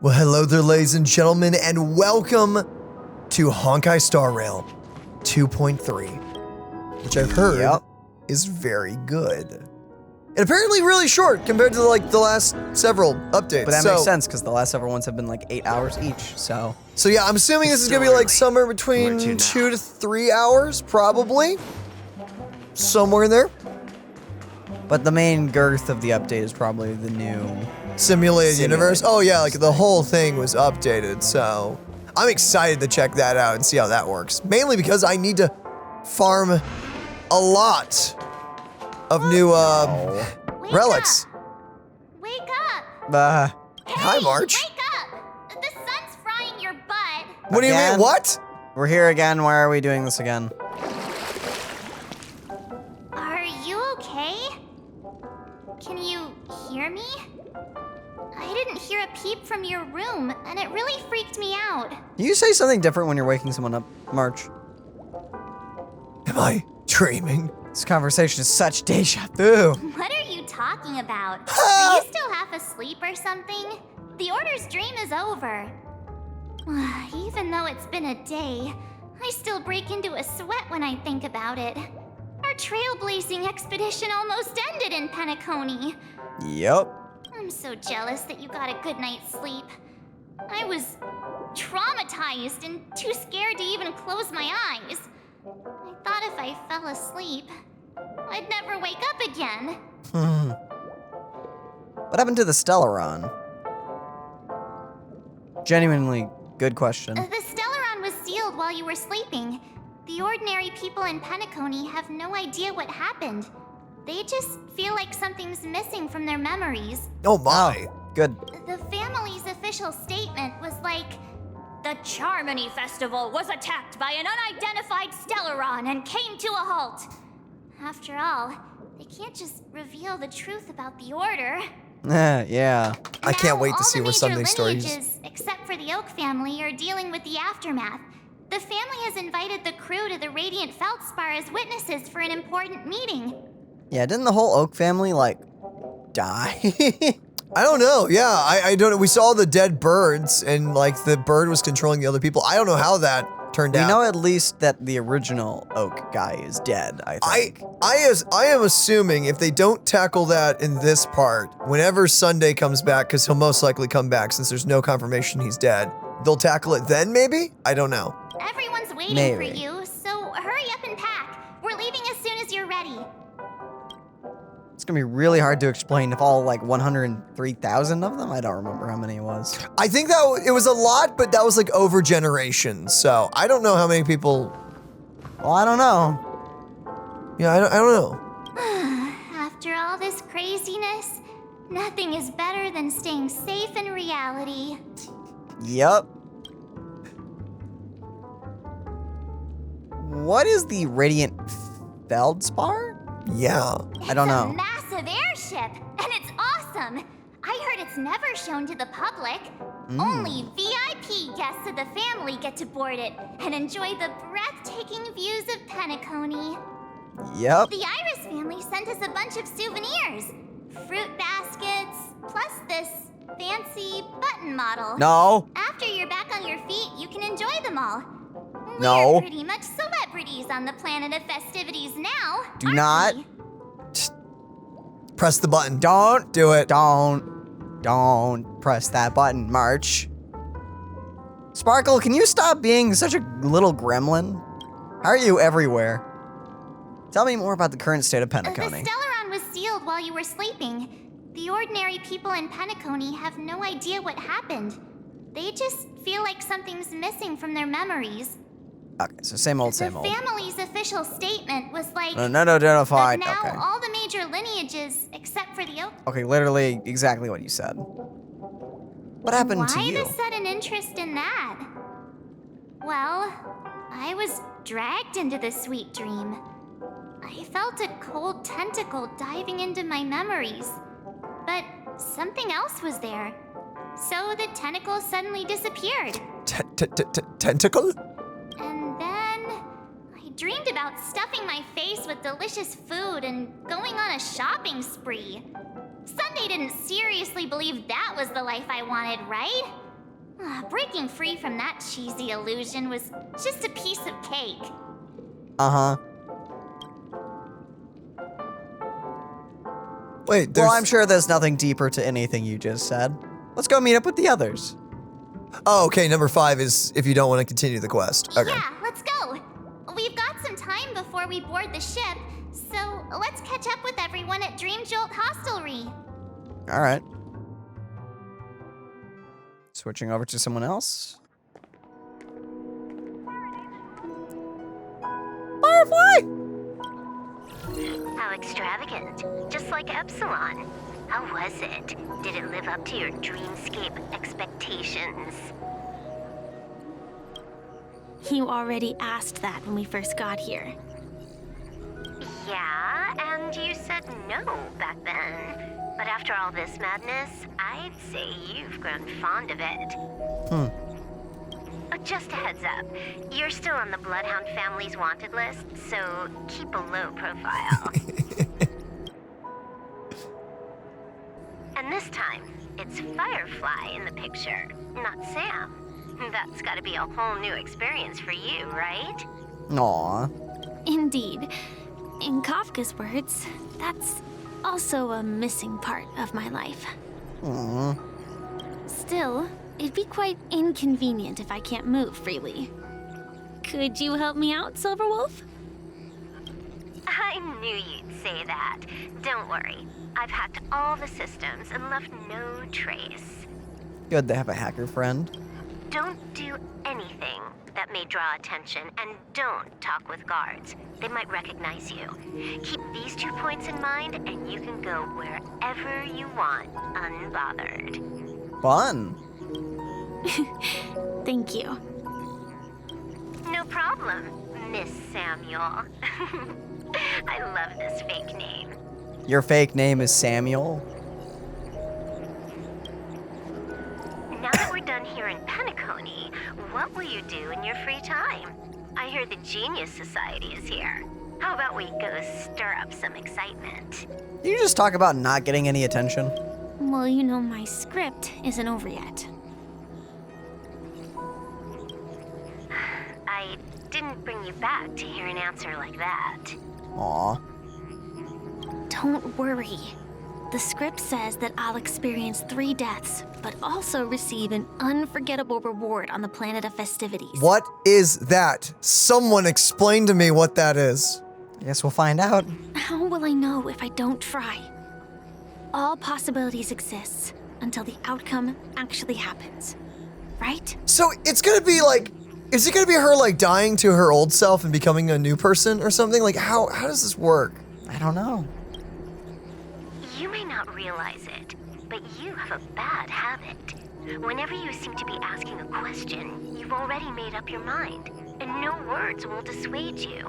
Well, hello there, ladies and gentlemen, and welcome to Honkai Star Rail 2.3, which I've heard is very good. And apparently really short compared to like the last several updates. But that makes sense because the last several ones have been like 8 hours each, so. So yeah, I'm assuming this is gonna be like somewhere between 2 to 3 hours, probably. Somewhere in there. But the main girth of the update is probably the new Simulated universe? Oh yeah, like the whole thing was updated, so I'm excited to check that out and see how that works. Mainly because I need to farm a lot of new relics. Wake up! Hi, March. Wake up! The sun's frying your butt. What do you mean? What? We're here again. Why are we doing this again? Are you okay? Can you hear me? I didn't hear a peep from your room, and it really freaked me out. Do you say something different when you're waking someone up, March? Am I dreaming? This conversation is such deja vu. What are you talking about? Are you still half asleep or something? The Order's dream is over. Even though it's been a day, I still break into a sweat when I think about it. Our trailblazing expedition almost ended in Penacony. Yep. I'm so jealous that you got a good night's sleep. I was traumatized and too scared to even close my eyes. I thought if I fell asleep, I'd never wake up again. What happened to the Stellaron? Genuinely good question. The Stellaron was sealed while you were sleeping. The ordinary people in Penacony have no idea what happened. They just feel like something's missing from their memories. Oh my. Good. The family's official statement was like, the Charmony Festival was attacked by an unidentified Stellaron and came to a halt. After all, they can't just reveal the truth about the Order. Yeah. I can't wait to see where Sunday stories. Lineages, except for the Oak family, are dealing with the aftermath. The family has invited the crew to the Radiant Feldspar as witnesses for an important meeting. Yeah, didn't the whole Oak family, like, die? I don't know. Yeah, I don't know. We saw the dead birds and like the bird was controlling the other people. I don't know how that turned out. We know at least that the original Oak guy is dead, I think. I am assuming if they don't tackle that in this part, whenever Sunday comes back, because he'll most likely come back since there's no confirmation he's dead, they'll tackle it then maybe? I don't know. Everyone's waiting for you, so hurry up and pack. We're leaving as soon as you're ready. It's gonna be really hard to explain if all like 103,000 of them? I don't remember how many it was. I think that it was a lot, but that was like over generations. So I don't know how many people. Well, I don't know. Yeah, I don't know. After all this craziness, nothing is better than staying safe in reality. Yep. What is the Radiant Feldspar? Yeah. I don't know. It's a massive airship, and it's awesome. I heard it's never shown to the public. Only VIP guests of the family get to board it and enjoy the breathtaking views of Penacony. Yep. The Iris family sent us a bunch of souvenirs. Fruit baskets, plus this fancy button model. No. After you're back on your feet, you can enjoy them all. No. We're pretty much celebrities on the planet of festivities now. Do not. Press the button. Don't do it. Don't press that button, March. Sparkle, can you stop being such a little gremlin? How are you everywhere? Tell me more about the current state of Penacony. The Stellaron was sealed while you were sleeping. The ordinary people in Penacony have no idea what happened. They just feel like something's missing from their memories. Okay, so same old. The family's official statement was like, identified. now Okay. all the major lineages, except for the Oak. Okay, literally exactly what you said. What happened to you? Why the sudden interest in that? Well, I was dragged into the sweet dream. I felt a cold tentacle diving into my memories, but something else was there. So the tentacle suddenly disappeared. Tentacle? And then I dreamed about stuffing my face with delicious food and going on a shopping spree. Sunday didn't seriously believe that was the life I wanted, right? Breaking free from that cheesy illusion was just a piece of cake. Uh-huh. Wait, Well, I'm sure there's nothing deeper to anything you just said. Let's go meet up with the others. Oh, okay, number 5 is if you don't want to continue the quest. Okay. Yeah, let's go. We've got some time before we board the ship, so let's catch up with everyone at Dream Jolt Hostelry. All right. Switching over to someone else. Firefly! How extravagant. Just like Epsilon. How was it? Did it live up to your dreamscape expectations? You already asked that when we first got here. Yeah, and you said no back then. But after all this madness, I'd say you've grown fond of it. Just a heads up, you're still on the Bloodhound family's wanted list, so keep a low profile. And this time, it's Firefly in the picture, not Sam. That's gotta be a whole new experience for you, right? Aw. Indeed. In Kafka's words, that's also a missing part of my life. Aw. Still, it'd be quite inconvenient if I can't move freely. Could you help me out, Silverwolf? I knew you'd say that. Don't worry. I've hacked all the systems and left no trace. Good to have a hacker friend. Don't do anything that may draw attention, and don't talk with guards. They might recognize you. Keep these 2 points in mind, and you can go wherever you want, unbothered. Fun. Thank you. No problem, Miss Samuel. I love this fake name. Your fake name is Samuel? Now that we're done here in Penacony, what will you do in your free time? I hear the Genius Society is here. How about we go stir up some excitement? You just talk about not getting any attention. Well, you know my script isn't over yet. I didn't bring you back to hear an answer like that. Aw. Don't worry. The script says that I'll experience 3 deaths, but also receive an unforgettable reward on the planet of festivities. What is that? Someone explain to me what that is. I guess we'll find out. How will I know if I don't try? All possibilities exist until the outcome actually happens, right? So it's gonna be like, is it gonna be her like dying to her old self and becoming a new person or something? Like how does this work? I don't know. You may not realize it, but you have a bad habit. Whenever you seem to be asking a question, you've already made up your mind, and no words will dissuade you.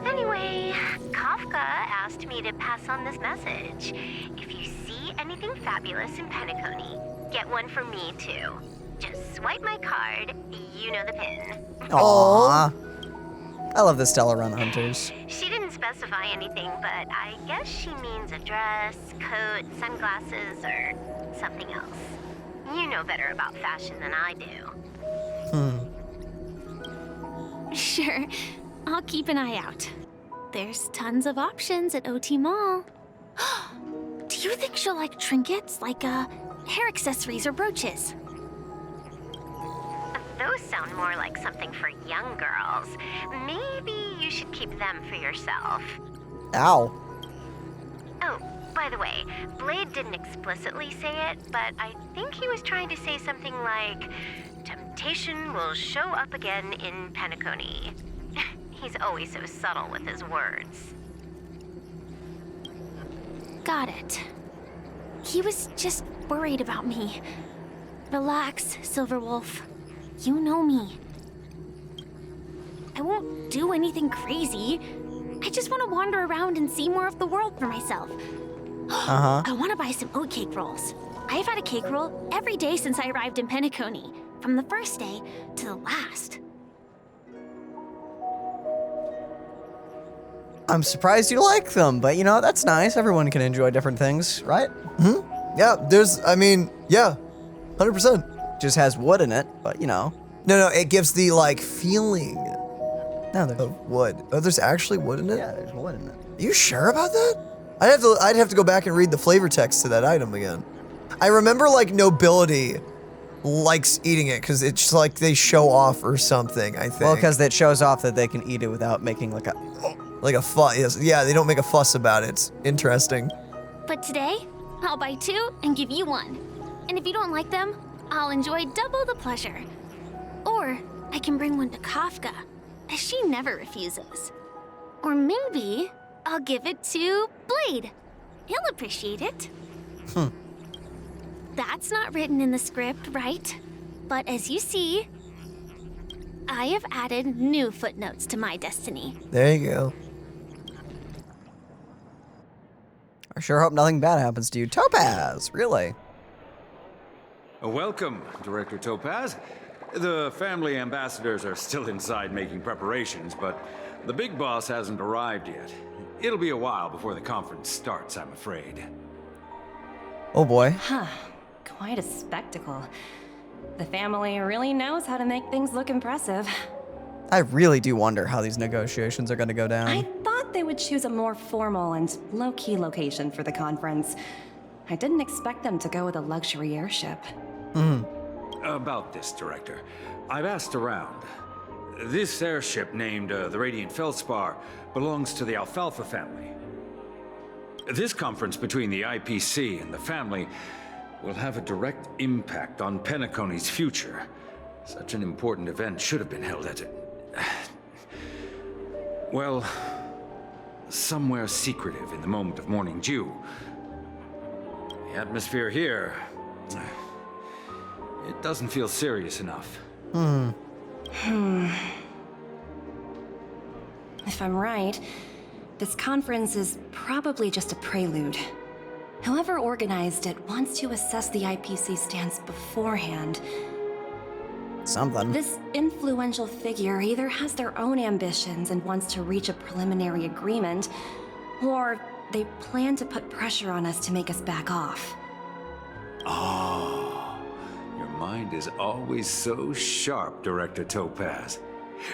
Anyway, Kafka asked me to pass on this message. If you see anything fabulous in Penacony, get one for me too. Just swipe my card, you know the pin. Aw. I love the Stella Run Hunters. She didn't specify anything, but I guess she means a dress, coat, sunglasses, or something else. You know better about fashion than I do. Sure, I'll keep an eye out. There's tons of options at OT Mall. Do you think she'll like trinkets, like hair accessories or brooches? Those sound more like something for young girls. Maybe you should keep them for yourself. Ow. Oh, by the way, Blade didn't explicitly say it, but I think he was trying to say something like, temptation will show up again in Penacony. He's always so subtle with his words. Got it. He was just worried about me. Relax, Silverwolf. You know me. I won't do anything crazy. I just want to wander around and see more of the world for myself. I want to buy some oatcake rolls. I've had a cake roll every day since I arrived in Penacony, from the first day to the last. I'm surprised you like them, but you know, that's nice. Everyone can enjoy different things, right? Yeah, yeah. 100%. Just has wood in it, but you know. No, it gives the like feeling No, there's of wood. Oh, there's actually wood in it? yeah, there's wood in it. You sure about that? I'd have to go back and read the flavor text to that item again. I remember like nobility likes eating it because it's like they show off or something, I think. Well, because it shows off that they can eat it without making like a fuss. Yeah, they don't make a fuss about it. It's interesting. But today, I'll buy 2 and give you 1. And if you don't like them, I'll enjoy double the pleasure. Or I can bring one to Kafka, as she never refuses. Or maybe I'll give it to Blade. He'll appreciate it. That's not written in the script, right? But as you see, I have added new footnotes to my destiny. There you go. I sure hope nothing bad happens to you. Topaz, really? Welcome, Director Topaz. The family ambassadors are still inside making preparations, but the big boss hasn't arrived yet. It'll be a while before the conference starts, I'm afraid. Oh boy. Huh. Quite a spectacle. The family really knows how to make things look impressive. I really do wonder how these negotiations are going to go down. I thought they would choose a more formal and low-key location for the conference. I didn't expect them to go with a luxury airship. About this, Director. I've asked around. This airship, named the Radiant Feldspar, belongs to the Alfalfa family. This conference between the IPC and the family will have a direct impact on Penacony's future. Such an important event should have been held at well, somewhere secretive in the moment of morning dew. The atmosphere here, it doesn't feel serious enough. If I'm right, this conference is probably just a prelude. Whoever organized it wants to assess the IPC stance beforehand. Something. This influential figure either has their own ambitions and wants to reach a preliminary agreement, or they plan to put pressure on us to make us back off. Oh, your mind is always so sharp, Director Topaz.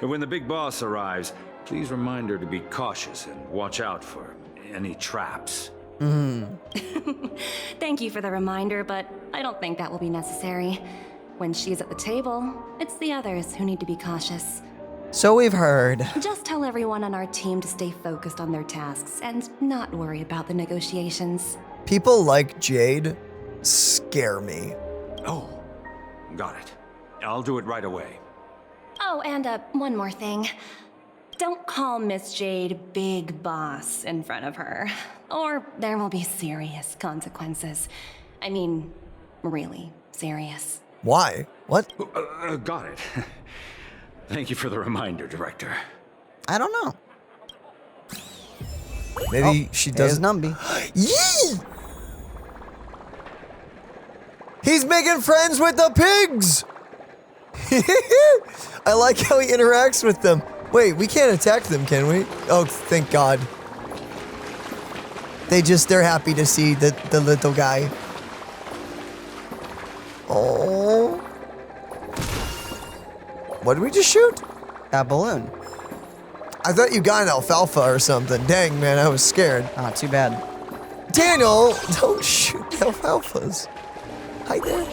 And when the big boss arrives, please remind her to be cautious and watch out for any traps. Thank you for the reminder, but I don't think that will be necessary. When she's at the table, it's the others who need to be cautious. So we've heard. Just tell everyone on our team to stay focused on their tasks and not worry about the negotiations. People like Jade scare me. Oh, got it. I'll do it right away. Oh, and one more thing. Don't call Miss Jade Big Boss in front of her, or there will be serious consequences. I mean, really serious. Why? What? Got it. Thank you for the reminder, Director. I don't know. Maybe she There's doesn't. Numby. Yee! He's making friends with the pigs! I like how he interacts with them. Wait, we can't attack them, can we? Oh, thank God. They're happy to see the little guy. Oh. What did we just shoot? That balloon. I thought you got an alfalfa or something. Dang, man, I was scared. Ah, too bad. Daniel, don't shoot the alfalfas. Hi there.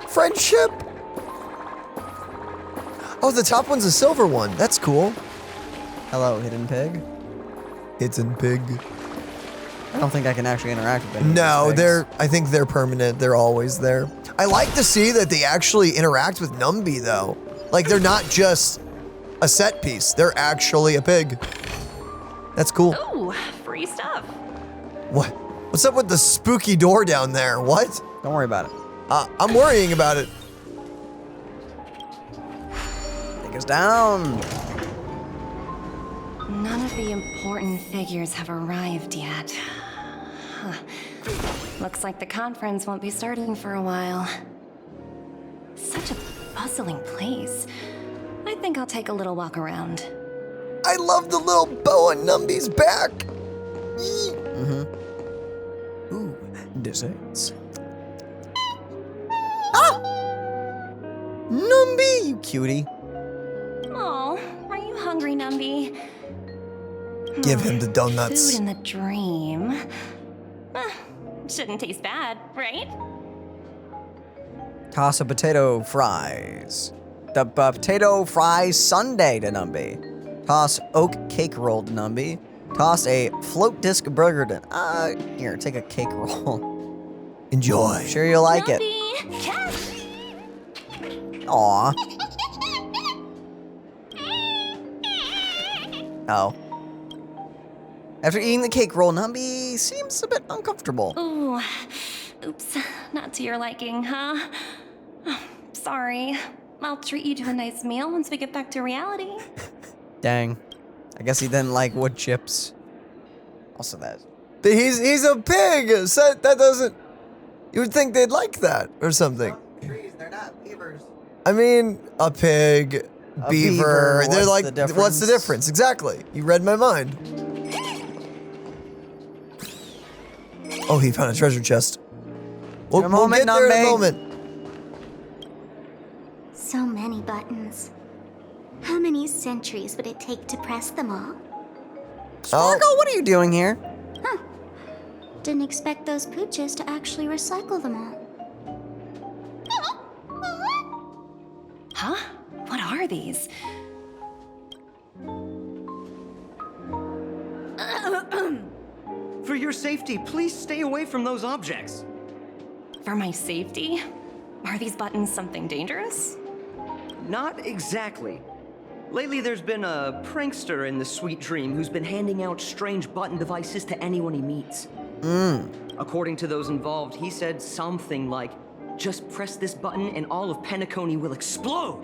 Friendship. Oh, the top one's a silver one. That's cool. Hello, hidden pig. Hidden pig. I don't think I can actually interact with them. No, I think they're permanent. They're always there. I like to see that they actually interact with Numby, though. Like, they're not just a set piece. They're actually a pig. That's cool. Ooh, free stuff. What? What's up with the spooky door down there? What? Don't worry about it. I'm worrying about it. Take us down. None of the important figures have arrived yet. Huh. Looks like the conference won't be starting for a while. Such a bustling place. I think I'll take a little walk around. I love the little bow on Numby's back. Ooh, desserts. Numby, you cutie. Oh, are you hungry, Numby? Give him the donuts. Food in the dream. Shouldn't taste bad, right? Toss a potato fries. The potato fries sundae to Numby. Toss oak cake roll to Numby. Toss a float disc burger to... here, take a cake roll. Enjoy. Sure you'll like it. Numby, catch! Aw. Oh. After eating the cake roll, Numby seems a bit uncomfortable. Ooh, oops, not to your liking, huh? Sorry. I'll treat you to a nice meal once we get back to reality. Dang. I guess he didn't like wood chips. Also that. He's a pig. So that doesn't. You would think they'd like that or something. Trees, they're not beavers. I mean, a pig, A beaver. beaver, They're what's like, the difference? what's the difference? Exactly. You read my mind. Oh, he found a treasure chest. We'll moment, get there in a Numby. moment. So many buttons. How many centuries would it take to press them all? Sparkle, what are you doing here? Huh. Didn't expect those pooches to actually recycle them all. Huh? What are these? For your safety, please stay away from those objects. For my safety? Are these buttons something dangerous? Not exactly. Lately, there's been a prankster in the Sweet Dream who's been handing out strange button devices to anyone he meets. According to those involved, he said something like, "Just press this button and all of Penacony will explode."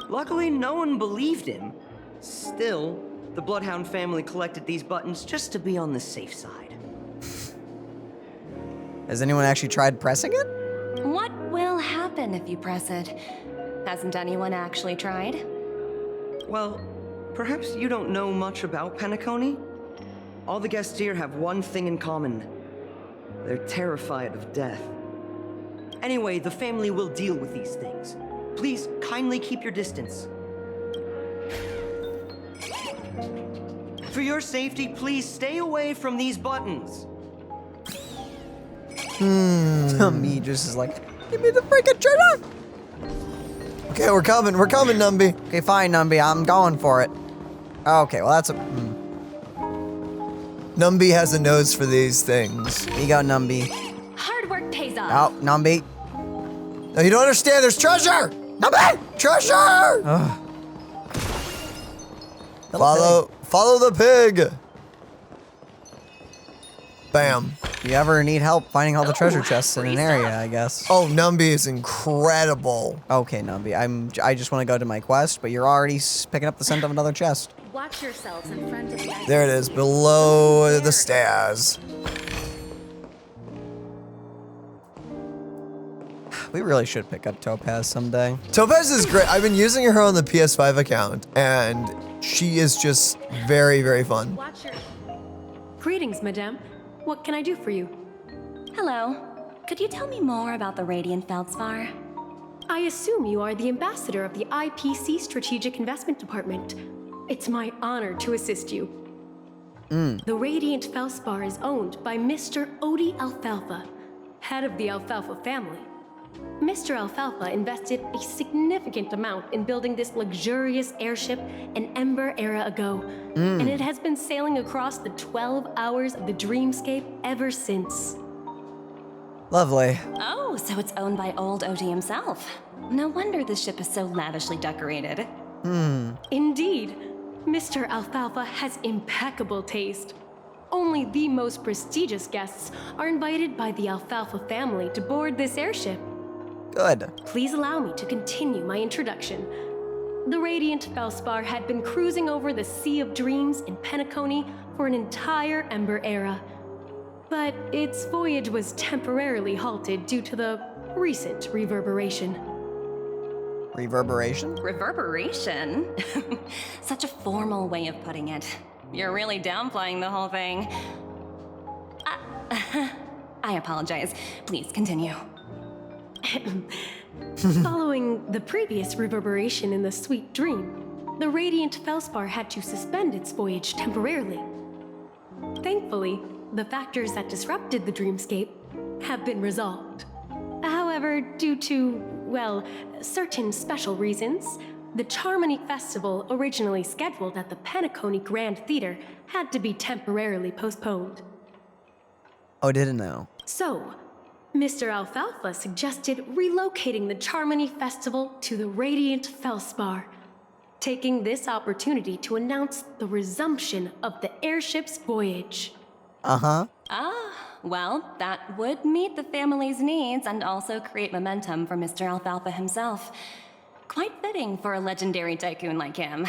Luckily, no one believed him. Still, the Bloodhound family collected these buttons just to be on the safe side. Has anyone actually tried pressing it? What will happen if you press it? Hasn't anyone actually tried? Well, perhaps you don't know much about Penacony? All the guests here have one thing in common. They're terrified of death. Anyway, the family will deal with these things. Please kindly keep your distance. For your safety, please stay away from these buttons. Me just is like, give me the freaking treasure! Okay, we're coming, Numby. Okay, fine, Numby, I'm going for it. Okay, well that's a... Numby has a nose for these things. Here you go, Numby. Hard work pays off. Oh, Numby. No, you don't understand, there's treasure! Numby! Treasure! Follow the pig. Bam. If you ever need help finding all the treasure chests in an area, I guess. Oh, Numby is incredible. Okay, Numby, I just want to go to my quest, but you're already picking up the scent of another chest. Watch yourselves in front of the There it is, below the stairs. We really should pick up Topaz someday. Topaz is great. I've been using her on the PS5 account, and she is just very, very fun. Watch your... Greetings, madame. What can I do for you? Hello. Could you tell me more about the Radiant Feldspar? I assume you are the ambassador of the IPC Strategic Investment Department. It's my honor to assist you. The Radiant Feldspar is owned by Mr. Odie Alfalfa, head of the Alfalfa family. Mr. Alfalfa invested a significant amount in building this luxurious airship an Ember era ago, and it has been sailing across the 12 hours of the dreamscape ever since. Lovely. Oh, so it's owned by old Odie himself. No wonder the ship is so lavishly decorated. Indeed, Mr. Alfalfa has impeccable taste. Only the most prestigious guests are invited by the Alfalfa family to board this airship. Good. Please allow me to continue my introduction. The Radiant Feldspar had been cruising over the Sea of Dreams in Penacony for an entire Ember era. But its voyage was temporarily halted due to the recent reverberation. Reverberation? Reverberation? Such a formal way of putting it. You're really downplaying the whole thing. I apologize. Please continue. Following the previous reverberation in the sweet dream, the radiant Feldspar had to suspend its voyage temporarily. Thankfully, the factors that disrupted the dreamscape have been resolved. However, due to, well, certain special reasons, the Charmony Festival, originally scheduled at the Penacony Grand Theater, had to be temporarily postponed. Oh, didn't know. So, Mr. Alfalfa suggested relocating the Charmony Festival to the Radiant Feldspar, taking this opportunity to announce the resumption of the airship's voyage. Uh-huh. Well, that would meet the family's needs and also create momentum for Mr. Alfalfa himself. Quite fitting for a legendary tycoon like him.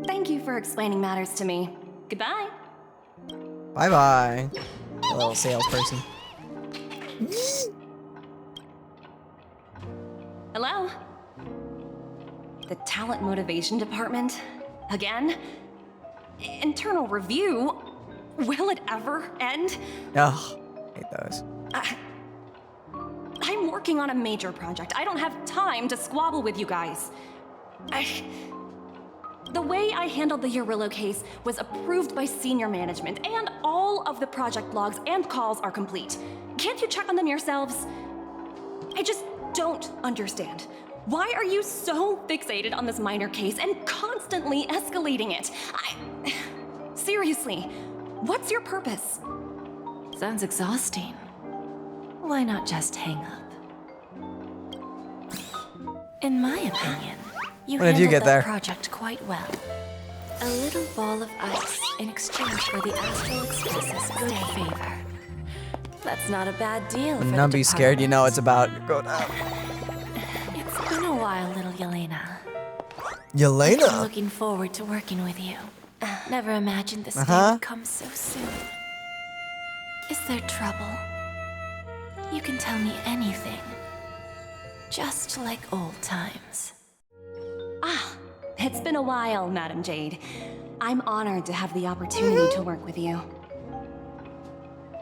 Thank you for explaining matters to me. Goodbye. Bye-bye. A little salesperson. Hello? The talent motivation department? Again? Internal review? Will it ever end? Ugh, hate those. I'm working on a major project. I don't have time to squabble with you guys. The way I handled the Urillo case was approved by senior management, and all of the project logs and calls are complete. Can't you check on them yourselves? I just don't understand. Why are you so fixated on this minor case and constantly escalating it? Seriously, what's your purpose? Sounds exhausting. Why not just hang up? In my opinion, you When did you handled get that there? project quite well. A little ball of ice in exchange for the Astral Express's good favor. That's not a bad deal for When the Numby's scared, you know department. it's about to go down. It's been a while, little Yelena. I'm Yelena? looking forward to working with you. Never imagined this day would come so soon. Is there trouble? You can tell me anything. Just like old times. It's been a while, Madam Jade. I'm honored to have the opportunity to work with you.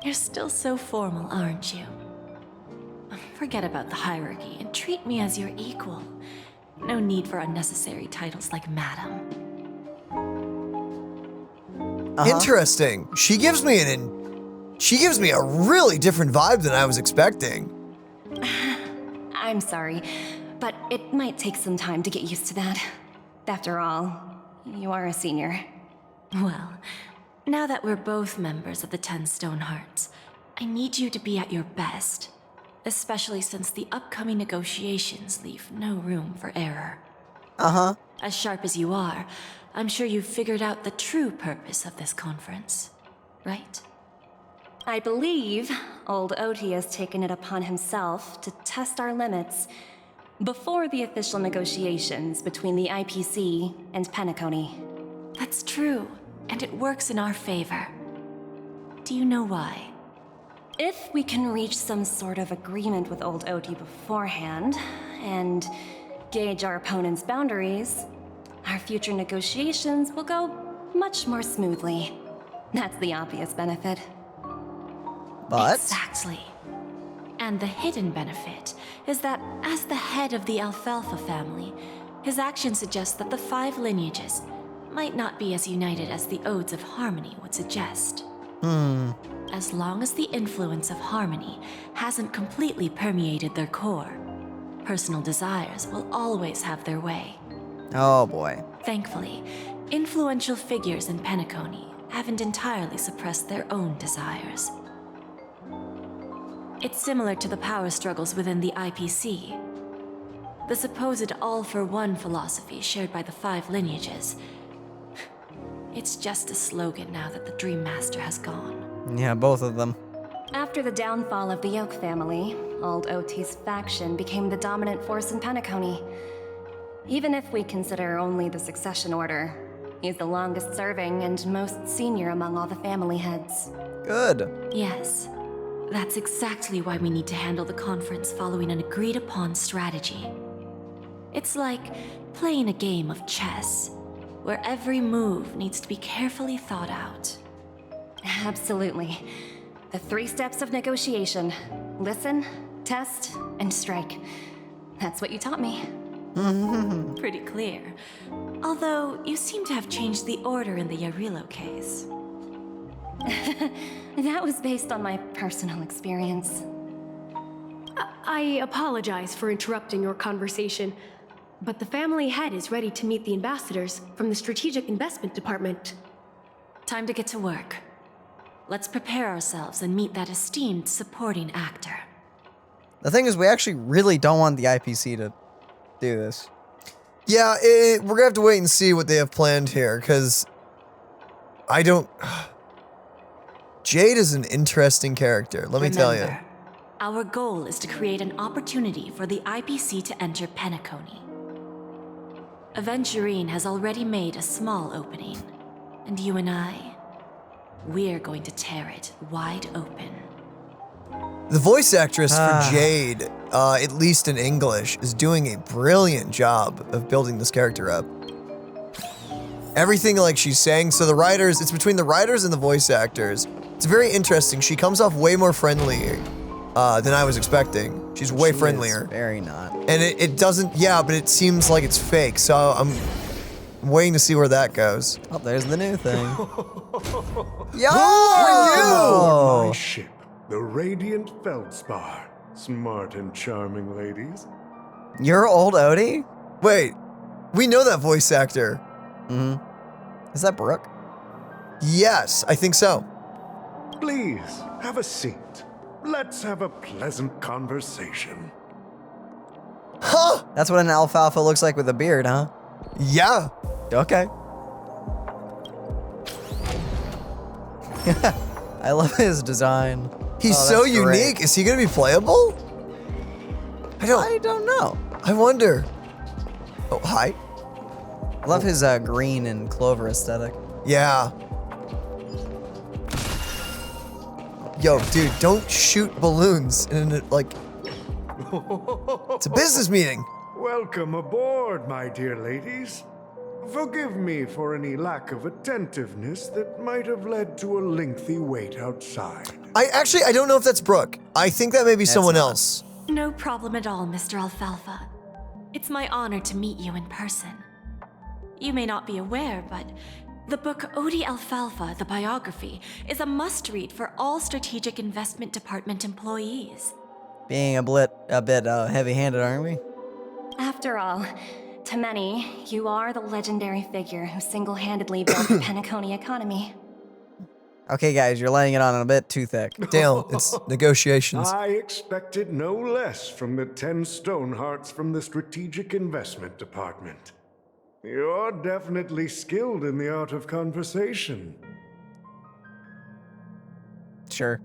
You're still so formal, aren't you? Forget about the hierarchy and treat me as your equal. No need for unnecessary titles like Madam. Interesting. She gives me a really different vibe than I was expecting. I'm sorry, but it might take some time to get used to that. After all, you are a senior. Well, now that we're both members of the 10 Stone Hearts, I need you to be at your best, especially since the upcoming negotiations leave no room for error. As sharp as you are, I'm sure you've figured out the true purpose of this conference, right? I believe old Oti has taken it upon himself to test our limits before the official negotiations between the IPC and Penacony. That's true, and it works in our favor. Do you know why? If we can reach some sort of agreement with old Oti beforehand, and gauge our opponent's boundaries, our future negotiations will go much more smoothly. That's the obvious benefit. But Exactly. And the hidden benefit is that as the head of the Alfalfa family, his action suggests that the 5 lineages might not be as united as the Odes of Harmony would suggest. As long as the influence of Harmony hasn't completely permeated their core, personal desires will always have their way. oh boy. Thankfully, influential figures in Penacony haven't entirely suppressed their own desires. It's similar to the power struggles within the IPC. The supposed all-for-one philosophy shared by the 5 lineages. It's just a slogan now that the Dream Master has gone. Yeah, both of them. After the downfall of the Yoke family, old Oti's faction became the dominant force in Penacony. Even if we consider only the succession order, he's the longest serving and most senior among all the family heads. Good. Yes, that's exactly why we need to handle the conference following an agreed-upon strategy. It's like playing a game of chess, where every move needs to be carefully thought out. Absolutely. The 3 steps of negotiation: listen, test, and strike. That's what you taught me. Pretty clear. Although, you seem to have changed the order in the Yarilo case. That was based on my personal experience. I apologize for interrupting your conversation, but the family head is ready to meet the ambassadors from the Strategic Investment Department. Time to get to work. Let's prepare ourselves and meet that esteemed supporting actor. The thing is, we actually really don't want the IPC to do this. Yeah, we're gonna have to wait and see what they have planned here, because I don't... Jade is an interesting character, let me tell you. Remember, our goal is to create an opportunity for the IPC to enter Penacony. Aventurine has already made a small opening, and you and I, we're going to tear it wide open. The voice actress for Jade, at least in English, is doing a brilliant job of building this character up. Everything like she's saying, so the writers, it's between the writers and the voice actors. It's very interesting. She comes off way more friendly than I was expecting. She's way friendlier. Very not. And it doesn't, yeah, but it seems like it's fake, so I'm waiting to see where that goes. Oh, there's the new thing. Yo! Who are My you? ship, the Radiant Feldspar. Smart and charming ladies. You're old Odie? Wait, we know that voice actor. Is that Brooke? Yes, I think so. Please, have a seat. Let's have a pleasant conversation. Huh? That's what an alfalfa looks like with a beard, huh? Yeah. Okay. I love his design. He's Oh, so that's great. unique. Is he gonna be playable? I don't know. I wonder. Oh, hi. I love his green and clover aesthetic. Yeah. Yo, dude, don't shoot balloons in a, like... It's a business meeting. Welcome aboard, my dear ladies. Forgive me for any lack of attentiveness that might have led to a lengthy wait outside. I don't know if that's Brooke. I think that may be someone not. else. No problem at all, Mr. Alfalfa. It's my honor to meet you in person. You may not be aware, but the book Odie Alfalfa, the biography, is a must-read for all Strategic Investment Department employees. Being a bit heavy-handed, aren't we? After all, to many, you are the legendary figure who single-handedly built the Penacony economy. Okay, guys, you're laying it on a bit too thick. Dale, it's negotiations. I expected no less from the 10 Stonehearts from the Strategic Investment Department. You're definitely skilled in the art of conversation. Sure.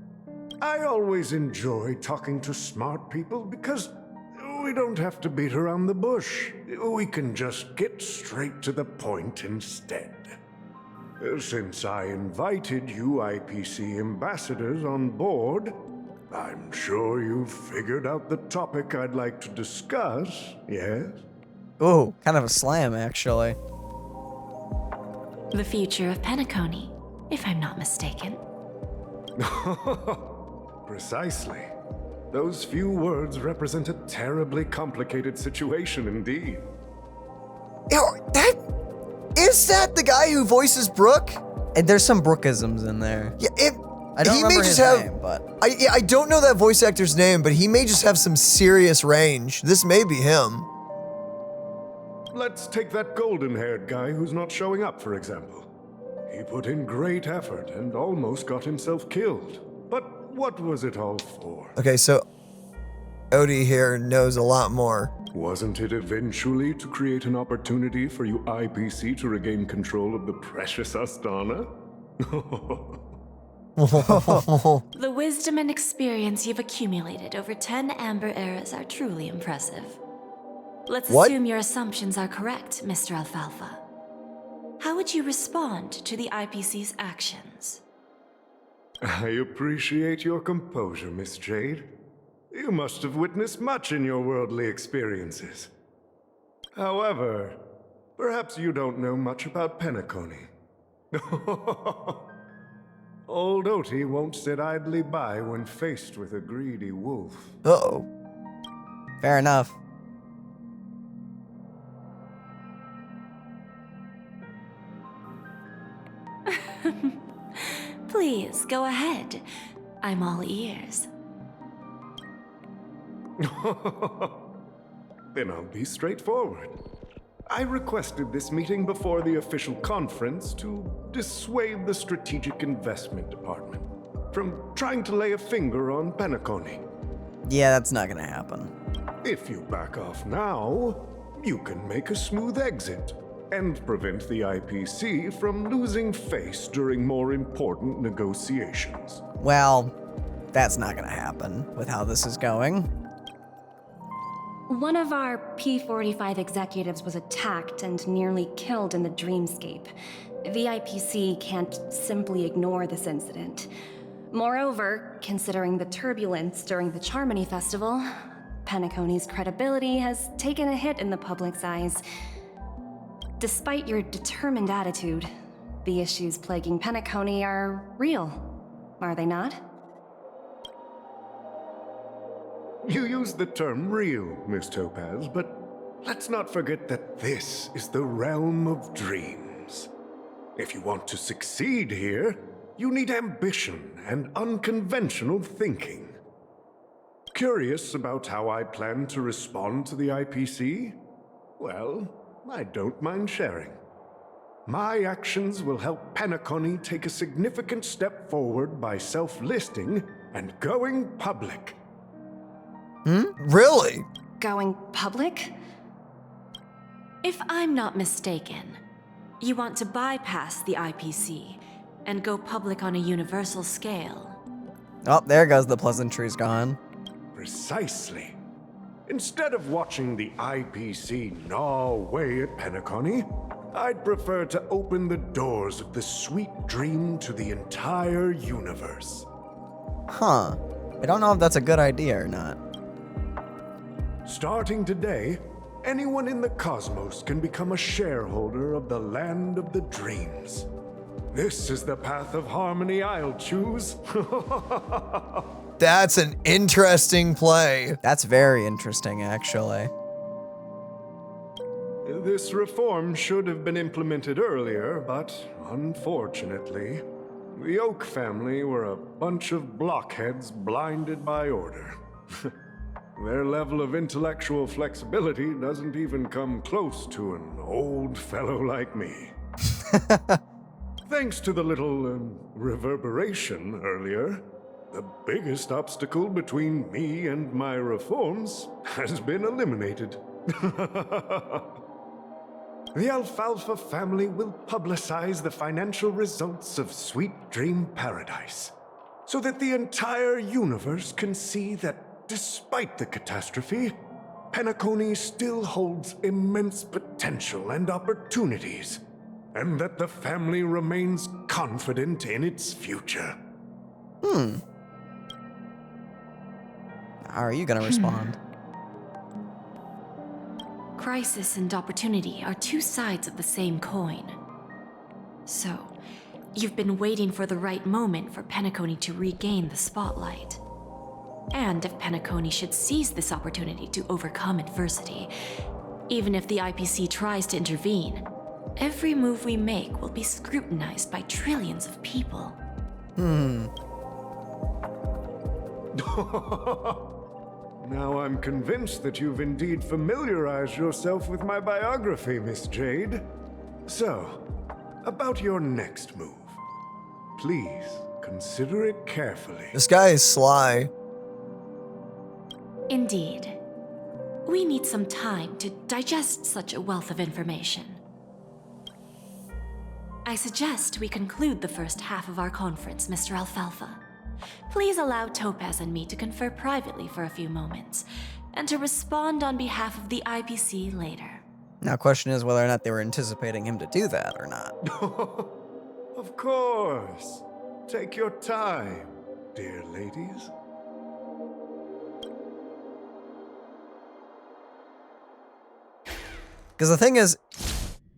I always enjoy talking to smart people because we don't have to beat around the bush. We can just get straight to the point instead. Since I invited you IPC ambassadors on board, I'm sure you've figured out the topic I'd like to discuss, yes? Ooh, kind of a slam, actually. The future of Penacony, if I'm not mistaken. Precisely. Those few words represent a terribly complicated situation indeed. Yo, is that the guy who voices Brooke? And there's some Brookisms in there. Yeah, I don't he remember may his just have, name, but... I don't know that voice actor's name, but he may just have some serious range. This may be him. Let's take that golden-haired guy who's not showing up, for example. He put in great effort and almost got himself killed. But what was it all for? Okay, so Odie here knows a lot more. Wasn't it eventually to create an opportunity for you IPC to regain control of the precious Astana? The wisdom and experience you've accumulated over 10 Amber eras are truly impressive. Let's What? assume your assumptions are correct, Mr. Alfalfa. How would you respond to the IPC's actions? I appreciate your composure, Miss Jade. You must have witnessed much in your worldly experiences. However, perhaps you don't know much about Penacony. Old Odie won't sit idly by when faced with a greedy wolf. Uh-oh. Fair enough. Please, go ahead. I'm all ears. Then I'll be straightforward. I requested this meeting before the official conference to dissuade the Strategic Investment Department from trying to lay a finger on Penacony. Yeah, that's not gonna happen. If you back off now, you can make a smooth exit and prevent the IPC from losing face during more important negotiations. Well, that's not gonna happen with how this is going. One of our P45 executives was attacked and nearly killed in the dreamscape. The IPC can't simply ignore this incident. Moreover, considering the turbulence during the Charmony Festival, Penacony's credibility has taken a hit in the public's eyes. Despite your determined attitude, the issues plaguing Penacony are real, are they not? You use the term real, Miss Topaz, but let's not forget that this is the realm of dreams. If you want to succeed here, you need ambition and unconventional thinking. Curious about how I plan to respond to the IPC? Well, I don't mind sharing. My actions will help Penacony take a significant step forward by self-listing and going public. Really? Going public? If I'm not mistaken, you want to bypass the IPC and go public on a universal scale. Oh, there goes the pleasantries gone. Precisely. Instead of watching the IPC gnaw away at Penacony, I'd prefer to open the doors of the sweet dream to the entire universe. Huh. I don't know if that's a good idea or not. Starting today, anyone in the cosmos can become a shareholder of the land of the dreams. This is the path of harmony I'll choose. That's an interesting play. That's very interesting, actually. This reform should have been implemented earlier, but unfortunately, the Oak family were a bunch of blockheads blinded by order. Their level of intellectual flexibility doesn't even come close to an old fellow like me. Thanks to the little reverberation earlier, the biggest obstacle between me and my reforms has been eliminated. The Alfalfa family will publicize the financial results of Sweet Dream Paradise, so that the entire universe can see that despite the catastrophe, Penacony still holds immense potential and opportunities, and that the family remains confident in its future. How are you gonna respond? Crisis and opportunity are two sides of the same coin. So, you've been waiting for the right moment for Penacony to regain the spotlight. And if Penacony should seize this opportunity to overcome adversity, even if the IPC tries to intervene, every move we make will be scrutinized by trillions of people. Now I'm convinced that you've indeed familiarized yourself with my biography, Miss Jade. So, about your next move. Please, consider it carefully. This guy is sly. Indeed. We need some time to digest such a wealth of information. I suggest we conclude the first half of our conference, Mr. Alfalfa. Please allow Topaz and me to confer privately for a few moments, and to respond on behalf of the IPC later. Now, question is whether or not they were anticipating him to do that or not. Of course. Take your time, dear ladies. Because the thing is,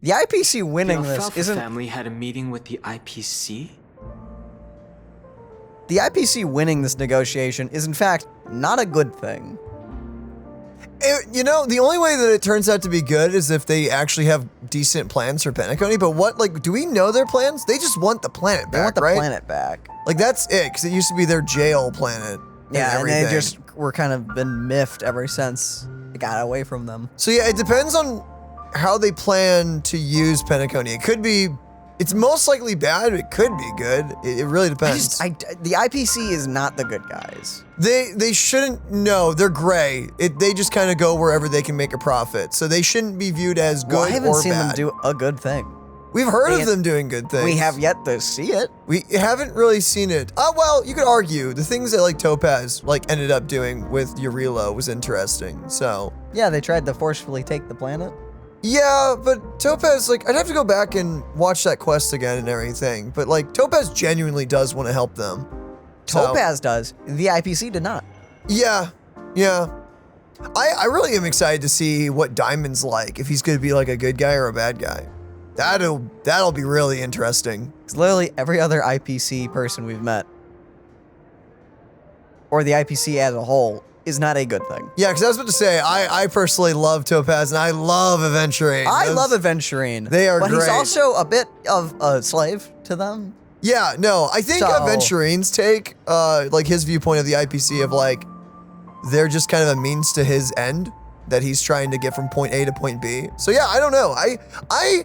the IPC winning The this Alfalfa isn't... family had a meeting with the IPC? The IPC winning this negotiation is in fact not a good thing. You know, the only way that it turns out to be good is if they actually have decent plans for Penacony. But what, like, do we know their plans? They just want the planet back, They want the right? planet back. Like, that's it, because it used to be their jail planet. Yeah, and they everything. just were kind of been miffed ever since it got away from them. So yeah, it depends on how they plan to use Penacony. It could be, it's most likely bad, but it could be good. It really depends. The IPC is not the good guys. They shouldn't, no, they're gray. They just kind of go wherever they can make a profit. So they shouldn't be viewed as good or bad. I haven't seen them do a good thing. We've heard of them doing good things. We have yet to see it. We haven't really seen it. Well, you could argue the things that like Topaz like ended up doing with Urilo was interesting. So yeah, they tried to forcefully take the planet. yeah, but Topaz, like, I'd have to go back and watch that quest again and everything. But like, Topaz genuinely does want to help them. So, Topaz does. The IPC did not. yeah. I really am excited to see what Diamond's like. If he's going to be like a good guy or a bad guy. That'll be really interesting. It's literally every other IPC person we've met, or the IPC as a whole, is not a good thing. Yeah, because I was about to say, I personally love Topaz and I love Aventurine. I love Aventurine. They are but great. He's also a bit of a slave to them. Yeah, no, I think Aventurine's take, like his viewpoint of the IPC of like, they're just kind of a means to his end that he's trying to get from point A to point B. So yeah, I don't know. I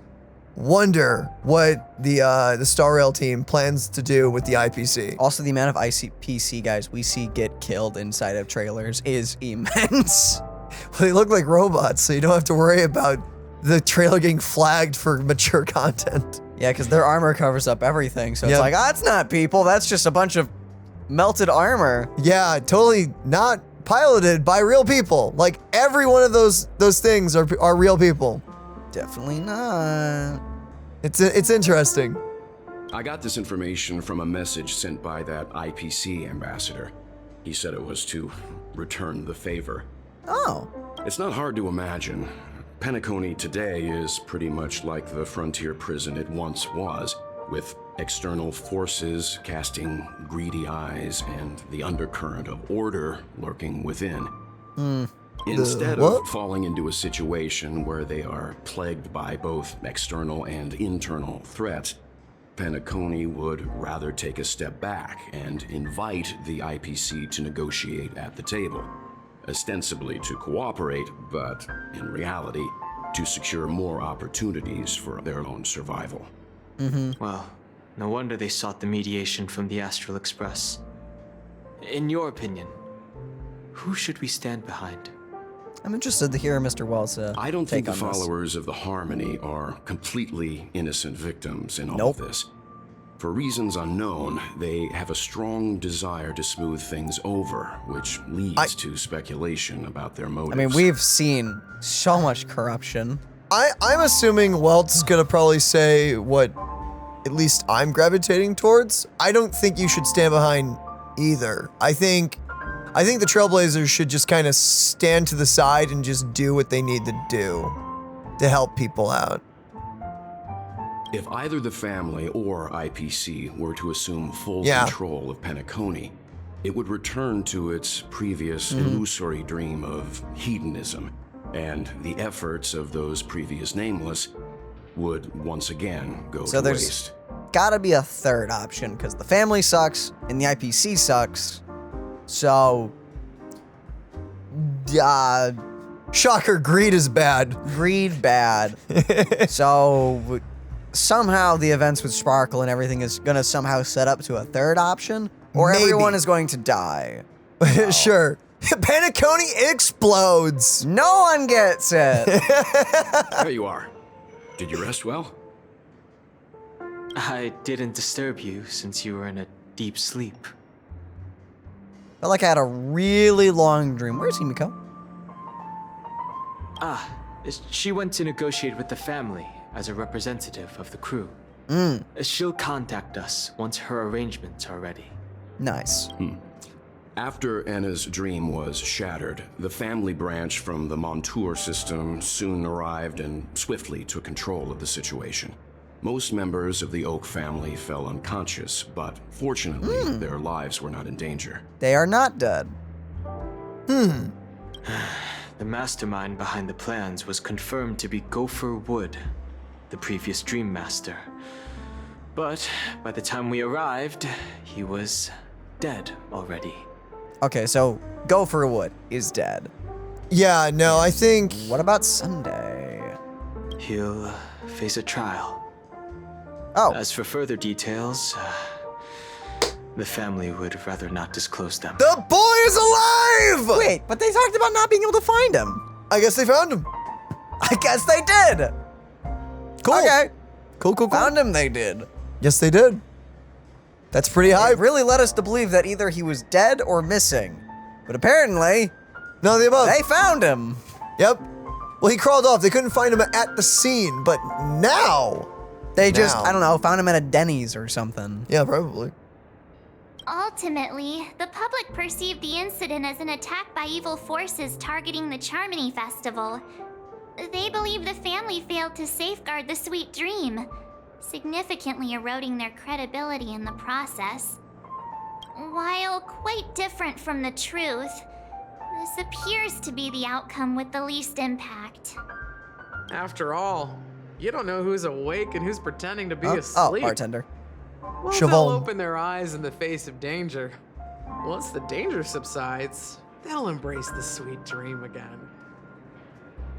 wonder what the Star Rail team plans to do with the IPC. Also, the amount of IPC guys we see get killed inside of trailers is immense. Well, they look like robots, so you don't have to worry about the trailer getting flagged for mature content. Yeah, because their armor covers up everything, so it's Yep. like, that's not people, that's just a bunch of melted armor. Yeah, totally not piloted by real people. Like every one of those things are real people. Definitely not. It's interesting. I got this information from a message sent by that IPC ambassador. He said it was to return the favor. Oh. It's not hard to imagine. Penacony today is pretty much like the frontier prison it once was, with external forces casting greedy eyes and the undercurrent of order lurking within. Instead of falling into a situation where they are plagued by both external and internal threats, Penacony would rather take a step back and invite the IPC to negotiate at the table, ostensibly to cooperate, but in reality, to secure more opportunities for their own survival. Well, no wonder they sought the mediation from the Astral Express. In your opinion, who should we stand behind? I'm interested to hear Mr. Wells' I don't think take the on this. followers of the Harmony are completely innocent victims in all of this. For reasons unknown, they have a strong desire to smooth things over, which leads to speculation about their motives. I mean, we've seen so much corruption. I'm assuming Welt's gonna probably say what at least I'm gravitating towards. I don't think you should stand behind either. I think the Trailblazers should just kind of stand to the side and just do what they need to do to help people out. If either the family or IPC were to assume full control of Penacony, it would return to its previous illusory dream of hedonism, and the efforts of those previous nameless would once again go to waste. Gotta be a third option, because the family sucks and the IPC sucks. So, shocker, greed is bad. Greed bad. So, somehow the events with Sparkle and everything is gonna somehow set up to a third option, or Maybe. everyone is going to die. Sure. Penacony explodes. No one gets it. There you are. Did you rest well? I didn't disturb you since you were in a deep sleep. Felt like I had a really long dream. Where's Himiko? She went to negotiate with the family as a representative of the crew. She'll contact us once her arrangements are ready. Nice. After Anna's dream was shattered, the family branch from the Montour system soon arrived and swiftly took control of the situation. Most members of the Oak family fell unconscious, but fortunately, their lives were not in danger. They are not dead. the mastermind behind the plans was confirmed to be Gopher Wood, the previous Dream Master. But by the time we arrived, he was dead already. Okay, so Gopher Wood is dead. Yeah, no, I think... What about Sunday? He'll face a trial. Oh. As for further details, the family would rather not disclose them. The boy is alive! Wait, but they talked about not being able to find him. I guess they found him. I guess they did. Cool. Okay. Cool. Found him, they did. Yes, they did. That's pretty high. It really led us to believe that either he was dead or missing. But apparently, none of the above. They found him. Yep. Well, he crawled off. They couldn't find him at the scene, but now... They just, I don't know, found him at a Denny's or something. Yeah, probably. Ultimately, the public perceived the incident as an attack by evil forces targeting the Charmony Festival. They believe the family failed to safeguard the sweet dream, significantly eroding their credibility in the process. While quite different from the truth, this appears to be the outcome with the least impact. After all, you don't know who's awake and who's pretending to be Oh, asleep. bartender. Well, they'll open their eyes in the face of danger. Once the danger subsides, they'll embrace the sweet dream again.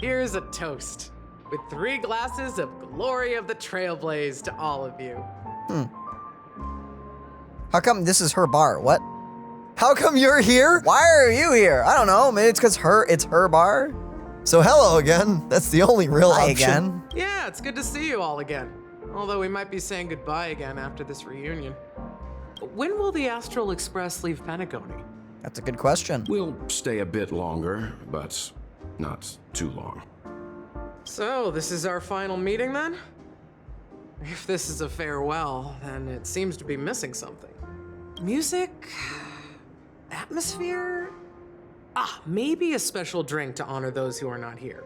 Here's a toast, with 3 glasses of glory of the Trailblaze to all of you. How come this is her bar? What? How come you're here? Why are you here? I don't know. Maybe it's because it's her bar. So hello again. That's the only real Hi option. again. Yeah, it's good to see you all again. Although we might be saying goodbye again after this reunion. When will the Astral Express leave Penacony? That's a good question. We'll stay a bit longer, but not too long. So, this is our final meeting then? If this is a farewell, then it seems to be missing something. Music? Atmosphere? Maybe a special drink to honor those who are not here.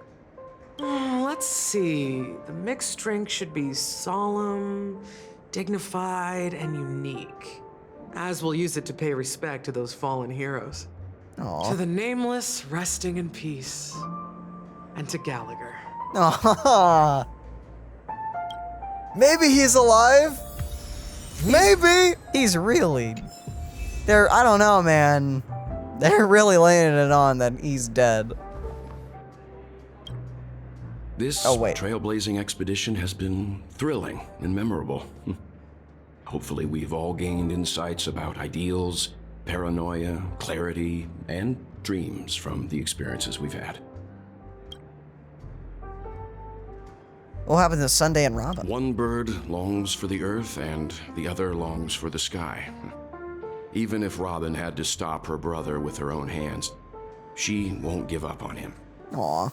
Let's see. The mixed drink should be solemn, dignified, and unique, as we'll use it to pay respect to those fallen heroes. Aww. To the nameless resting in peace, and to Gallagher. Aww. Maybe he's alive. Maybe. He's really... I don't know, man. They're really laying it on that he's dead. This trailblazing expedition has been thrilling and memorable. Hopefully we've all gained insights about ideals, paranoia, clarity, and dreams from the experiences we've had. What happened to Sunday and Robin? One bird longs for the earth and the other longs for the sky. Even if Robin had to stop her brother with her own hands, she won't give up on him. Aw.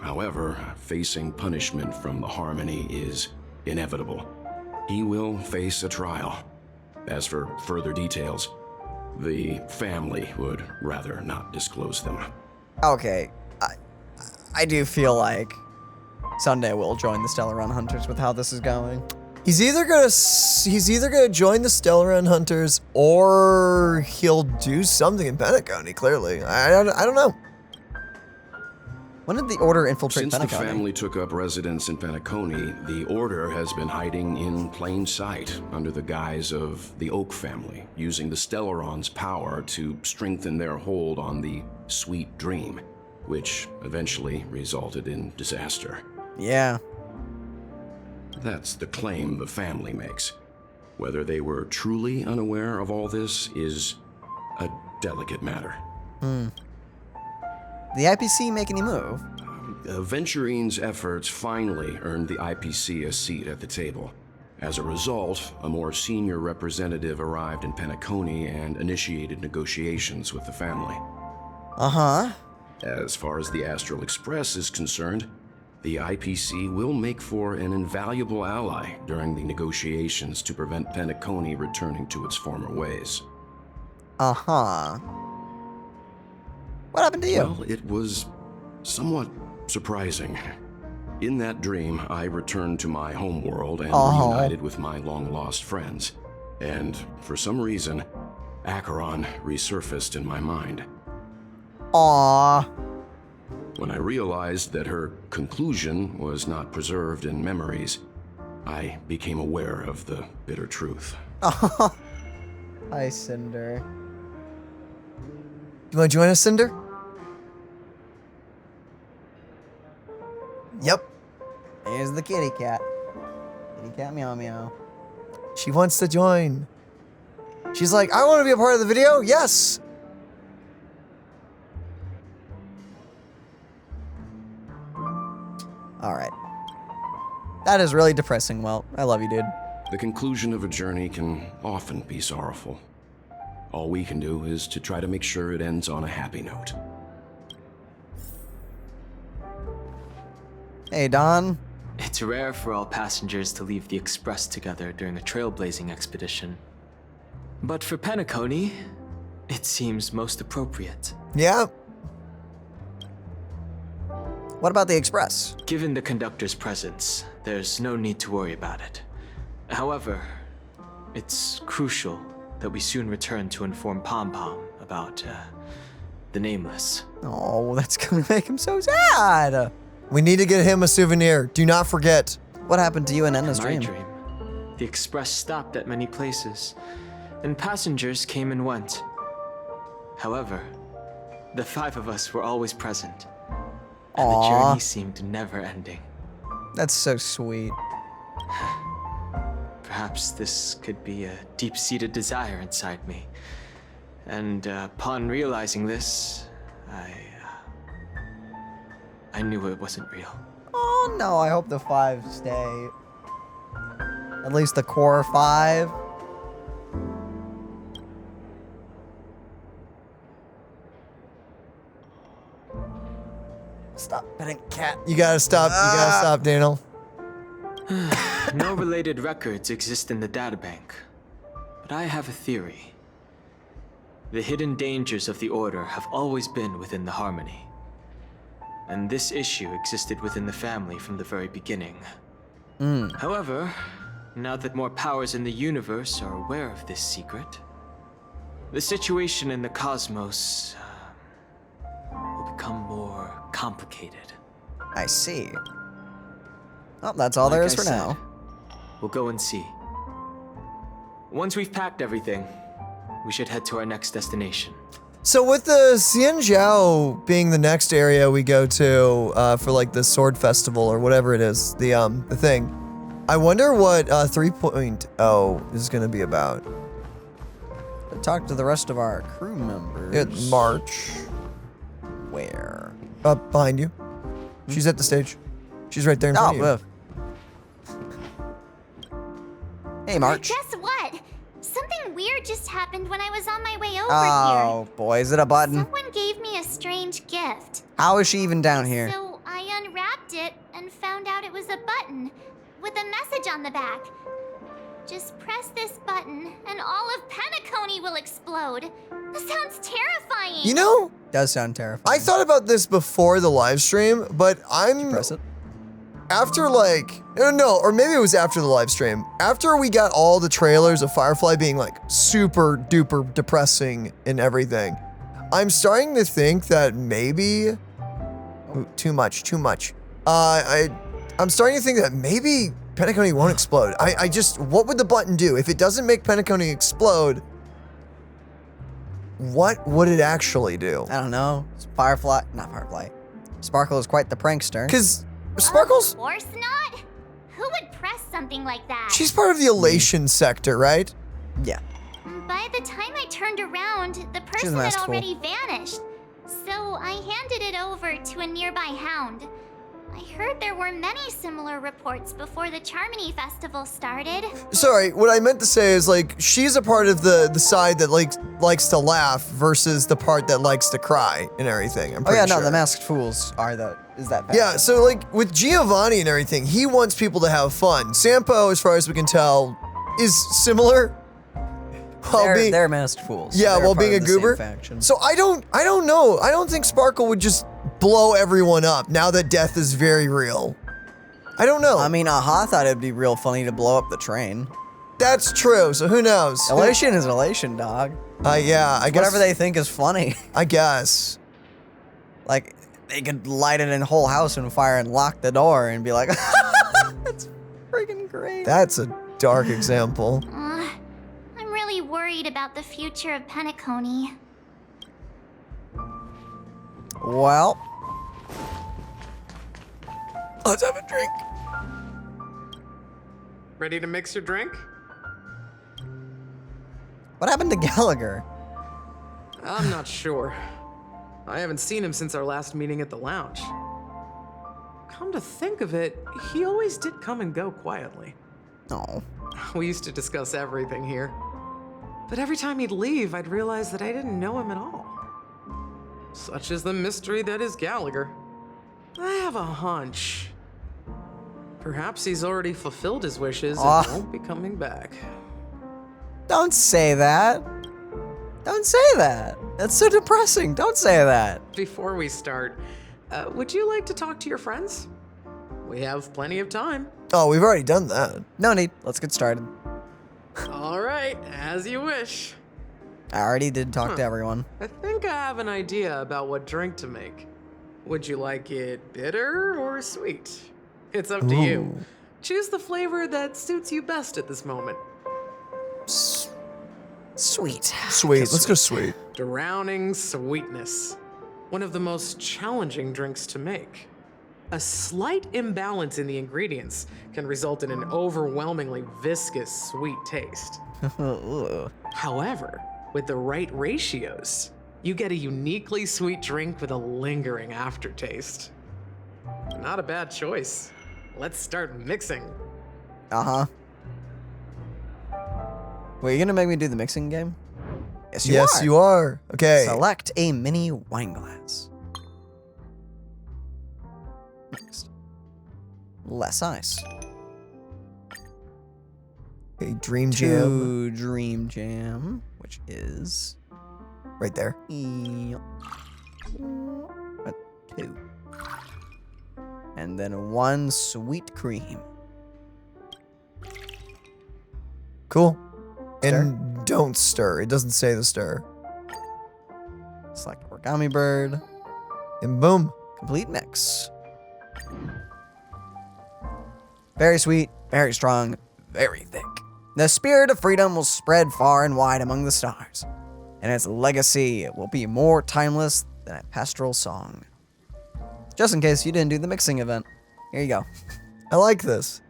However, facing punishment from the Harmony is inevitable. He will face a trial. As for further details, the family would rather not disclose them. Okay. I do feel like Sunday will join the Stellaron Hunters with how this is going. He's either gonna join the Stellaron Hunters or he'll do something in Penacony. Clearly, I don't know. When did the Order infiltrate Since Penacony? the family took up residence in Penacony, the Order has been hiding in plain sight under the guise of the Oak family, using the Stellaron's power to strengthen their hold on the Sweet Dream, which eventually resulted in disaster. Yeah. That's the claim the family makes. Whether they were truly unaware of all this is a delicate matter. The IPC make any move? Venturine's efforts finally earned the IPC a seat at the table. As a result, a more senior representative arrived in Penacony and initiated negotiations with the family. Uh-huh. As far as the Astral Express is concerned, the IPC will make for an invaluable ally during the negotiations to prevent Penacony returning to its former ways. Uh-huh. What happened to you? Well, it was somewhat surprising. In that dream, I returned to my homeworld and reunited with my long-lost friends. And for some reason, Acheron resurfaced in my mind. Aww. When I realized that her conclusion was not preserved in memories, I became aware of the bitter truth. Hi, Cinder. You want to join us, Cinder? Yep. Here's the kitty cat. Kitty cat meow meow. She wants to join. She's like, I want to be a part of the video. Yes. All right. That is really depressing. Well, I love you, dude. The conclusion of a journey can often be sorrowful. All we can do is to try to make sure it ends on a happy note. Hey, Don. It's rare for all passengers to leave the Express together during a trailblazing expedition. But for Penacony, it seems most appropriate. Yeah. What about the Express? Given the conductor's presence, there's no need to worry about it. However, it's crucial that we soon return to inform Pom Pom about the Nameless. Oh, that's gonna make him so sad. We need to get him a souvenir. Do not forget. What happened to you and Enna's My dream? The Express stopped at many places, and passengers came and went. However, the 5 of us were always present, and the journey seemed never ending. That's so sweet. Perhaps this could be a deep-seated desire inside me. And upon realizing this, I knew it wasn't real. Oh no, I hope the 5 stay. At least the core 5. Stop petting cat. You gotta stop. You gotta stop, Daniel. No related records exist in the databank, but I have a theory. The hidden dangers of the Order have always been within the Harmony, and this issue existed within the family from the very beginning. However, now that more powers in the universe are aware of this secret, the situation in the cosmos will become more complicated. I see. Well, that's all there is for now. We'll go and see. Once we've packed everything, we should head to our next destination. So with the Xianjiao being the next area we go to for like the sword festival or whatever it is, the thing, I wonder what 3.0 is going to be about. Talk to the rest of our crew members. It's March. Where? Up behind you. She's at the stage. She's right there in front of you. Hey, March. Guess what? Something weird just happened when I was on my way over here. Oh, boy, is it a button? Someone gave me a strange gift. How is she even down here? So I unwrapped it and found out it was a button with a message on the back. Just press this button and all of Penacony will explode. This sounds terrifying. You know, does sound terrifying. I thought about this before the live stream, but Did you press it? After like, no, or maybe it was after the live stream. After we got all the trailers of Firefly being like super duper depressing and everything, I'm starting to think that maybe, ooh, too much. I'm starting to think that maybe Penacony won't explode. I just, what would the button do? If it doesn't make Penacony explode, what would it actually do? I don't know. Firefly, not Firefly. Sparkle is quite the prankster. Because Sparkle's... Of course not. Who would press something like that? She's part of the elation sector, right? Yeah. By the time I turned around, the person had already vanished. So I handed it over to a nearby hound. I heard there were many similar reports before the Charmony festival started. Sorry, what I meant to say is like she's a part of the side that likes to laugh versus the part that likes to cry and everything. I'm pretty sure. No, the masked fools are is that bad? Yeah, so like with Giovanni and everything, he wants people to have fun. Sampo, as far as we can tell, is similar. They're masked fools. Yeah, while being a goober. So I don't know. I don't think Sparkle would just blow everyone up now that death is very real. I don't know. I mean, Aha thought it'd be real funny to blow up the train. That's true, so who knows? Elation is elation, dog. Yeah, I guess. Whatever they think is funny. I guess. Like, They could light it in a whole house on fire and lock the door and be like, that's freaking great. That's a dark example. I'm really worried about the future of Penacony. Well, let's have a drink. Ready to mix your drink? what happened to Gallagher? I'm not sure. I haven't seen him since our last meeting at the lounge. Come to think of it, he always did come and go quietly. Oh. We used to discuss everything here. But every time he'd leave, I'd realize that I didn't know him at all. Such is the mystery that is Gallagher. I have a hunch. Perhaps he's already fulfilled his wishes and won't be coming back. Don't say that. Don't say that. That's so depressing. Don't say that. Before we start, would you like to talk to your friends? We have plenty of time. Oh, we've already done that. No need. Let's get started. All right, as you wish. I already did talk to everyone. I think I have an idea about what drink to make. Would you like it bitter or sweet? It's up to you. Choose the flavor that suits you best at this moment. Sweet. Sweet. Let's go sweet. Drowning sweetness. One of the most challenging drinks to make. A slight imbalance in the ingredients can result in an overwhelmingly viscous sweet taste. However, with the right ratios, you get a uniquely sweet drink with a lingering aftertaste. Not a bad choice. Let's start mixing. Uh-huh. Wait, you're gonna make me do the mixing game? Yes, Yes, you are. Okay. Select a mini wine glass. Next. Less ice. A dream jam. 2 dream jam, which is right there. 2. And then 1 sweet cream. Cool. And don't stir. It doesn't say the stir. Select origami bird. And boom. Complete mix. Very sweet, very strong, very thick. The spirit of freedom will spread far and wide among the stars, and its legacy will be more timeless than a pastoral song. Just in case you didn't do the mixing event, here you go. I like this.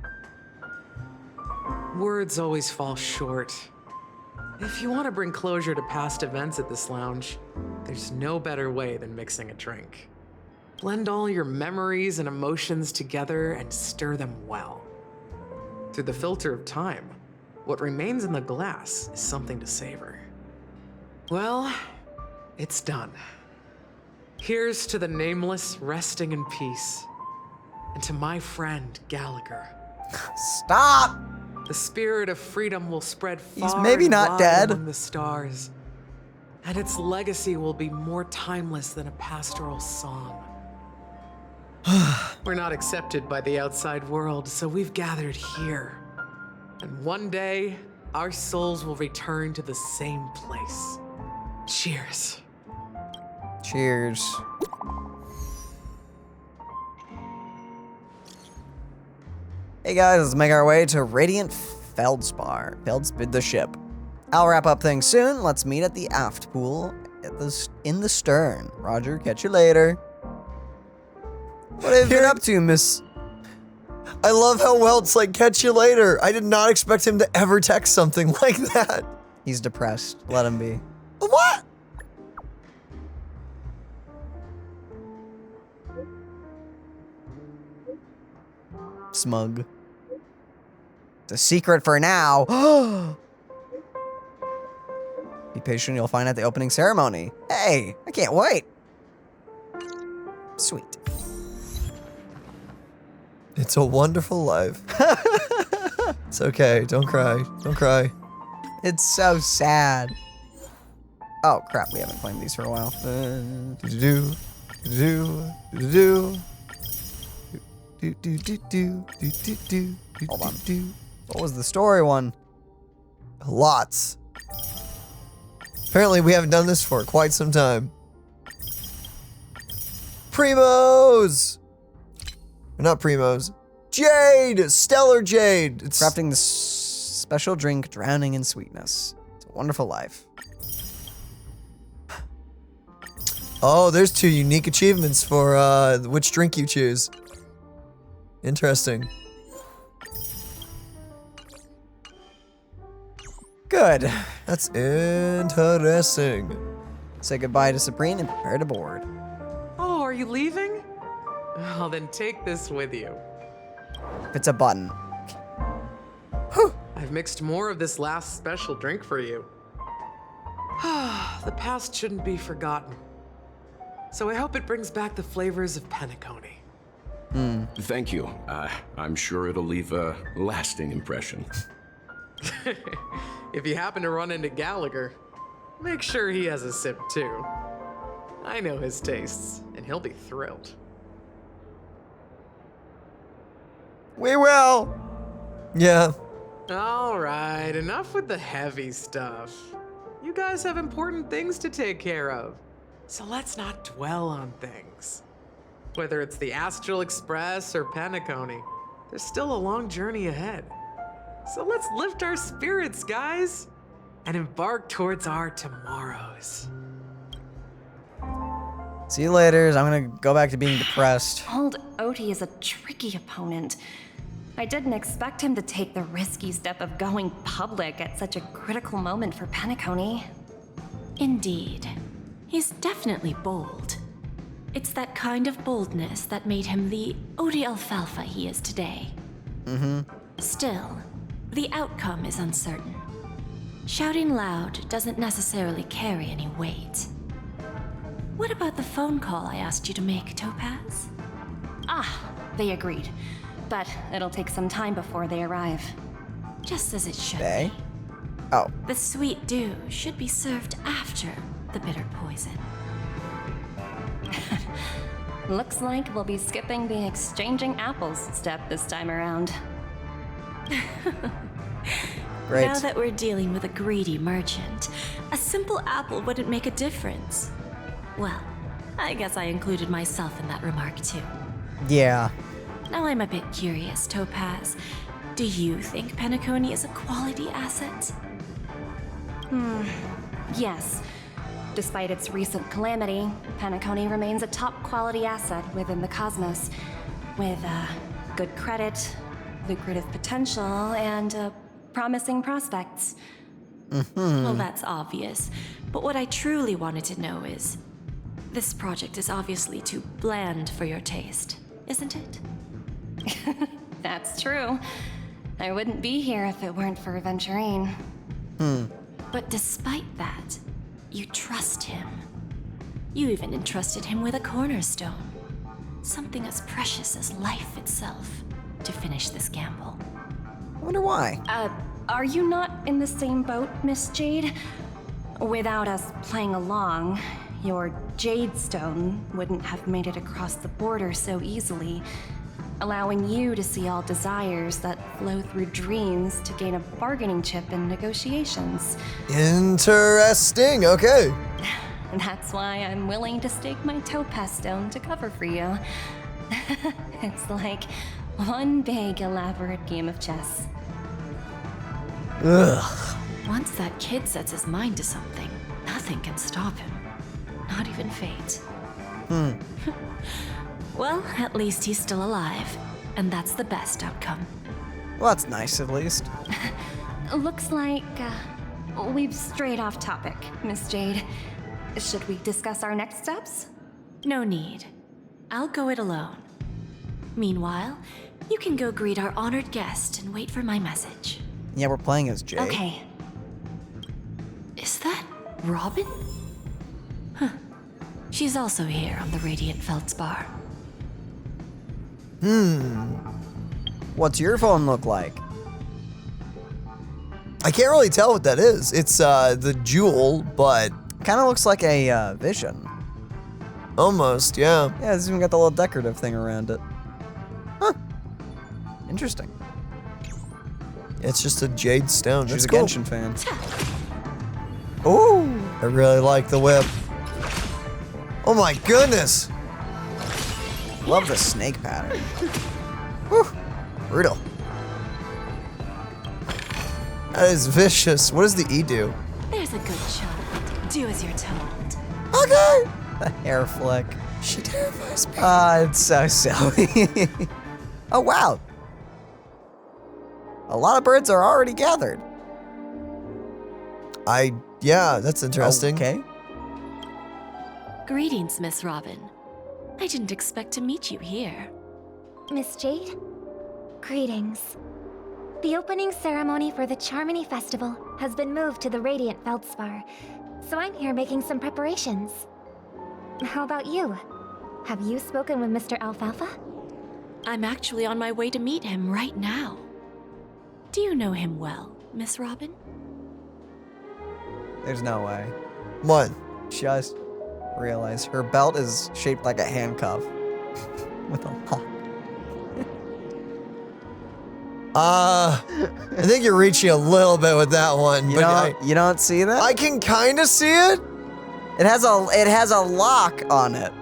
Words always fall short. If you want to bring closure to past events at this lounge, there's no better way than mixing a drink. Blend all your memories and emotions together and stir them well. Through the filter of time, what remains in the glass is something to savor. Well, it's done. Here's to the nameless resting in peace, and to my friend Gallagher. Stop! The spirit of freedom will spread far He's maybe and not wide dead. among the stars, and its legacy will be more timeless than a pastoral song. We're not accepted by the outside world, so we've gathered here. And one day, our souls will return to the same place. Cheers. Cheers. Hey guys, let's make our way to Radiant Feldspar. Feldspar the ship. I'll wrap up things soon. Let's meet at the aft pool in the stern. Roger, catch you later. What have you been up to, miss? I love how well it's like, catch you later. I did not expect him to ever text something like that. He's depressed. Let him be. What? Smug. It's a secret for now. Be patient, you'll find out the opening ceremony. Hey, I can't wait. Sweet. It's a wonderful life. It's okay. Don't cry. Don't cry. It's so sad. Oh crap, we haven't claimed these for a while. Do-do-do. Do-do-do. Do-do-do. Do-do-do-do. Do-do-do. Hold on. Do-do-do. What was the story one? Lots. Apparently we haven't done this for quite some time. Primos! Not Primos. Jade! Stellar Jade! It's Crafting the special drink, drowning in sweetness. It's a wonderful life. Oh, there's 2 unique achievements for which drink you choose. Interesting. Good. That's interesting. Say goodbye to Sabrine and prepare to board. Oh, are you leaving? Well, then take this with you. If it's a button. I've mixed more of this last special drink for you. The past shouldn't be forgotten. So I hope it brings back the flavors of Penacony. Thank you. I'm sure it'll leave a lasting impression. If you happen to run into Gallagher, make sure he has a sip too. I know his tastes, and he'll be thrilled. We will. Yeah. All right, enough with the heavy stuff. You guys have important things to take care of, so let's not dwell on things. Whether it's the Astral Express or Penacony, there's still a long journey ahead. So let's lift our spirits, guys, and embark towards our tomorrows. See you later. I'm gonna go back to being depressed. Old Odie is a tricky opponent. I didn't expect him to take the risky step of going public at such a critical moment for Penacony. Indeed. He's definitely bold. It's that kind of boldness that made him the Odie Alfalfa he is today. Still, the outcome is uncertain. Shouting loud doesn't necessarily carry any weight. What about the phone call I asked you to make, Topaz? They agreed. But it'll take some time before they arrive. Just as it should They? be. Oh. The sweet dew should be served after the bitter poison. Looks like we'll be skipping the exchanging apples step this time around. Great. Now that we're dealing with a greedy merchant, a simple apple wouldn't make a difference. Well, I guess I included myself in that remark too. Yeah. Now I'm a bit curious, Topaz. Do you think Penacony is a quality asset? Yes. Despite its recent calamity, Penacony remains a top quality asset within the cosmos, with good credit, lucrative potential, and promising prospects. Well, that's obvious. But what I truly wanted to know is, this project is obviously too bland for your taste, isn't it? That's true. I wouldn't be here if it weren't for Venturine. But despite that, you trust him. You even entrusted him with a cornerstone. Something as precious as life itself, to finish this gamble. I wonder why. Are you not in the same boat, Miss Jade? Without us playing along, your Jade Stone wouldn't have made it across the border so easily, allowing you to see all desires that flow through dreams to gain a bargaining chip in negotiations. Interesting. Okay. That's why I'm willing to stake my topaz stone to cover for you. It's like one big elaborate game of chess. Ugh. Once that kid sets his mind to something, nothing can stop him. Not even fate. Well, at least he's still alive, and that's the best outcome. Well, that's nice at least. Looks like we've strayed off topic, Miss Jade. Should we discuss our next steps? No need. I'll go it alone. Meanwhile, you can go greet our honored guest and wait for my message. Yeah, we're playing as Jade. Okay. Is that Robin? Huh. She's also here on the Radiant Feldspar. What's your phone look like? I can't really tell what that is. It's the jewel, but Kind of looks like a vision. almost, yeah. Yeah, it's even got the little decorative thing around it. Huh. Interesting. It's just a jade stone. She's That's a cool. Genshin fan. Ooh. I really like the whip. Oh my goodness. Love the snake pattern. Whew. Brutal. That is vicious. What does the E do? There's a good child. Do as you're told. Okay. The hair flick. She terrifies me. It's so silly. Oh, wow. A lot of birds are already gathered. Yeah, that's interesting. Okay. Greetings, Miss Robin. I didn't expect to meet you here. Miss Jade? Greetings. The opening ceremony for the Charmony Festival has been moved to the Radiant Feldspar, so I'm here making some preparations. How about you? Have you spoken with Mr. Alfalfa? I'm actually on my way to meet him right now. Do you know him well, Miss Robin? There's no way. What? Just realized her belt is shaped like a handcuff with a lock. I think you're reaching a little bit with that one. You don't see that? I can kind of see it. It has a lock on it.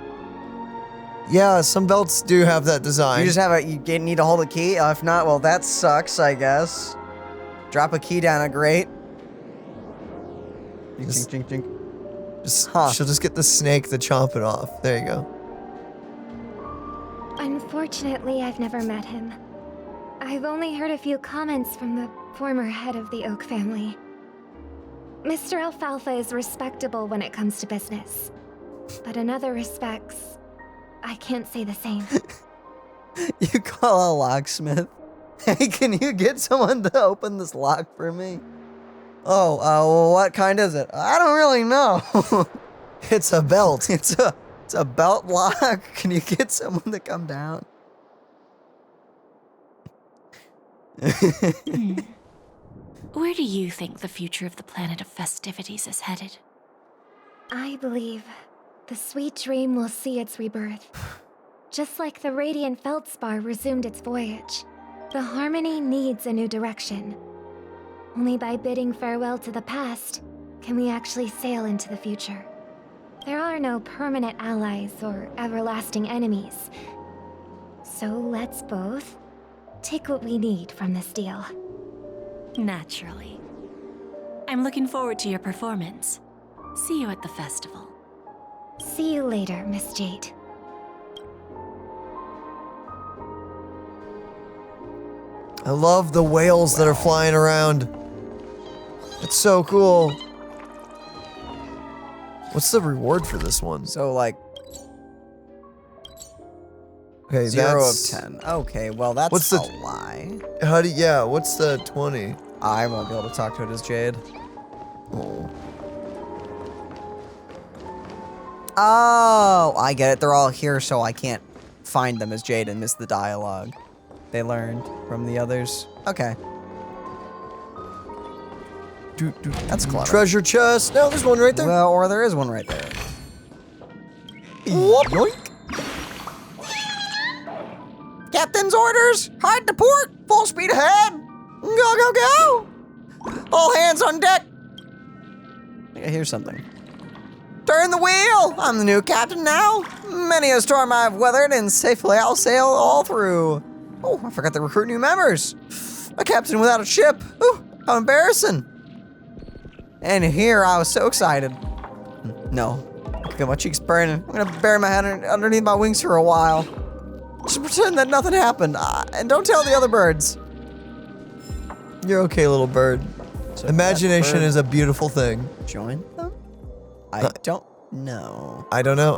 Yeah, some belts do have that design. You just have you need to hold a key. If not, well, that sucks, I guess. Drop a key down a grate. Just- Chink, chink, chink. She'll just get the snake to chomp it off. There you go. Unfortunately, I've never met him. I've only heard a few comments from the former head of the Oak family. Mr. Alfalfa is respectable when it comes to business. But in other respects, I can't say the same. You call a locksmith? Hey, can you get someone to open this lock for me? Oh, what kind is it? I don't really know. It's a belt. It's a belt lock. Can you get someone to come down? Where do you think the future of the planet of festivities is headed? I believe the sweet dream will see its rebirth. Just like the Radiant Feldspar resumed its voyage, the Harmony needs a new direction. Only by bidding farewell to the past can we actually sail into the future. There are no permanent allies or everlasting enemies. So let's both take what we need from this deal. Naturally. I'm looking forward to your performance. See you at the festival. See you later, Miss Jade. I love the whales that are flying around. It's so cool. What's the reward for this one? So, like, Okay, 0 that's... of 10. Okay, well, that's What's a the- lie. What's the 20? I won't be able to talk to it as Jade. Oh, I get it. They're all here, so I can't find them as Jade and miss the dialogue they learned from the others. Okay. That's clever. Treasure chest. No, there's one right there. Well, or there is one right there. Yoink. Captain's orders! Hard to port! Full speed ahead! Go, go, go! All hands on deck! I think I hear something. Turn the wheel! I'm the new captain now. Many a storm I've weathered and safely I'll sail all through. Oh, I forgot to recruit new members. A captain without a ship. Ooh, how embarrassing. And here I was so excited. No, I got my cheeks burning. I'm gonna bury my head underneath my wings for a while. Just pretend that nothing happened, and don't tell the other birds. You're okay, little bird. So Imagination that bird is a beautiful thing. join them? I don't know. I don't know.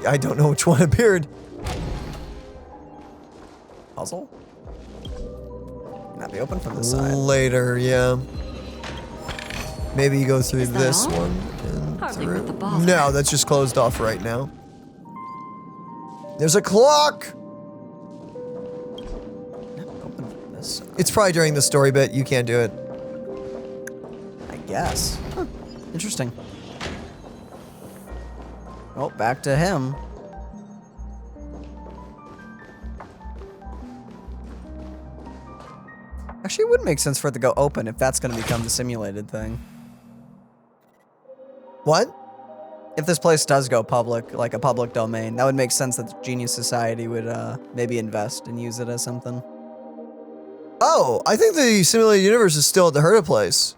I don't know which one appeared. Puzzle? Not be open from this side. Later, yeah. Maybe you go through Is that this all? one and Hardly through. worth the bother. No, that's just closed off right now. There's a clock. Not open from this side. It's probably during the story bit. You can't do it. I guess. Huh. Interesting. Oh, back to him. Actually, it would make sense for it to go open if that's going to become the simulated thing. What? If this place does go public, like a public domain, that would make sense that the Genius Society would maybe invest and use it as something. Oh, I think the simulated universe is still at the Herta place.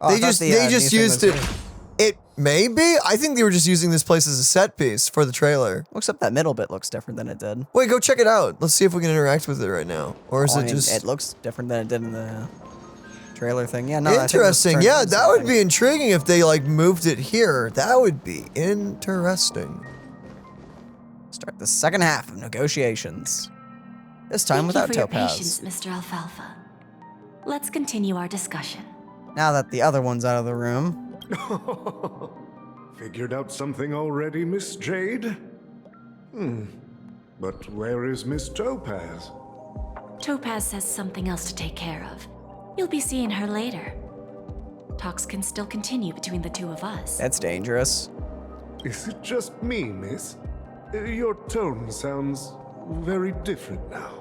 Oh, they just used it. It may be. I think they were just using this place as a set piece for the trailer. Except that middle bit looks different than it did. Wait, go check it out. Let's see if we can interact with it right now. Or is it just... It looks different than it did in the trailer thing. Yeah, no. Interesting. Yeah, that would be intriguing if they like moved it here. That would be interesting. Start the second half of negotiations. This time without Thank you for your Topaz. patience, Mr. Alfalfa. Let's continue our discussion. Now that the other one's out of the room. Figured out something already, Miss Jade? But where is Miss Topaz? Topaz has something else to take care of. You'll be seeing her later. Talks can still continue between the two of us. That's dangerous. Is it just me, miss? Your tone sounds very different now.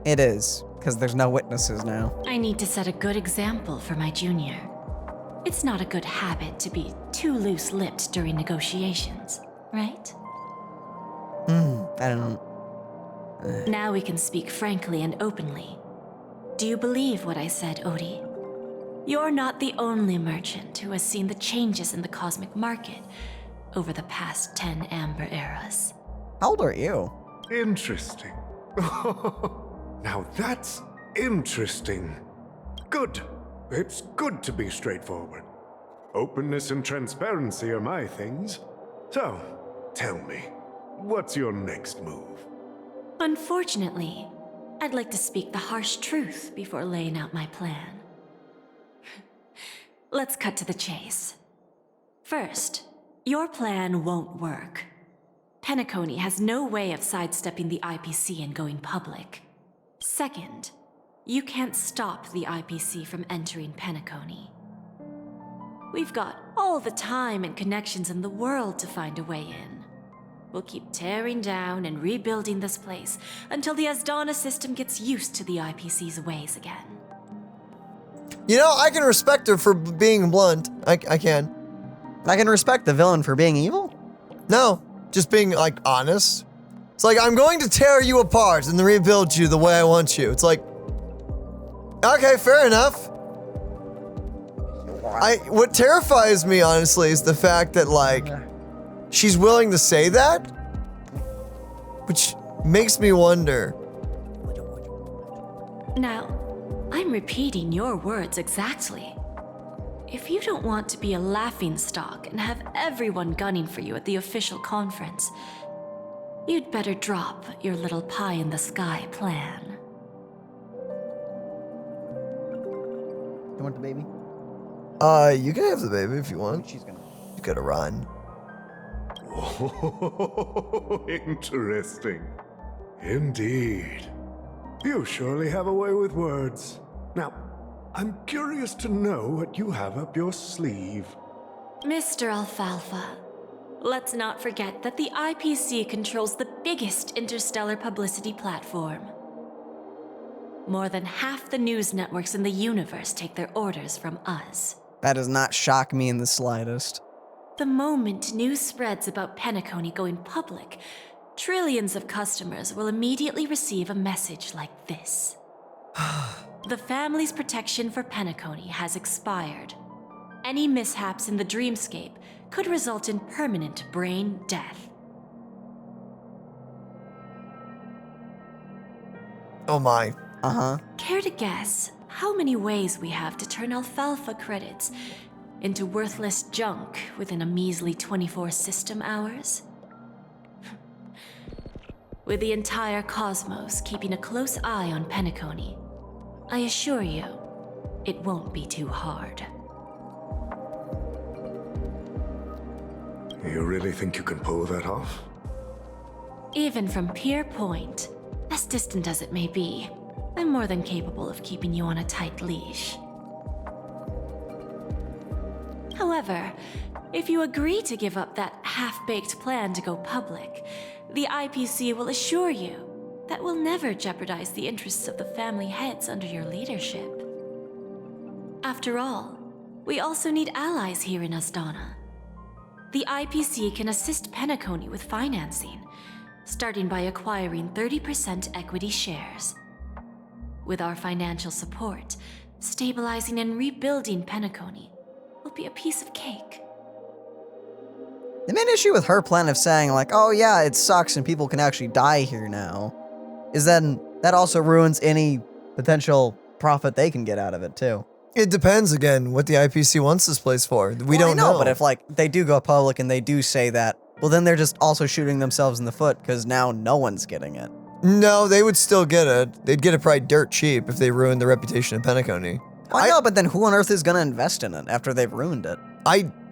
It is, because there's no witnesses now. I need to set a good example for my junior. It's not a good habit to be too loose-lipped during negotiations, right? I don't... Now we can speak frankly and openly. Do you believe what I said, Odie? You're not the only merchant who has seen the changes in the cosmic market over the past 10 Amber eras. How old are you? Interesting. Now that's interesting. Good. It's good to be straightforward. Openness and transparency are my things. So, tell me, what's your next move? Unfortunately, I'd like to speak the harsh truth before laying out my plan. Let's cut to the chase. First, your plan won't work. Penacony has no way of sidestepping the IPC and going public. Second, you can't stop the IPC from entering Penacony. We've got all the time and connections in the world to find a way in. We'll keep tearing down and rebuilding this place until the Asdana system gets used to the IPC's ways again. You know, I can respect her for being blunt. I can. I can respect the villain for being evil? No, just being, like, honest. It's like, I'm going to tear you apart and rebuild you the way I want you. It's like, okay, fair enough. What terrifies me, honestly, is the fact that, like, she's willing to say that, which makes me wonder. Now, I'm repeating your words exactly. If you don't want to be a laughingstock and have everyone gunning for you at the official conference, you'd better drop your little pie-in-the-sky plan. You want the baby? You can have the baby if you want. She's gonna... You gotta run. Oh, interesting. Indeed. You surely have a way with words. Now, I'm curious to know what you have up your sleeve. Mr. Alfalfa, let's not forget that the IPC controls the biggest interstellar publicity platform. More than half the news networks in the universe take their orders from us. That does not shock me in the slightest. The moment news spreads about Penacony going public, trillions of customers will immediately receive a message like this. The family's protection for Penacony has expired. Any mishaps in the dreamscape could result in permanent brain death. Oh my. Care to guess how many ways we have to turn Alfalfa credits into worthless junk within a measly 24 system hours? With the entire cosmos keeping a close eye on Penacony, I assure you, it won't be too hard. You really think you can pull that off? Even from Pier Point, as distant as it may be, I'm more than capable of keeping you on a tight leash. However, if you agree to give up that half-baked plan to go public, the IPC will assure you that we'll never jeopardize the interests of the family heads under your leadership. After all, we also need allies here in Asdana. the IPC can assist Penacony with financing, starting by acquiring 30% equity shares. With our financial support, stabilizing and rebuilding Penacony will be a piece of cake. The main issue with her plan of saying, like, oh yeah, it sucks and people can actually die here now, is then that also ruins any potential profit they can get out of it, too. It depends, again, what the IPC wants this place for. We don't know. But if, like, they do go public and they do say that, well, then they're just also shooting themselves in the foot, because now no one's getting it. No, they would still get it. They'd get it probably dirt cheap if they ruined the reputation of Penacony. I know, but then who on earth is going to invest in it after they've ruined it?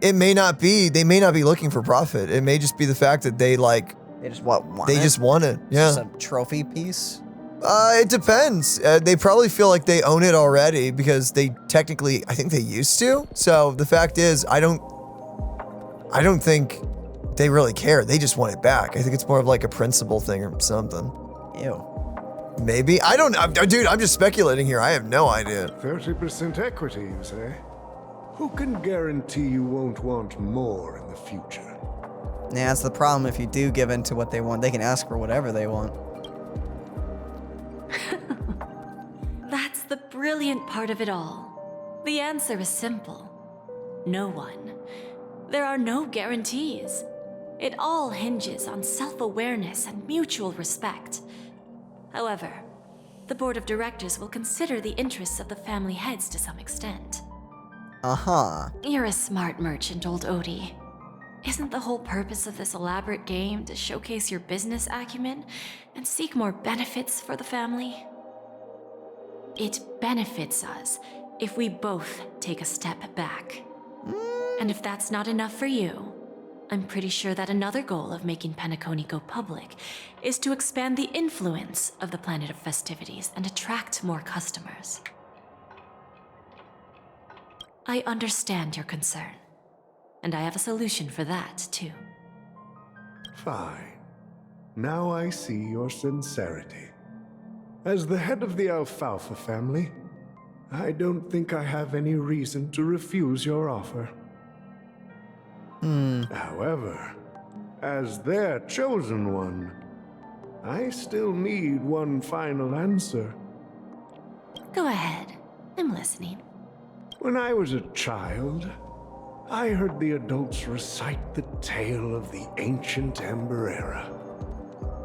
It may not be, they may not be looking for profit. It may just be the fact that they, like... They just want They it? just want it, yeah. Just a trophy piece? It depends. They probably feel like they own it already because they technically, I think they used to. So the fact is, I don't think they really care. They just want it back. I think it's more of like a principle thing or something. Ew. Maybe. I don't know. Dude, I'm just speculating here. I have no idea. 30% equity, you say? Who can guarantee you won't want more in the future? Yeah, that's the problem. If you do give in to what they want, they can ask for whatever they want. That's the brilliant part of it all. The answer is simple. No one. There are no guarantees. It all hinges on self-awareness and mutual respect. However, the board of directors will consider the interests of the family heads to some extent. Uh-huh. You're a smart merchant, old Odie. Isn't the whole purpose of this elaborate game to showcase your business acumen and seek more benefits for the family? It benefits us if we both take a step back. And if that's not enough for you, I'm pretty sure that another goal of making Penacony go public is to expand the influence of the Planet of Festivities and attract more customers. I understand your concern, and I have a solution for that, too. Fine. Now I see your sincerity. As the head of the Alfalfa family, I don't think I have any reason to refuse your offer. However, as their chosen one, I still need one final answer. Go ahead. I'm listening. When I was a child, I heard the adults recite the tale of the ancient Ember era,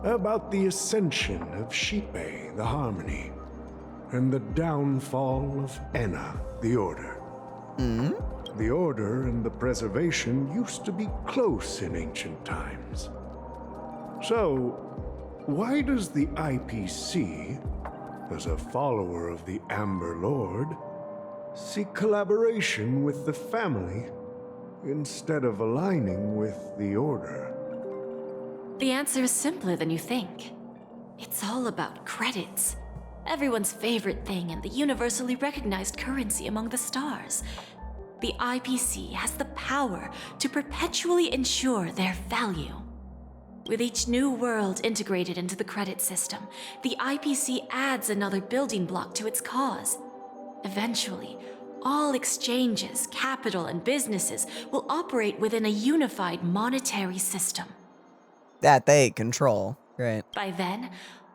about the ascension of Shipe, the Harmony, and the downfall of Enna, the Order. The Order and the Preservation used to be close in ancient times. So, why does the IPC, as a follower of the Amber Lord, seek collaboration with the family instead of aligning with the Order? The answer is simpler than you think. It's all about credits. Everyone's favorite thing and the universally recognized currency among the stars. The IPC has the power to perpetually ensure their value. With each new world integrated into the credit system, the IPC adds another building block to its cause. Eventually, all exchanges, capital, and businesses will operate within a unified monetary system. That they control, right? By then,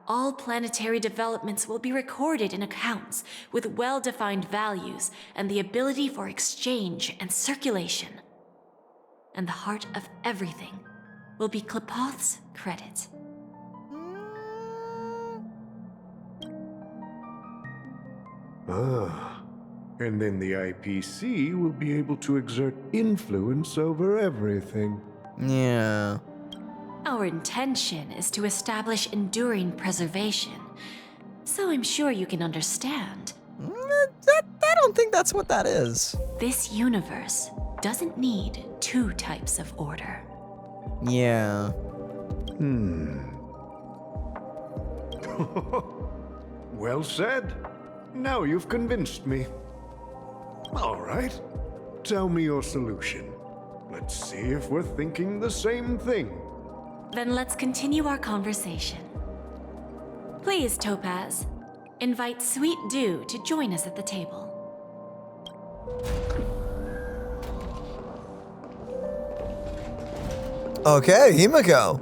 all planetary developments will be recorded in accounts with well-defined values and the ability for exchange and circulation. And the heart of everything will be Glamoth's credit. And then the IPC will be able to exert influence over everything. Yeah. Our intention is to establish enduring preservation, so I'm sure you can understand. I don't think that's what that is. This universe doesn't need two types of order. Yeah. Well said. Now you've convinced me. All right. Tell me your solution. Let's see if we're thinking the same thing. Then let's continue our conversation. Please, Topaz, invite Sweet Dew to join us at the table. Okay, Himiko.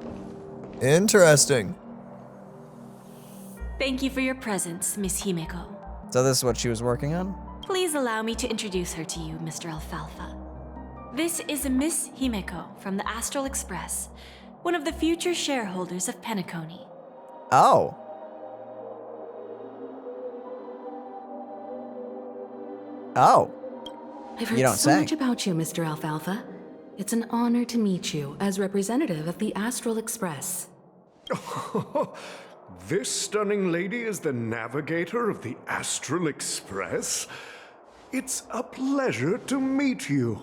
Interesting. Thank you for your presence, Miss Himeko. So this is what she was working on? Please allow me to introduce her to you, Mr. Alfalfa. This is Miss Himeko from the Astral Express, one of the future shareholders of Penacony. Oh. Oh. I've heard You don't so say. much about you, Mr. Alfalfa. It's an honor to meet you as representative of the Astral Express. This stunning lady is the navigator of the Astral Express? It's a pleasure to meet you.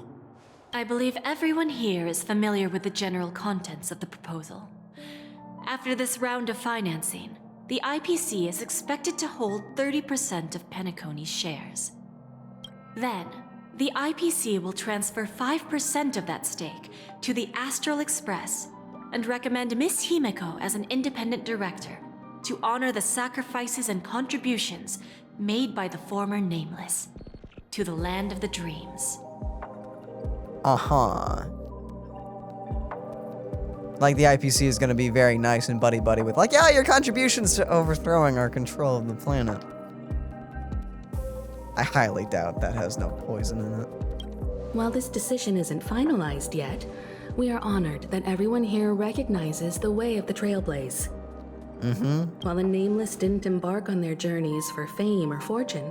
I believe everyone here is familiar with the general contents of the proposal. After this round of financing, the IPC is expected to hold 30% of Penacony's shares. Then, the IPC will transfer 5% of that stake to the Astral Express and recommend Miss Himeko as an independent director to honor the sacrifices and contributions made by the former Nameless to the land of the dreams. Uh-huh. Like the IPC is gonna be very nice and buddy-buddy with like, yeah, your contributions to overthrowing our control of the planet. I highly doubt that has no poison in it. While this decision isn't finalized yet, we are honored that everyone here recognizes the way of the Trailblaze. While the Nameless didn't embark on their journeys for fame or fortune,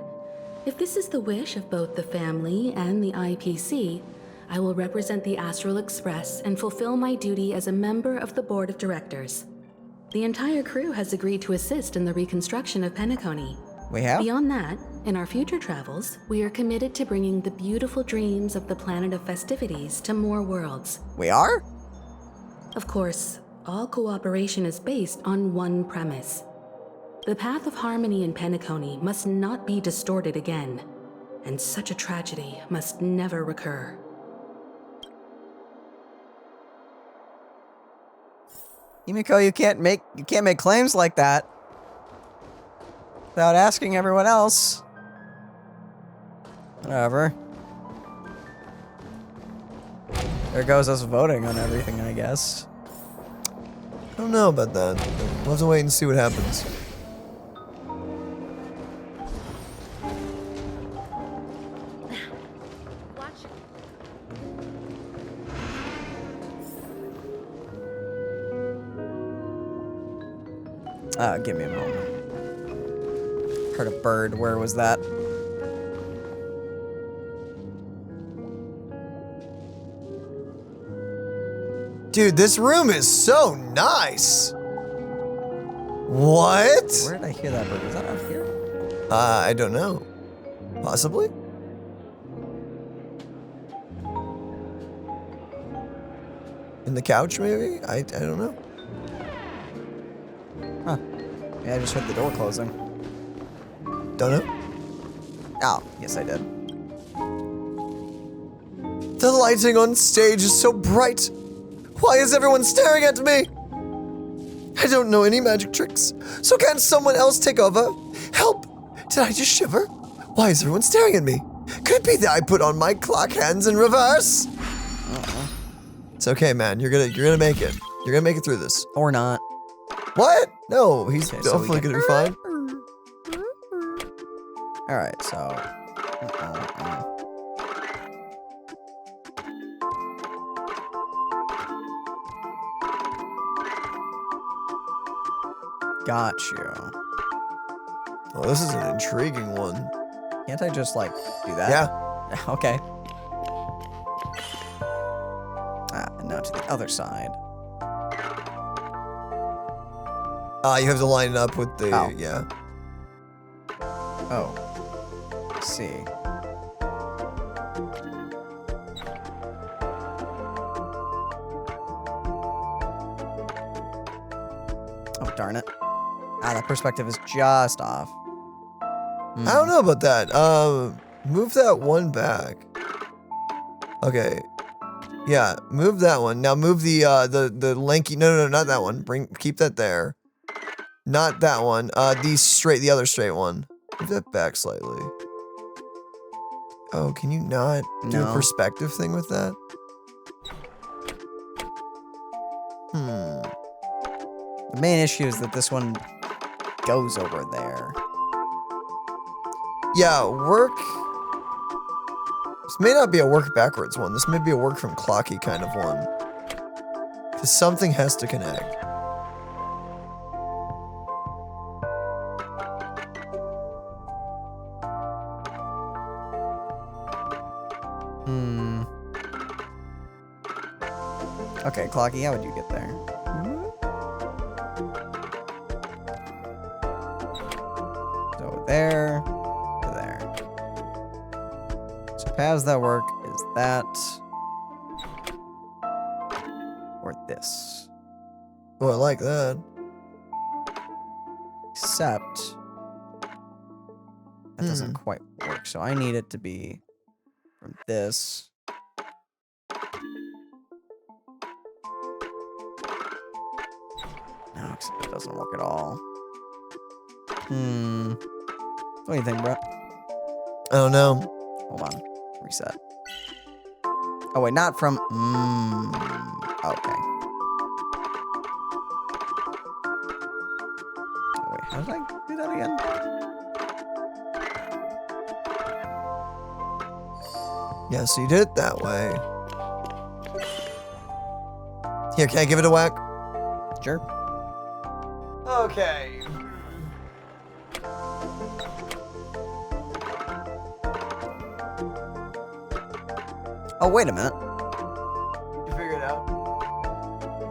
if this is the wish of both the family and the IPC, I will represent the Astral Express and fulfill my duty as a member of the board of directors. The entire crew has agreed to assist in the reconstruction of Penacony. We have? Beyond that, in our future travels, we are committed to bringing the beautiful dreams of the planet of festivities to more worlds. We are? Of course, all cooperation is based on one premise. The path of harmony in Penacony must not be distorted again, and such a tragedy must never recur. Himiko, you can't make claims like that without asking everyone else. Whatever. There goes us voting on everything, I guess. I don't know about that. We'll have to wait and see what happens. Give me a moment. Heard a bird. Where was that? Dude, this room is so nice. What? Where did I hear that bird? Was that out here? I don't know. Possibly? In the couch, maybe? I don't know. Huh. Yeah, I just heard the door closing. Don't know. Oh, yes I did. The lighting on stage is so bright. Why is everyone staring at me? I don't know any magic tricks, so can't someone else take over? Help! Did I just shiver? Why is everyone staring at me? Could it be that I put on my clock hands in reverse? It's okay, man. You're gonna make it. You're gonna make it through this. Or not. What? No, he's Okay, so hopefully gonna be fine. Alright, so... Got you. Oh, this is an intriguing one. Can't I just, like, do that? Yeah. Okay. And now to the other side. You have to line it up with the, Oh. yeah. Oh. Let's see. Oh, darn it. That perspective is just off. I don't know about that. Move that one back. Okay. Yeah, move that one. Now move the lanky. No, not that one. Keep that there. Not that one. The other straight one. Move that back slightly. Oh, can you not do a No. perspective thing with that? The main issue is that this one goes over there. Yeah, work. This may not be a work backwards one. This may be a work from Clocky kind of one. Because something has to connect. Okay, Clocky, how would you get there? So there, to there. So paths that work is that, or this. Oh, I like that. Except that doesn't quite work. So I need it to be from this. No, except it doesn't work at all. What do you think, bro? I don't know. Hold on. Reset. Oh, wait, not from... okay. Oh, wait, how did I do that again? Yeah, so you did it that way. Here, can I give it a whack? Sure. Okay. Oh, wait a minute. You figured it out?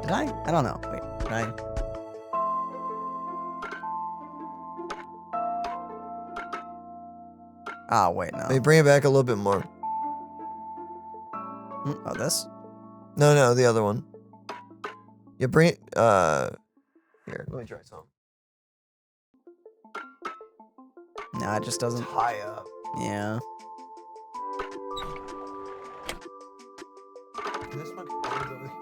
Did I? I don't know. Wait, did I? Ah, wait, no. Maybe bring it back a little bit more. Oh, this? No, the other one. Yeah, bring it, here, let me try some. No, it just doesn't. Tie up. Yeah. This one goes over here.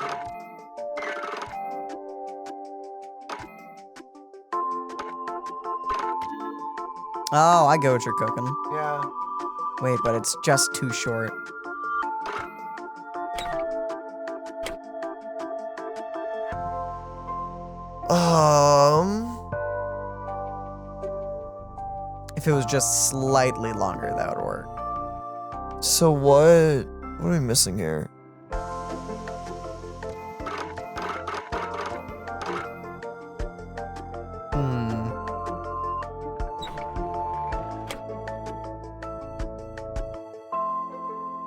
Oh, I get what you're cooking. Yeah. Wait, but it's just too short. If it was just slightly longer, that would work. So what are we missing here?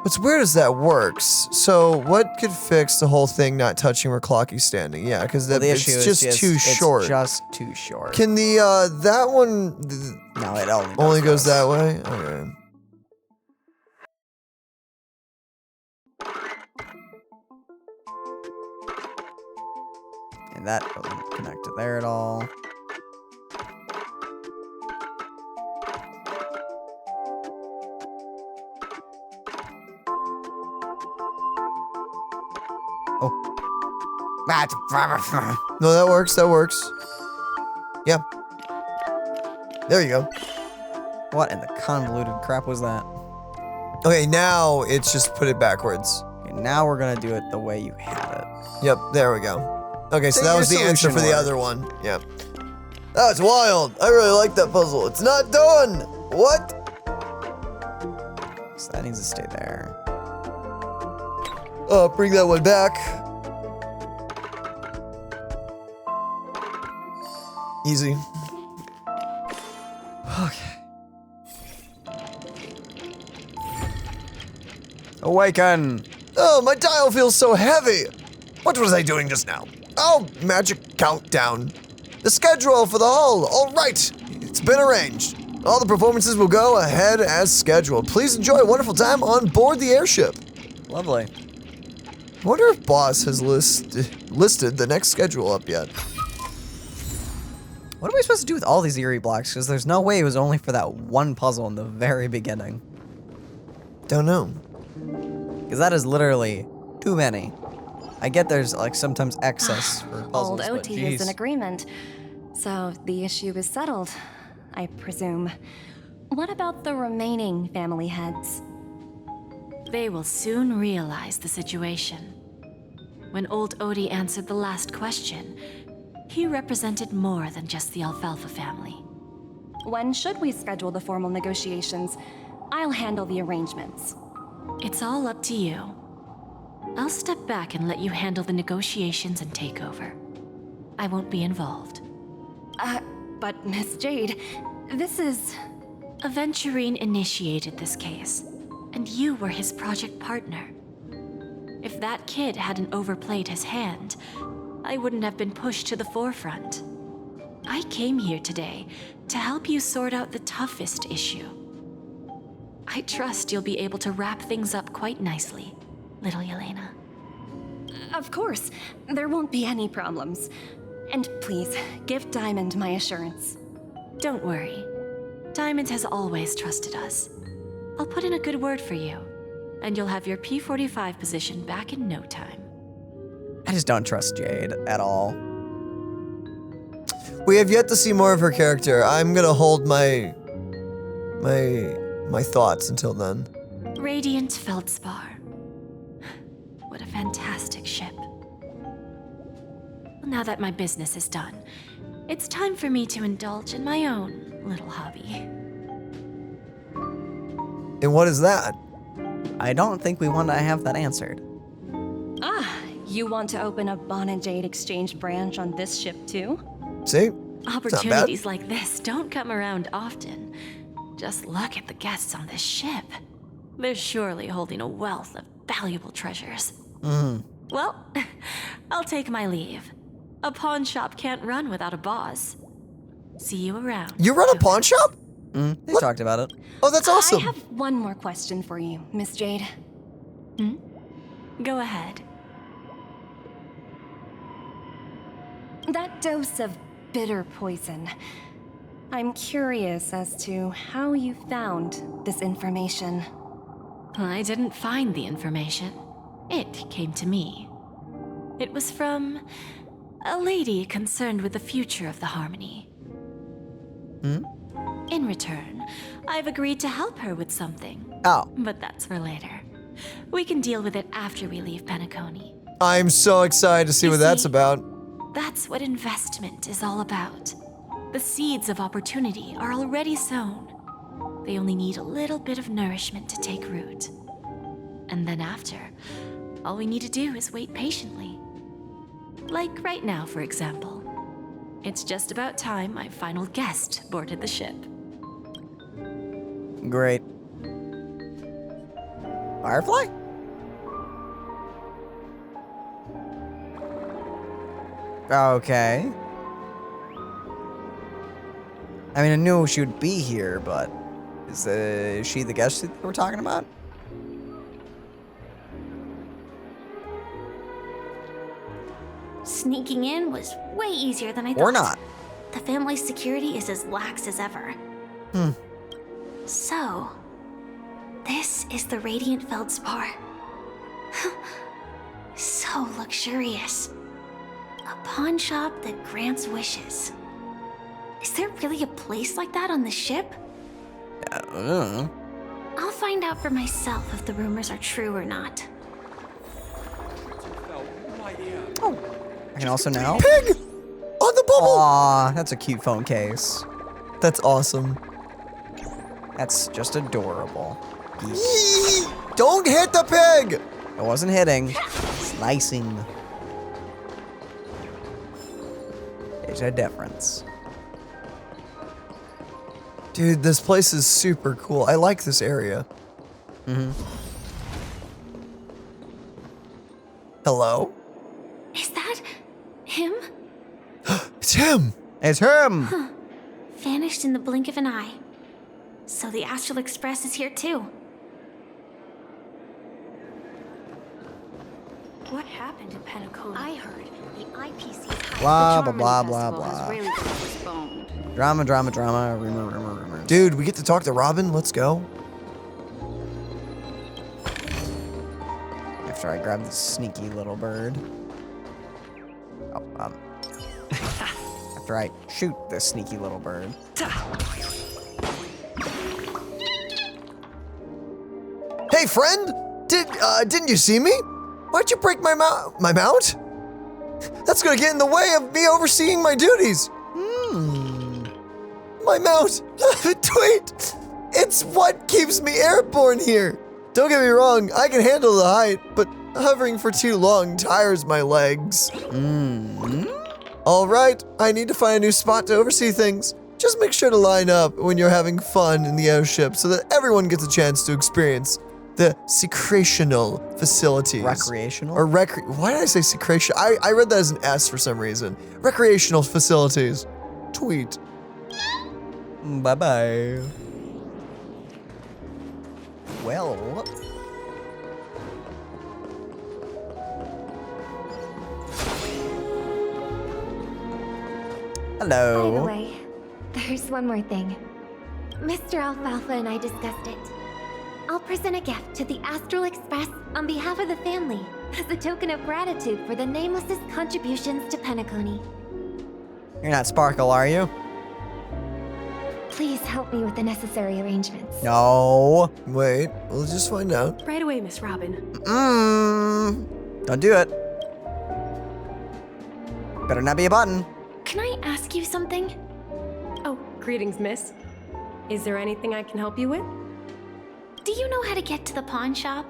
What's weird is that works. So what could fix the whole thing not touching where Clocky's standing? Yeah, because Well, the it's issue just is too short. It's just too short. Can the that one No, it only goes that way? Okay. And that doesn't connect to there at all. No, that works. That works. Yeah. There you go. What in the convoluted crap was that? Okay, now it's just put it backwards. Okay, now we're gonna do it the way you had it. Yep, there we go. Okay, so Say that your was the answer solution for the word. other one. Yep. That's wild. I really like that puzzle. It's not done. What? So that needs to stay there. Bring that one back. Easy. Okay. Awaken! Oh, my dial feels so heavy. What was I doing just now? Oh, magic countdown. The schedule for the hull. All right. It's been arranged. All the performances will go ahead as scheduled. Please enjoy a wonderful time on board the airship. Lovely. I wonder if Boss has listed the next schedule up yet. What are we supposed to do with all these eerie blocks? Because there's no way it was only for that one puzzle in the very beginning. Don't know. Because that is literally too many. I get there's like sometimes excess for puzzles, Old but OT is in geez. agreement, so the issue is settled, I presume. What about the remaining family heads? They will soon realize the situation. when old Odie answered the last question, he represented more than just the Alfalfa family. When should we schedule the formal negotiations? I'll handle the arrangements. It's all up to you. I'll step back and let you handle the negotiations and take over. I won't be involved. But Miss Jade, this is... Aventurine initiated this case, and you were his project partner. If that kid hadn't overplayed his hand, I wouldn't have been pushed to the forefront. I came here today to help you sort out the toughest issue. I trust you'll be able to wrap things up quite nicely, little Yelena. Of course, there won't be any problems. And please, give Diamond my assurance. Don't worry. Diamond has always trusted us. I'll put in a good word for you, and you'll have your P45 position back in no time. I just don't trust Jade at all. We have yet to see more of her character. I'm gonna hold my thoughts until then. Radiant Feldspar. What a fantastic ship. Now that my business is done, it's time for me to indulge in my own little hobby. And what is that? I don't think we want to have that answered. You want to open a Bon and Jade exchange branch on this ship too? See? Opportunities like this don't come around often. Just look at the guests on this ship. They're surely holding a wealth of valuable treasures. Well, I'll take my leave. A pawn shop can't run without a boss. See you around. You run a pawn shop? They talked about it. Oh, that's awesome. I have one more question for you, Miss Jade. Go ahead. That dose of bitter poison. I'm curious as to how you found this information. I didn't find the information. It came to me. It was from a lady concerned with the future of the Harmony. In return, I've agreed to help her with something. Oh. But that's for later. We can deal with it after we leave Penacony. I'm so excited to see what that's about. That's what investment is all about. The seeds of opportunity are already sown. They only need a little bit of nourishment to take root. And then after, all we need to do is wait patiently. Like right now, for example. It's just about time my final guest boarded the ship. Great. Firefly? Okay. I mean, I knew she would be here, but is she the guest that we're talking about? Sneaking in was way easier than I thought. Or not. The family's security is as lax as ever. So, this is the Radiant Feldspar. So luxurious. A pawn shop that grants wishes. Is there really a place like that on the ship? I'll find out for myself if the rumors are true or not. Oh, I can also now. Pig! On the bubble! Aw, that's a cute phone case. That's awesome. That's just adorable. Yee! Don't hit the pig! I wasn't hitting. Slicing. There's a difference. Dude, this place is super cool. I like this area. Hello? Is that him? It's him! It's him! Huh. Vanished in the blink of an eye. So the Astral Express is here too. What happened in Penacony? I heard the IPC-Family Blah, blah, blah, blah, blah. really been postponed. Drama, drama, drama. Rumor. Dude, we get to talk to Robin? Let's go. After I grab this sneaky little bird. Oh, after I shoot this sneaky little bird. Hey, friend! Didn't you see me? Why'd you break my mount? My mount? That's gonna get in the way of me overseeing my duties. My mount. Tweet. It's what keeps me airborne here. Don't get me wrong, I can handle the height, but hovering for too long tires my legs. All right, I need to find a new spot to oversee things. Just make sure to line up when you're having fun in the airship so that everyone gets a chance to experience the secretional facilities. Recreational? Or why did I say secretion? I read that as an S for some reason. Recreational facilities. Tweet. Bye-bye. Well. Hello. By the way, there's one more thing. Mr. Alfalfa and I discussed it. I'll present a gift to the Astral Express on behalf of the family as a token of gratitude for the Nameless's contributions to Penacony. You're not Sparkle, are you? Please help me with the necessary arrangements. No. Wait, we'll just find out. Right away, Miss Robin. Don't do it. Better not be a button. Can I ask you something? Oh, greetings, miss. Is there anything I can help you with? Do you know how to get to the pawn shop?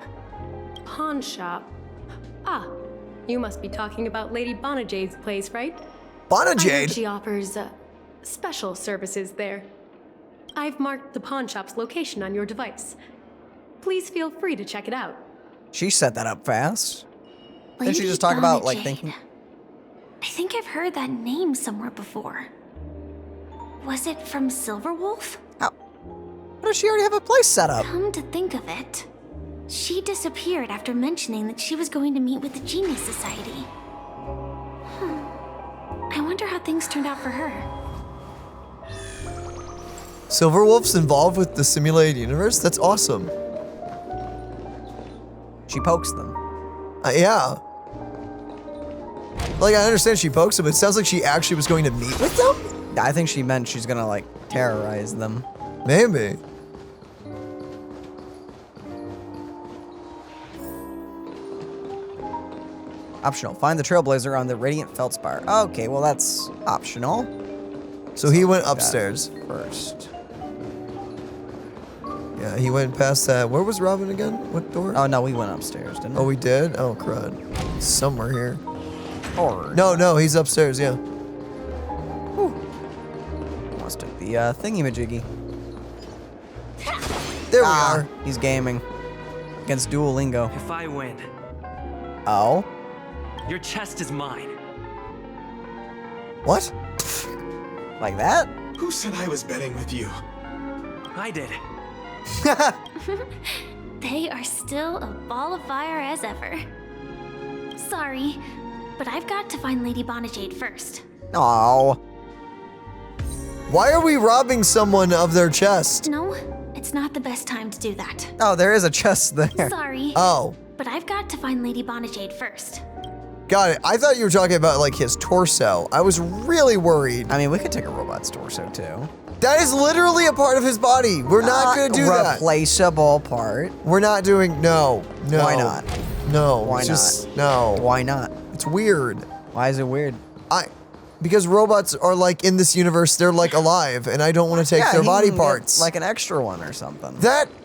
Pawn shop? Ah, you must be talking about Lady Bonajade's place, right? I heard Jade? she offers special services there. I've marked the pawn shop's location on your device. Please feel free to check it out. She set that up fast. Didn't she Lady just talk about, like, Bonajade. thinking? I think I've heard that name somewhere before. Was it from Silverwolf? What does she already have a place set up? Come to think of it, she disappeared after mentioning that she was going to meet with the Genius Society. I wonder how things turned out for her. Silverwolf's involved with the simulated universe? That's awesome. She pokes them. Yeah. Like, I understand she pokes them, but it sounds like she actually was going to meet with them? I think she meant she's gonna, like, terrorize them. Maybe. Optional. Find the Trailblazer on the Radiant Feldspar. Okay, well, that's optional. So he went upstairs. First. Yeah, he went past that. Where was Robin again? What door? Oh, no, we went upstairs, didn't we? Oh, we did? Oh, crud. He's somewhere here. Or No, he's upstairs, yeah. must have the thingy-majiggy. There we are. He's gaming. Against Duolingo. If I win, Oh? your chest is mine. What? Like that? Who said I was betting with you? I did. They are still a ball of fire as ever. Sorry, but I've got to find Lady Bonajade first. Oh. Why are we robbing someone of their chest? No, it's not the best time to do that. Oh, there is a chest there. Sorry. Oh. But I've got to find Lady Bonajade first. Got it. I thought you were talking about, like, his torso. I was really worried. I mean, we could take a robot's torso, too. That is literally a part of his body. We're not gonna do that. Replaceable part. We're not doing, no. Why not? No. Why it's not? No. Why not? It's weird. Why is it weird? Because robots are, like, in this universe, they're, like, alive, and I don't want to take their he body can get, parts. like an extra one or something.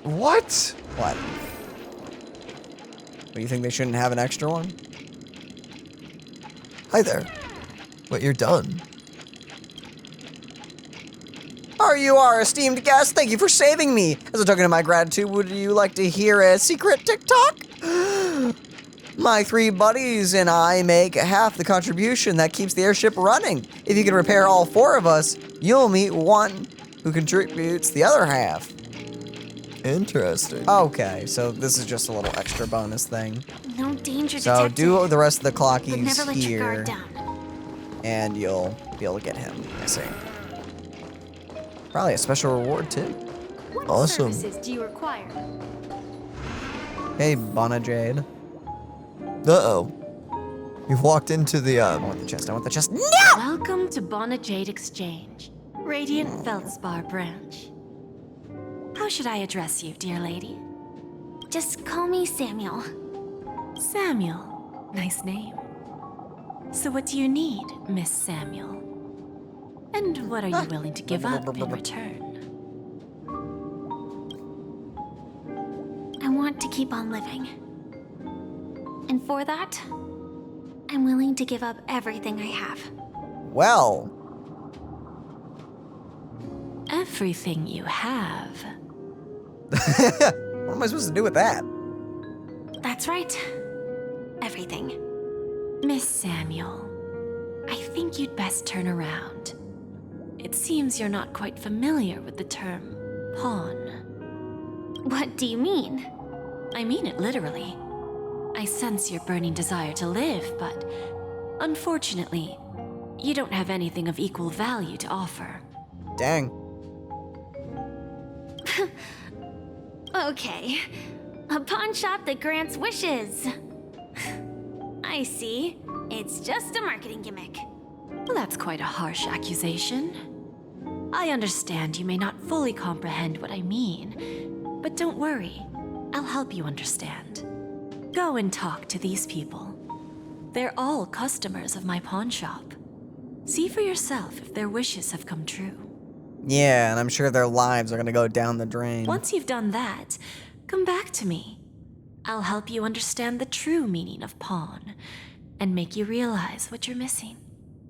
What? What? Do you think they shouldn't have an extra one? Hi there. What, you're done? You are esteemed guest. Thank you for saving me. As a token of my gratitude, would you like to hear a secret TikTok? My 3 buddies and I make half the contribution that keeps the airship running. If you can repair all 4 of us, you'll meet one who contributes the other half. Interesting. Okay, so this is just a little extra bonus thing. No danger So detected. do the rest of the But clockies never let your guard here, down. and you'll be able to get him, I see. Probably a special reward, too. What Awesome. services do you require? Hey, Bonajade. Uh-oh. You've walked into the, I want the chest, I want the chest. Welcome to Bonajade Exchange, Radiant Feldspar branch. How should I address you, dear lady? Just call me Samuel. Samuel. Nice name. So what do you need, Miss Samuel? And what are you willing to give up in return? I want to keep on living. And for that, I'm willing to give up everything I have. Well. Everything you have. What am I supposed to do with that? That's right. Everything. Miss Samuel, I think you'd best turn around. It seems you're not quite familiar with the term pawn. What do you mean? I mean it literally. I sense your burning desire to live, but unfortunately, you don't have anything of equal value to offer. Dang. Okay. A pawn shop that grants wishes. I see. It's just a marketing gimmick. Well, that's quite a harsh accusation. I understand you may not fully comprehend what I mean, but don't worry. I'll help you understand. Go and talk to these people. They're all customers of my pawn shop. See for yourself if their wishes have come true. Yeah, and I'm sure their lives are gonna go down the drain. Once you've done that, come back to me. I'll help you understand the true meaning of pawn and make you realize what you're missing.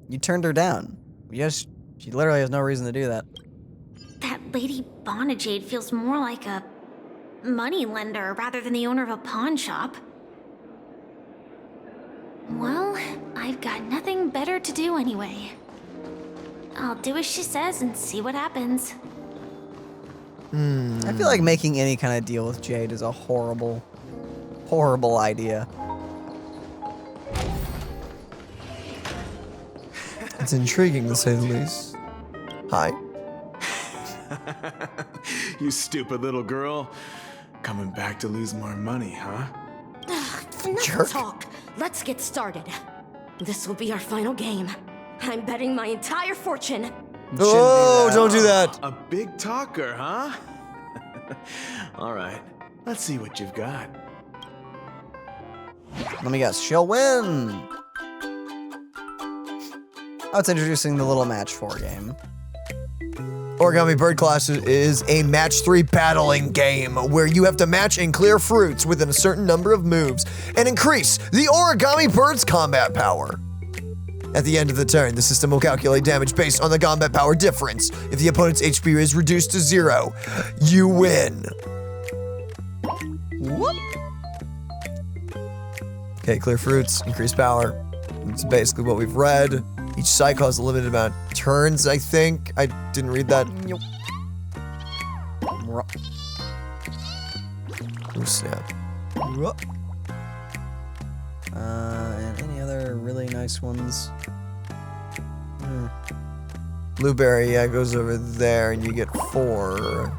You turned her down. Yes, she literally has no reason to do that. That Lady Bonajade feels more like a money lender rather than the owner of a pawn shop. Well, I've got nothing better to do anyway. I'll do as she says and see what happens. I feel like making any kind of deal with Jade is a horrible, horrible idea. It's intriguing to say the least. Hi. You stupid little girl. Coming back to lose more money, huh? Enough talk. Let's get started. This will be our final game. I'm betting my entire fortune. Oh, don't do that. A big talker, huh? All right. Let's see what you've got. Let me guess, she'll win. Oh, it's introducing the little match 4 game. Origami Bird Class is a match 3 battling game where you have to match and clear fruits within a certain number of moves and increase the Origami Bird's combat power. At the end of the turn, the system will calculate damage based on the combat power difference. If the opponent's HP is reduced to 0, you win. Whoop. Okay, clear fruits, increase power. That's basically what we've read. Each cycle has a limited amount of turns, I think. I didn't read that. Oh, snap. And any other really nice ones? Blueberry, yeah, goes over there, and you get 4.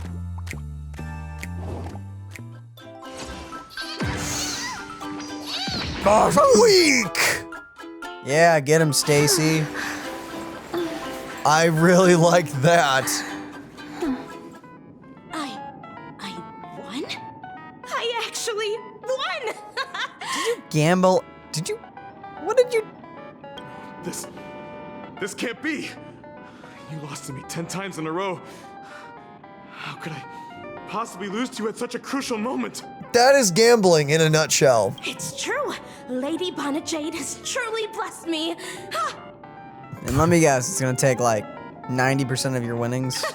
Oh, weak! Yeah, get him, Stacy. I really like that. I won? I actually won! Did you gamble? Did you? What did you? This can't be. You lost to me 10 times in a row. How could I possibly lose to you at such a crucial moment? That is gambling in a nutshell. It's true. Lady Bonajade has truly blessed me. Ha! And let me guess, it's gonna take like 90% of your winnings.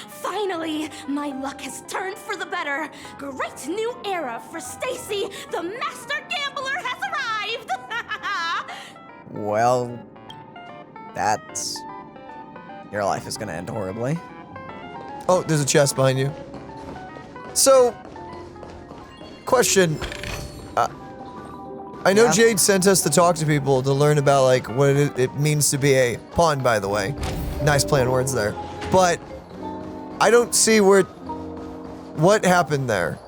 Finally, my luck has turned for the better. Great new era for Stacy. The master gambler has arrived. Well, that's... Your life is gonna end horribly. Oh, there's a chest behind you. So, question. I know Jade sent us to talk to people to learn about like what it means to be a pawn, by the way. Nice play on words there. But I don't see what happened there.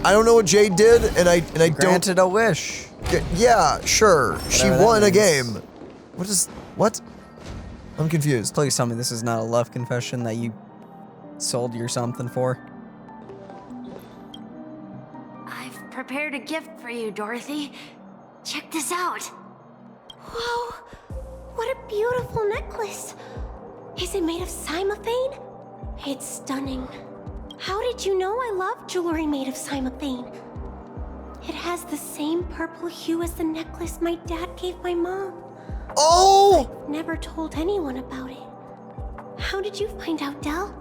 I don't know what Jade did, and I don't. Granted a wish. Yeah, sure. She Whatever that won a means. game. What? I'm confused. Please tell me this is not a love confession that you sold your something for. I've prepared a gift for you, Dorothy. Check this out. Whoa, what a beautiful necklace. Is it made of cymophane? It's stunning. How did you know I love jewelry made of cymophane? It has the same purple hue as the necklace my dad gave my mom. Oh! I've never told anyone about it. How did you find out, Del?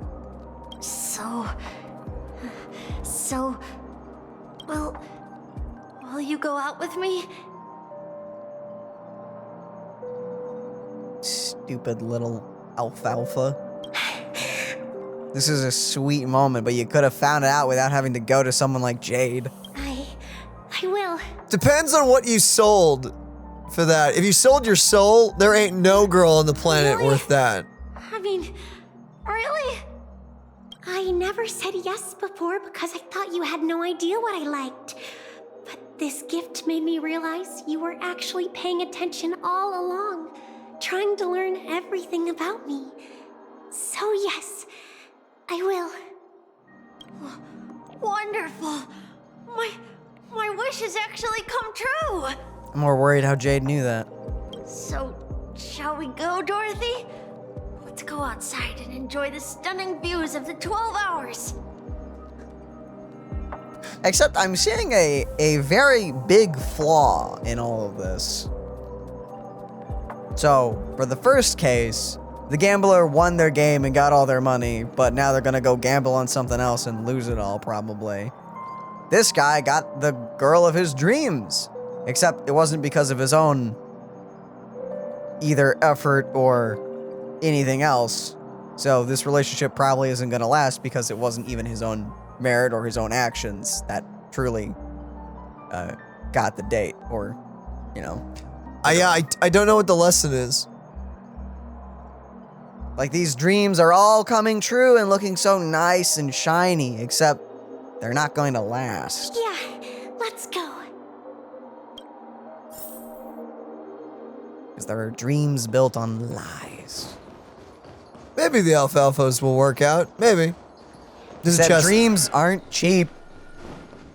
Will you go out with me? Stupid little alfalfa. This is a sweet moment, but you could have found it out without having to go to someone like Jade. I will. Depends on what you sold for that. If you sold your soul, there ain't no girl on the planet worth that. I mean, really? I never said yes before because I thought you had no idea what I liked. But this gift made me realize you were actually paying attention all along, trying to learn everything about me. So yes, I will. Wonderful. My wish has actually come true. I'm more worried how Jade knew that. So, shall we go, Dorothy? Let's go outside and enjoy the stunning views of the 12 hours. Except I'm seeing a very big flaw in all of this. So, for the first case, the gambler won their game and got all their money, but now they're gonna go gamble on something else and lose it all, probably. This guy got the girl of his dreams, except it wasn't because of his own either effort or anything else. So this relationship probably isn't gonna last because it wasn't even his own merit or his own actions that truly got the date, or, you know. I don't know what the lesson is. Like, these dreams are all coming true and looking so nice and shiny, except they're not going to last. Yeah, let's go. Because there are dreams built on lies. Maybe the alfalfas will work out. Maybe. There's a Said chest. dreams aren't cheap.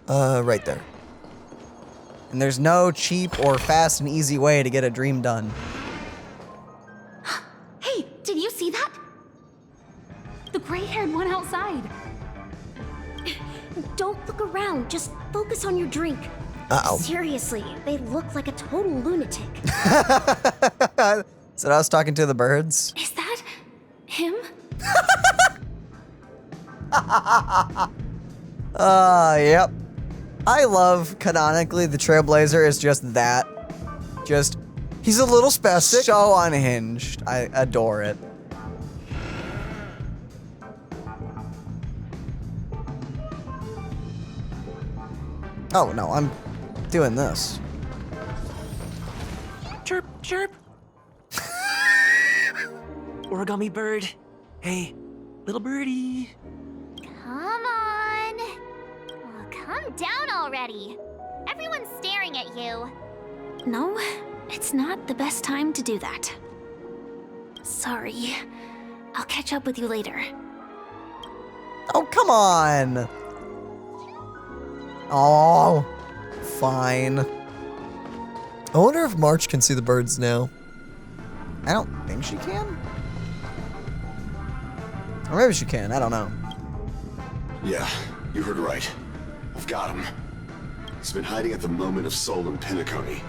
Right there. And there's no cheap or fast and easy way to get a dream done. Hey, did you see that? The gray-haired one outside. Don't look around, just focus on your drink. Uh-oh. Seriously, they look like a total lunatic. So I was talking to the birds. Is that him? Yep. I love, canonically, the Trailblazer is just that. Just, he's a little spastic. So unhinged. I adore it. Oh, no, I'm doing this. Chirp, chirp. Origami bird. Hey, little birdie. Come on. Oh, calm down already. Everyone's staring at you. No, it's not the best time to do that. Sorry. I'll catch up with you later. Oh, come on. Oh, fine. I wonder if March can see the birds now. I don't think she can. Or maybe she can, I don't know. Yeah, you heard right. I've got him. He's been hiding at the Moment of Soul in Penacony,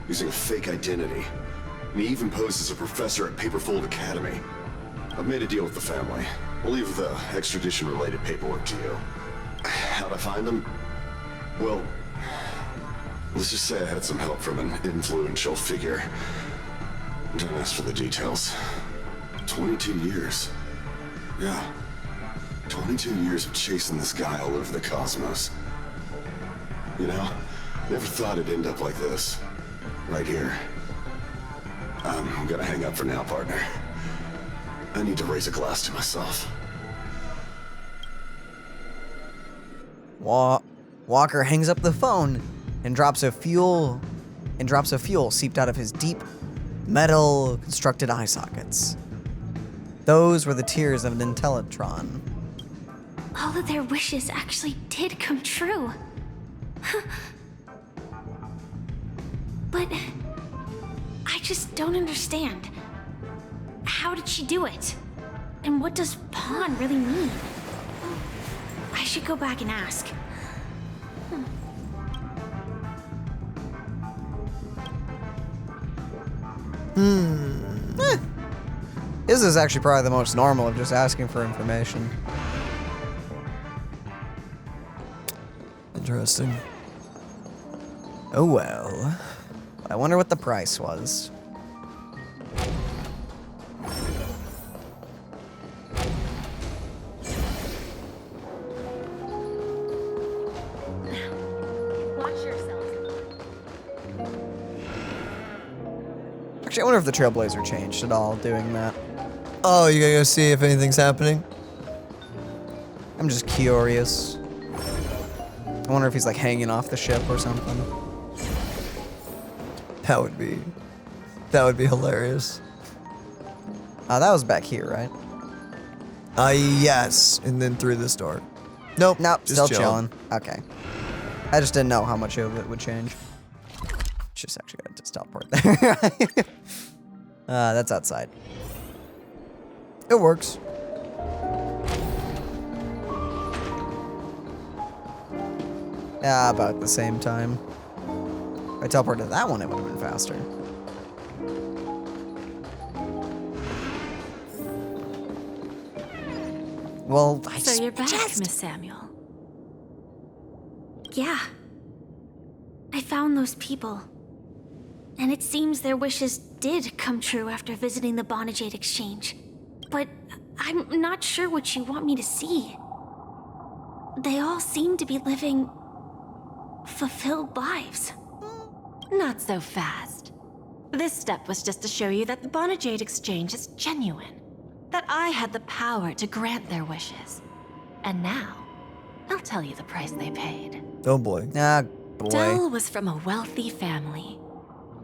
using a fake identity. And he even posed as a professor at Paperfold Academy. I've made a deal with the family. I'll leave the extradition-related paperwork to you. How'd I find him? Well, let's just say I had some help from an influential figure. Don't ask for the details. 22 years. Yeah. 22 years of chasing this guy all over the cosmos. You know, never thought it'd end up like this. Right here. I'm gonna hang up for now, partner. I need to raise a glass to myself. Walker hangs up the phone and drops a fuel seeped out of his deep metal constructed eye sockets. Those were the tears of an Intellitron. All of their wishes actually did come true. But I just don't understand. How did she do it? And what does pawn really mean? I should go back and ask. This is actually probably the most normal of just asking for information. Interesting. Oh well. I wonder what the price was. Watch yourself. Actually, I wonder if the Trailblazer changed at all doing that. Oh, you gotta go see if anything's happening? I'm just curious. I wonder if he's like hanging off the ship or something. That would be hilarious. That was back here, right? Yes, and then through this door. Nope. Nope, just still chilling. Okay. I just didn't know how much of it would change. Just actually gotta just teleport there. That's outside. It works. Yeah, about the same time. If I teleported that one, it would have been faster. Well, So you're back, Miss Samuel. Yeah. I found those people. And it seems their wishes did come true after visiting the Bonajade Exchange. But I'm not sure what you want me to see. They all seem to be living fulfilled lives. Not so fast. This step was just to show you that the Bonajade Exchange is genuine. That I had the power to grant their wishes. And now, I'll tell you the price they paid. Oh boy. Ah, boy. Del was from a wealthy family.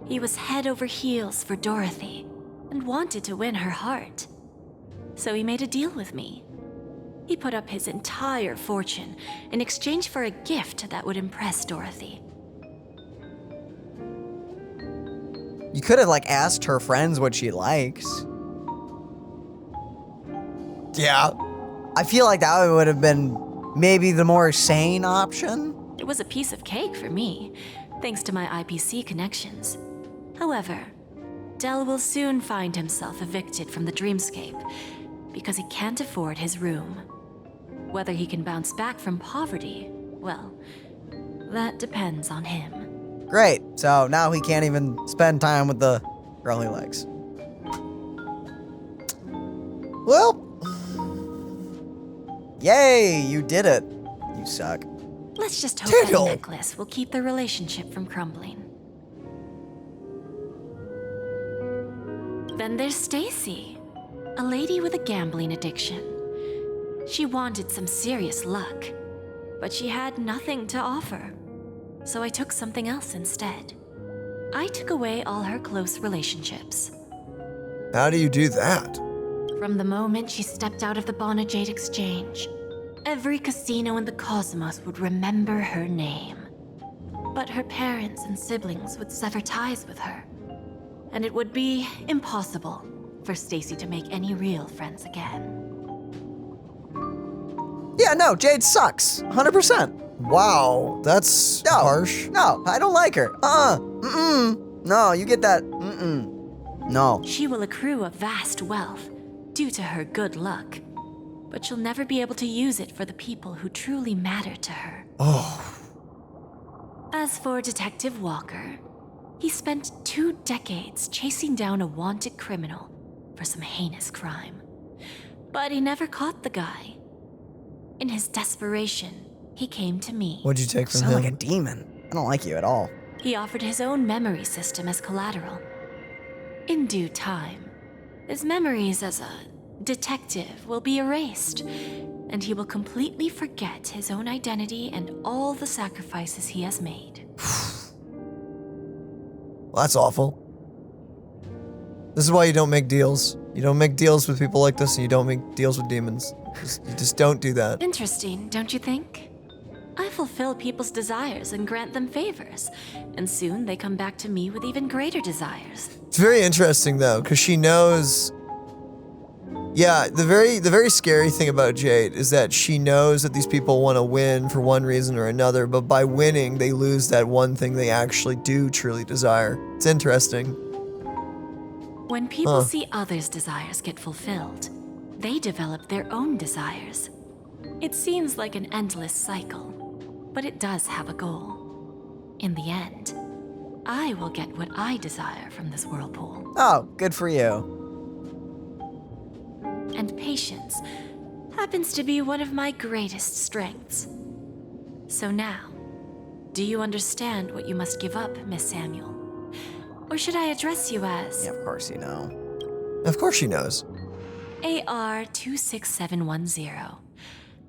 He was head over heels for Dorothy and wanted to win her heart. So he made a deal with me. He put up his entire fortune in exchange for a gift that would impress Dorothy. You could have like asked her friends what she likes. Yeah. I feel like that would have been maybe the more sane option. It was a piece of cake for me, thanks to my IPC connections. However, Del will soon find himself evicted from the dreamscape because he can't afford his room. Whether he can bounce back from poverty, well, that depends on him. Great. So now he can't even spend time with the girl he likes. Well, yay, you did it. You suck. Let's just hope that necklace will keep the relationship from crumbling. Then there's Stacy, a lady with a gambling addiction. She wanted some serious luck, but she had nothing to offer. So I took something else instead. I took away all her close relationships. How do you do that? From the moment she stepped out of the Bonajade Exchange, every casino in the cosmos would remember her name. But her parents and siblings would sever ties with her, and it would be impossible for Stacy to make any real friends again. Yeah, no, Jade sucks. 100%. Wow, that's harsh. No, I don't like her. No, you get that. No. She will accrue a vast wealth due to her good luck, but she'll never be able to use it for the people who truly matter to her. Oh. As for Detective Walker, he spent 2 decades chasing down a wanted criminal for some heinous crime. But he never caught the guy. In his desperation, he came to me. What'd you take from Sound him? like a demon. I don't like you at all. He offered his own memory system as collateral. In due time, his memories as a detective will be erased, and he will completely forget his own identity and all the sacrifices he has made. Well, that's awful. This is why you don't make deals. You don't make deals with people like this, and you don't make deals with demons. You just don't do that. Interesting, don't you think? I fulfill people's desires and grant them favors, and soon they come back to me with even greater desires. It's very interesting though, because she knows. Yeah, the very scary thing about Jade is that she knows that these people want to win for one reason or another, but by winning, they lose that one thing they actually do truly desire. It's interesting. When people see others' desires get fulfilled, they develop their own desires. It seems like an endless cycle, but it does have a goal. In the end, I will get what I desire from this whirlpool. Oh, good for you. And patience happens to be one of my greatest strengths. So now, do you understand what you must give up, Miss Samuel? Or should I address you as... Yeah, of course you know. Of course she knows. AR 26710,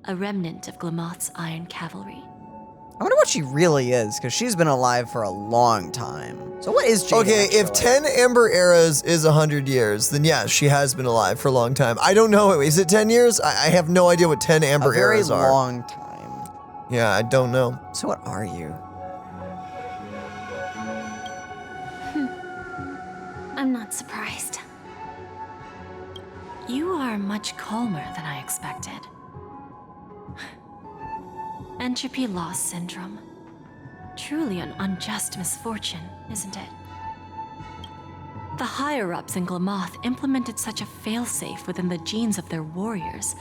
a remnant of Glamoth's Iron Cavalry. I wonder what she really is, because she's been alive for a long time. So what is Jade Okay, actually? if 10 Ember Eras is 100 years, then yeah, she has been alive for a long time. I don't know, is it 10 years? I have no idea what 10 Ember Eras are. A very long time. Yeah, I don't know. So what are you? I'm not surprised. You are much calmer than I expected. Entropy loss syndrome. Truly an unjust misfortune, isn't it? The higher-ups in Glamoth implemented such a failsafe within the genes of their warriors,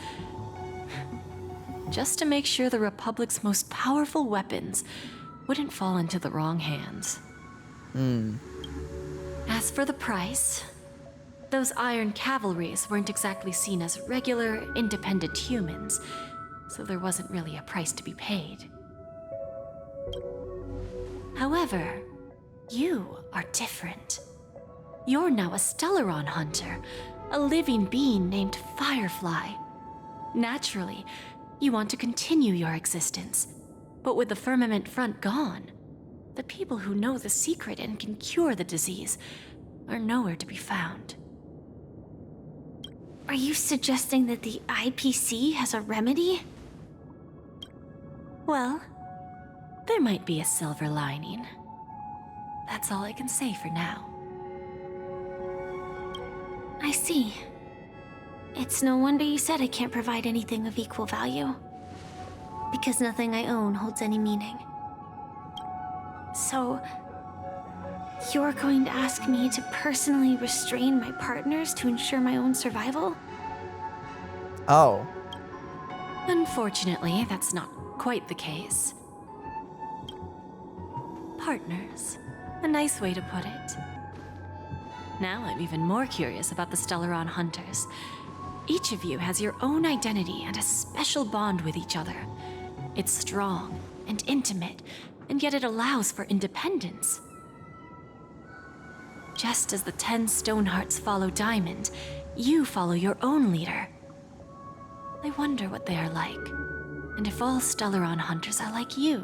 just to make sure the Republic's most powerful weapons wouldn't fall into the wrong hands. As for the price, those Iron Cavalries weren't exactly seen as regular, independent humans, so there wasn't really a price to be paid. However, you are different. You're now a Stellaron hunter, a living being named Firefly. Naturally, you want to continue your existence, but with the firmament front gone, the people who know the secret and can cure the disease are nowhere to be found. Are you suggesting that the IPC has a remedy? Well, there might be a silver lining. That's all I can say for now. I see. It's no wonder you said I can't provide anything of equal value. Because nothing I own holds any meaning. So, you're going to ask me to personally restrain my partners to ensure my own survival? Oh. Unfortunately, that's not quite the case. Partners. A nice way to put it. Now I'm even more curious about the Stellaron Hunters. Each of you has your own identity and a special bond with each other. It's strong and intimate, and yet it allows for independence. Just as the 10 Stonehearts follow Diamond, you follow your own leader. I wonder what they are like, and if all Stellaron Hunters are like you.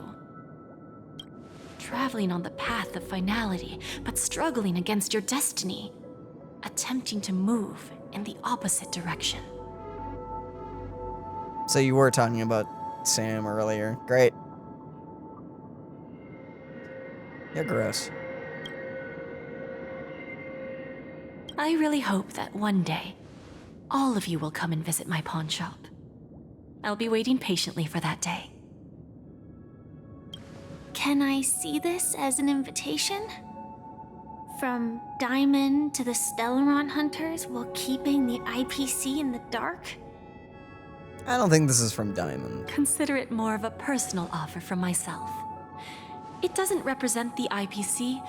Traveling on the path of finality, but struggling against your destiny. Attempting to move in the opposite direction. So you were talking about Sam earlier. Great. You're gross. I really hope that one day, all of you will come and visit my pawn shop. I'll be waiting patiently for that day. Can I see this as an invitation? From Diamond to the Stellaron Hunters while keeping the IPC in the dark? I don't think this is from Diamond. Consider it more of a personal offer from myself. It doesn't represent the IPC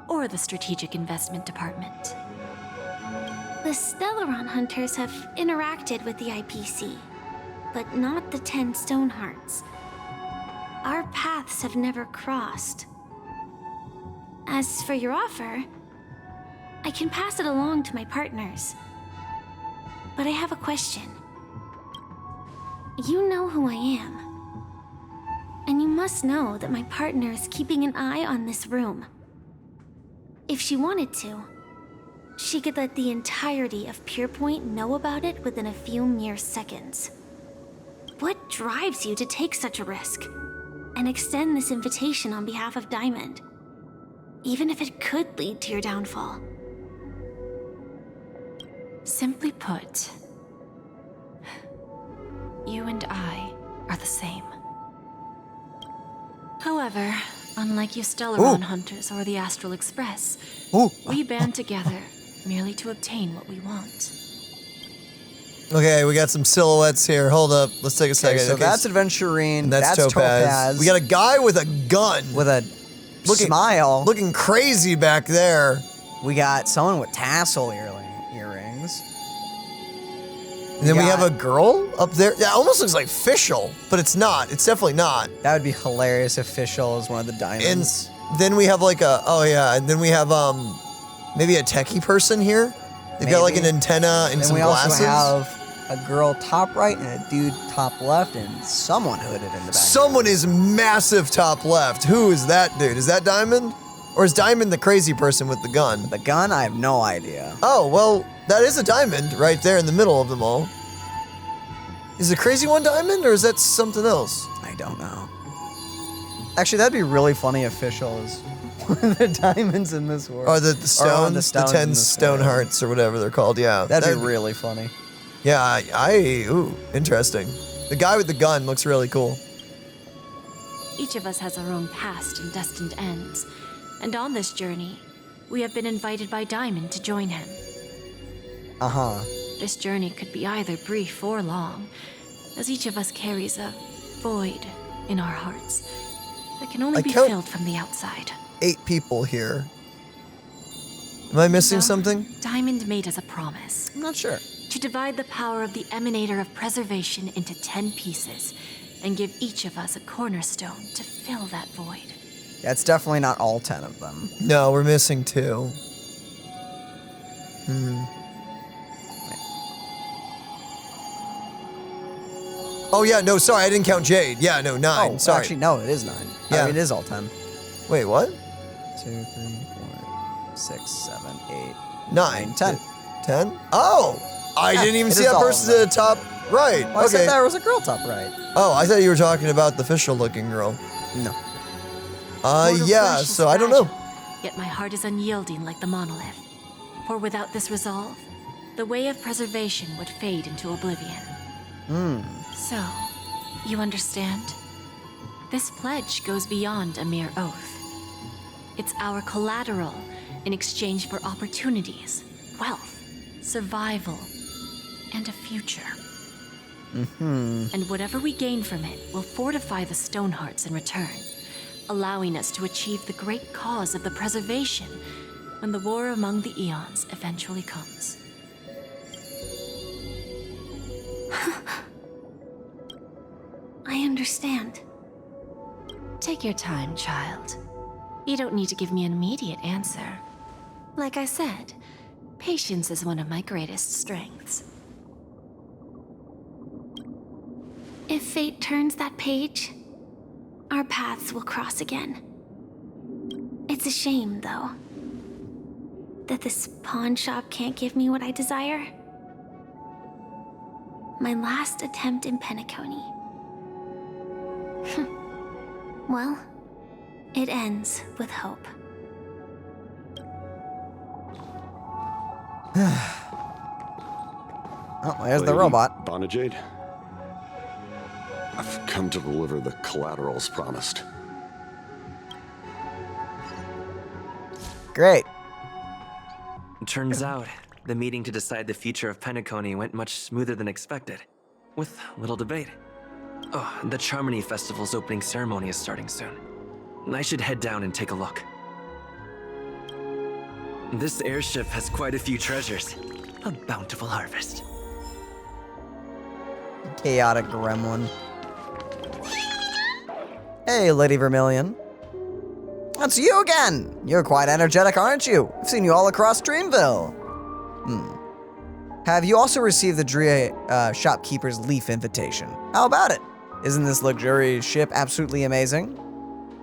or the Strategic Investment Department. The Stellaron Hunters have interacted with the IPC, but not the 10 Stonehearts. Our paths have never crossed. As for your offer, I can pass it along to my partners. But I have a question. You know who I am. And you must know that my partner is keeping an eye on this room. If she wanted to, she could let the entirety of Purepoint know about it within a few mere seconds. What drives you to take such a risk? and extend this invitation on behalf of Diamond, even if it could lead to your downfall. Simply put, you and I are the same. However, unlike you Stellaron Hunters or the Astral Express, we band together merely to obtain what we want. Okay, we got some silhouettes here. Hold up. Let's take a second. So that's Adventurine. And that's Topaz. We got a guy with a gun. With a smile. Looking crazy back there. We got someone with tassel earrings. And then we have a girl up there. That almost looks like Fischl, but it's not. It's definitely not. That would be hilarious if Fischl is one of the diamonds. And then we have like a, and then we have maybe a techie person here. They've got like an antenna and some glasses. We also have a girl top right and a dude top left and someone hooded in the back. Someone is massive top left. Who is that dude? Is that Diamond? Or is Diamond the crazy person with the gun? The gun? I have no idea. Oh, well, that is a Diamond right there in the middle of them all. Is the crazy one Diamond or is that something else? I don't know. Actually, that'd be really funny if Fischl is one of the diamonds in this world. Or the stones, the 10 stone hearts or whatever they're called, yeah. That'd be really funny. Yeah, ooh, interesting. The guy with the gun looks really cool. Each of us has our own past and destined ends. And on this journey, we have been invited by Diamond to join him. This journey could be either brief or long, as each of us carries a void in our hearts that can only be filled from the outside. 8 people here. Am I missing something? Diamond made us a promise. I'm not sure. To divide the power of the Emanator of Preservation into 10 pieces, and give each of us a cornerstone to fill that void. That's definitely not all 10 of them. No, we're missing 2. Oh yeah, no, sorry, I didn't count Jade. Yeah, no, 9. Sorry. Actually, no, it is 9. Yeah. I mean, it is all 10. Wait, what? 2, 3, 4, 6, 7, 8, 9, 10. 10? Oh! I didn't even see that person at the top right. Well, I said there was a girl top right. Oh, I thought you were talking about the Fischl-looking girl. No. Yeah, so I don't know. Yet my heart is unyielding like the monolith. For without this resolve, the way of preservation would fade into oblivion. So, you understand? This pledge goes beyond a mere oath. It's our collateral in exchange for opportunities, wealth, survival, and a future. And whatever we gain from it will fortify the Stonehearts in return, allowing us to achieve the great cause of the preservation when the war among the eons eventually comes. I understand. Take your time, child. You don't need to give me an immediate answer. Like I said, patience is one of my greatest strengths. If fate turns that page, our paths will cross again. It's a shame, though, that this pawn shop can't give me what I desire. My last attempt in Penacony. Well, it ends with hope. Oh, there's the robot. Jade. I've come to deliver the collaterals promised. Great. Turns out, the meeting to decide the future of Penacony went much smoother than expected, with little debate. Oh, the Charmony Festival's opening ceremony is starting soon. I should head down and take a look. This airship has quite a few treasures. A bountiful harvest. Chaotic gremlin. Hey, Lady Vermilion. That's you again! You're quite energetic, aren't you? I've seen you all across Dreamville. Have you also received the Drea shopkeeper's leaf invitation? How about it? Isn't this luxurious ship absolutely amazing?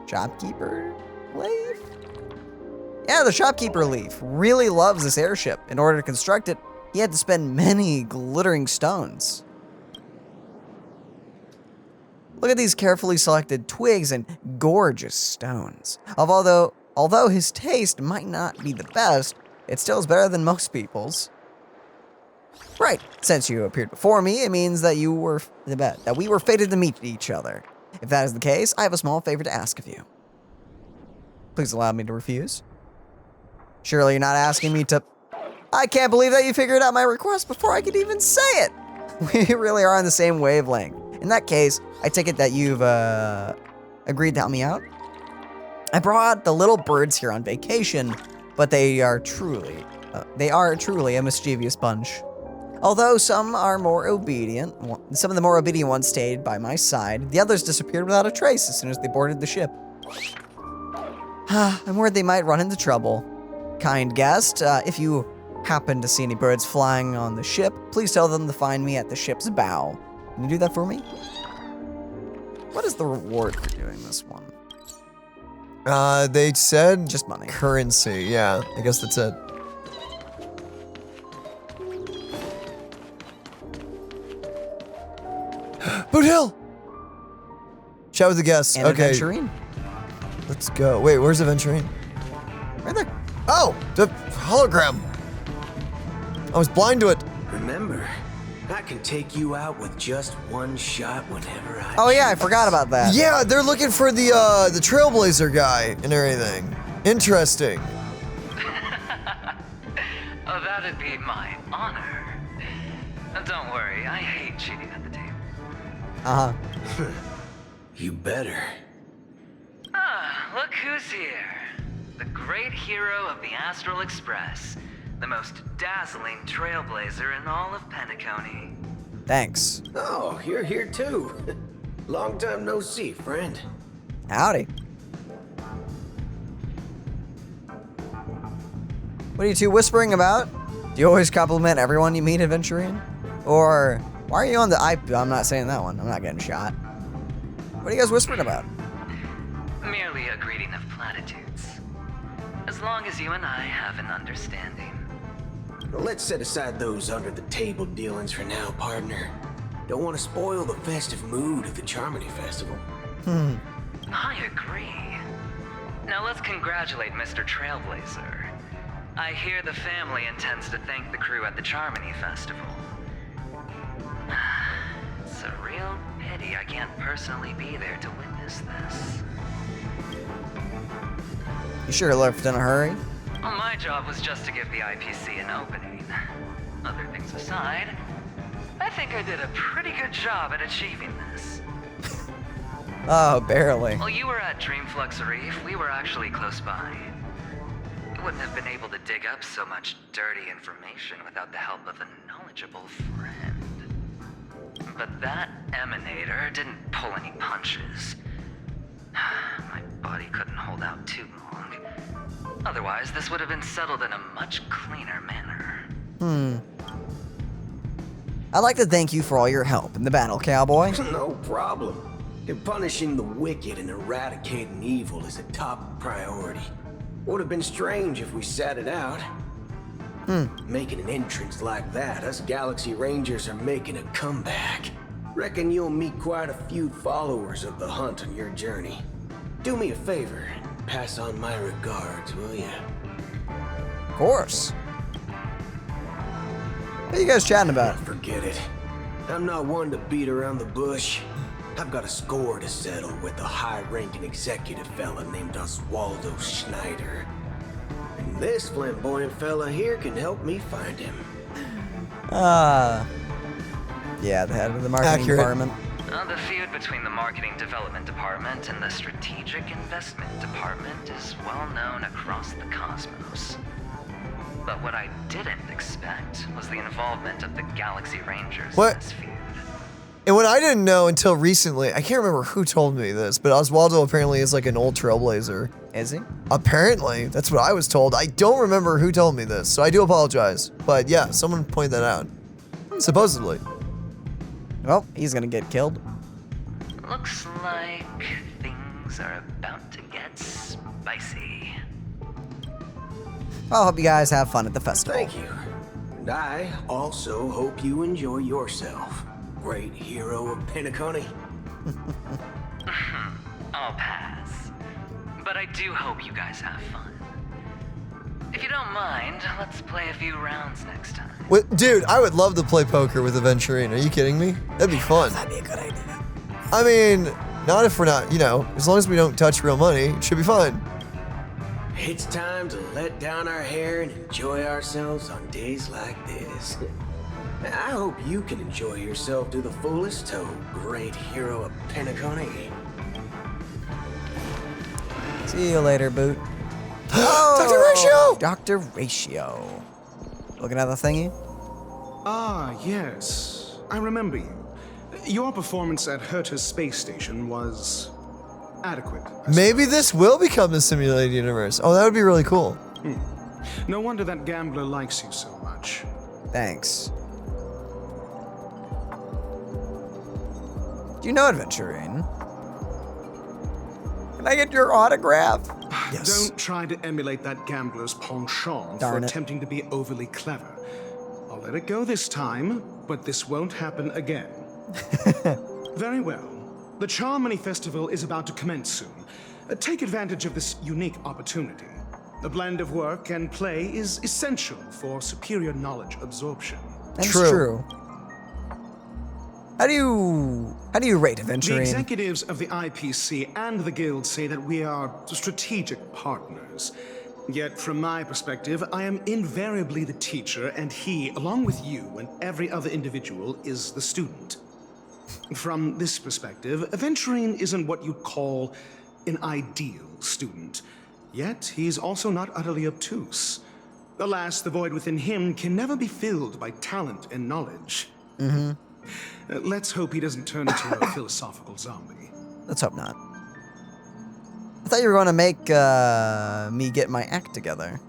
Shopkeeper leaf? Yeah, the shopkeeper leaf really loves this airship. In order to construct it, he had to spend many glittering stones. Look at these carefully selected twigs and gorgeous stones. Although his taste might not be the best, it still is better than most people's. Right, since you appeared before me, it means that we were fated to meet each other. If that is the case, I have a small favor to ask of you. Please allow me to refuse. Surely you're not asking me to... I can't believe that you figured out my request before I could even say it. We really are on the same wavelength. In that case, I take it that you've agreed to help me out. I brought the little birds here on vacation, but they are truly a mischievous bunch. Although some of the more obedient ones stayed by my side, the others disappeared without a trace as soon as they boarded the ship. I'm worried they might run into trouble. Kind guest, if you happen to see any birds flying on the ship, please tell them to find me at the ship's bow. Can you do that for me? What is the reward for doing this one? They said just money. Currency, yeah. I guess that's it. Boothill! Chat with the guests. And okay. Aventurine. Let's go. Wait, where's Aventurine? Right there. Oh, the hologram. I was blind to it. Remember, I can take you out with just one shot whenever I Oh yeah, I forgot about that. Yeah, they're looking for the Trailblazer guy and everything. Interesting. Oh, that'd be my honor. Don't worry, I hate cheating at the table. Uh-huh. You better. Ah, look who's here. The great hero of the Astral Express. The most dazzling trailblazer in all of Penacony. Thanks. Oh, you're here too. Long time no see, friend. Howdy. What are you two whispering about? Do you always compliment everyone you meet, Aventurine? Or why are you on the I'm not saying that one. I'm not getting shot. What are you guys whispering about? Merely a greeting of platitudes. As long as you and I have an understanding. Let's set aside those under-the-table dealings for now, partner. Don't want to spoil the festive mood of the Charmony Festival. I agree. Now let's congratulate Mr. Trailblazer. I hear the family intends to thank the crew at the Charmony Festival. It's a real pity I can't personally be there to witness this. You sure left in a hurry? Well, my job was just to give the IPC an opening. Other things aside, I think I did a pretty good job at achieving this. Oh, barely. While you were at Dreamflux Reef, we were actually close by. I wouldn't have been able to dig up so much dirty information without the help of a knowledgeable friend. But that emanator didn't pull any punches. My body couldn't hold out too long. Otherwise, this would have been settled in a much cleaner manner. I'd like to thank you for all your help in the battle, cowboy. No problem. Punishing the wicked and eradicating evil is a top priority. Would have been strange if we sat it out. Making an entrance like that, us Galaxy Rangers are making a comeback. Reckon you'll meet quite a few followers of the hunt on your journey. Do me a favor and pass on my regards, will ya? Of course. What are you guys chatting about? Forget it. I'm not one to beat around the bush. I've got a score to settle with a high-ranking executive fella named Oswaldo Schneider. And this flamboyant fella here can help me find him. Yeah, the head of the marketing department. The feud between the Marketing Development Department and the Strategic Investment Department is well known across the cosmos. But what I didn't expect was the involvement of the Galaxy Rangers in this feud. And what I didn't know until recently, I can't remember who told me this, but Oswaldo apparently is like an old trailblazer. Is he? Apparently, that's what I was told. I don't remember who told me this, so I do apologize. But yeah, someone pointed that out. Supposedly. Well, he's gonna get killed. Looks like things are about to get spicy. Well, I hope you guys have fun at the festival. Thank you. And I also hope you enjoy yourself. Great hero of Penacony. I'll pass. But I do hope you guys have fun. If you don't mind, let's play a few rounds next time. Dude, I would love to play poker with Aventurine. Are you kidding me? That'd be fun. That'd be a good idea. I mean, not if we're not, you know, as long as we don't touch real money, it should be fine. It's time to let down our hair and enjoy ourselves on days like this. I hope you can enjoy yourself to the fullest, oh great hero of Penacony. See you later, Boot. Dr. Ratio! Dr. Ratio. Looking at the thingy? Ah, yes. I remember you. Your performance at Herta's space station was adequate. Maybe this will become the simulated universe. Oh, that would be really cool. No wonder that gambler likes you so much. Thanks. Do you know Aventurine? Can I get your autograph? Don't try to emulate that gambler's penchant for attempting to be overly clever. I'll let it go this time, but this won't happen again. Very well. The Charmony Festival is about to commence soon. Take advantage of this unique opportunity. A blend of work and play is essential for superior knowledge absorption. That's true. How do you rate Aventurine? The executives of the IPC and the Guild say that we are strategic partners. Yet, from my perspective, I am invariably the teacher, and he, along with you and every other individual, is the student. From this perspective, Aventurine isn't what you'd call an ideal student. Yet, he's also not utterly obtuse. Alas, the void within him can never be filled by talent and knowledge. Mm-hmm. Let's hope he doesn't turn into a philosophical zombie. Let's hope not. I thought you were going to make me get my act together.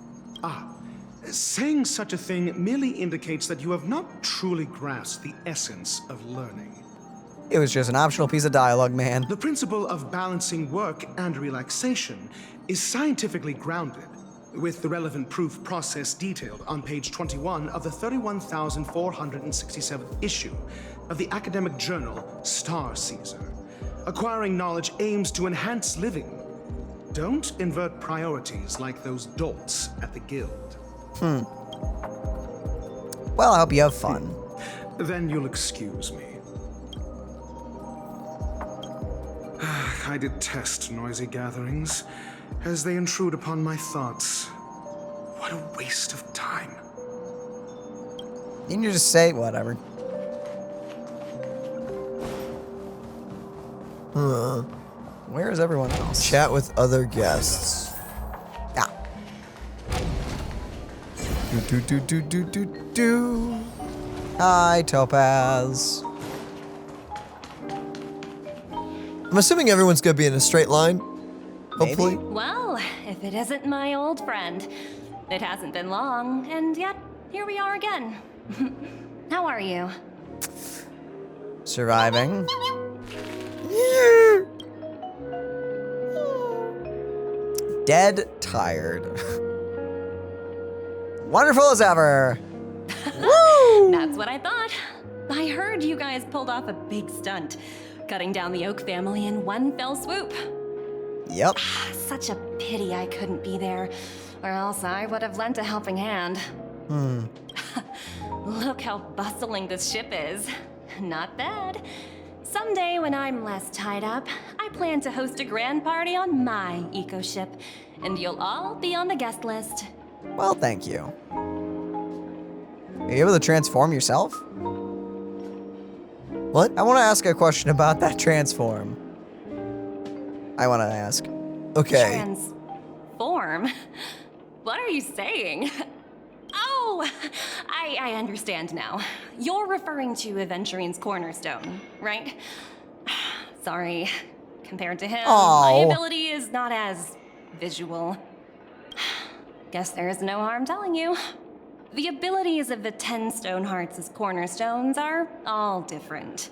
Saying such a thing merely indicates that you have not truly grasped the essence of learning. It was just an optional piece of dialogue, man. The principle of balancing work and relaxation is scientifically grounded, with the relevant proof process detailed on page 21 of the 31,467th issue of the academic journal Star Caesar. Acquiring knowledge aims to enhance living. Don't invert priorities like those dolts at the Guild. Well, I hope you have fun. Then you'll excuse me. I detest noisy gatherings, as they intrude upon my thoughts. What a waste of time. Didn't you just say whatever? Where is everyone else? Chat with other guests. Yeah. Do. Hi, Topaz. I'm assuming everyone's gonna be in a straight line. Hopefully. Well, if it isn't my old friend. It hasn't been long, and yet here we are again. How are you? Surviving. Dead tired. Wonderful as ever. Woo! That's what I thought. I heard you guys pulled off a big stunt, cutting down the Oak family in one fell swoop. Yep. Such a pity I couldn't be there, or else I would have lent a helping hand. Look how bustling this ship is. Not bad. Someday when I'm less tied up, I plan to host a grand party on my eco-ship, and you'll all be on the guest list. Well, thank you. Are you able to transform yourself? What? I want to ask a question about that transform. I want to ask. Okay. Transform? What are you saying? Oh, I understand now. You're referring to Aventurine's cornerstone, right? Sorry. Compared to him, my ability is not as visual. Guess there is no harm telling you. The abilities of the 10 Stonehearts' cornerstones are all different.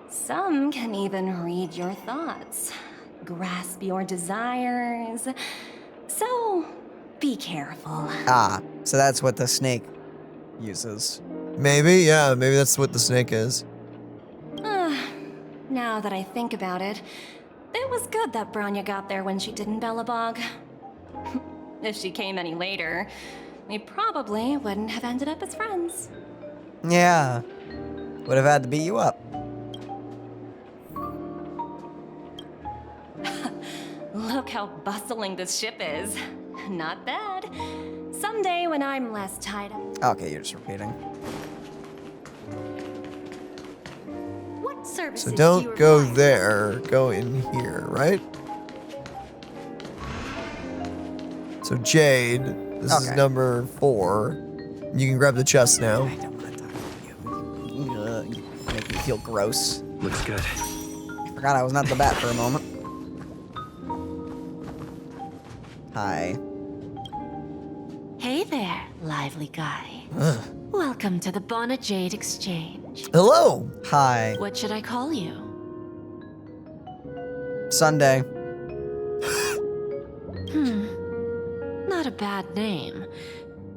Some can even read your thoughts, grasp your desires. So, be careful. So that's what the snake uses. Maybe, yeah, maybe that's what the snake is. Now that I think about it, it was good that Branya got there when she did in Bellabog. If she came any later, we probably wouldn't have ended up as friends. Yeah. Would have had to beat you up. Look how bustling this ship is. Not bad. Someday when I'm less tied up. Okay, you're just repeating. What services So do don't you go require? there. Go in here, right? So Jade, this is Okay. number 4. You can grab the chest now. I don't want to talk to you. You make me feel gross. Looks good. I forgot I was not the bat for a moment. Hi. Hey there, lively guy. Welcome to the Bona Jade Exchange. Hello. Hi. What should I call you? Sunday. Not a bad name.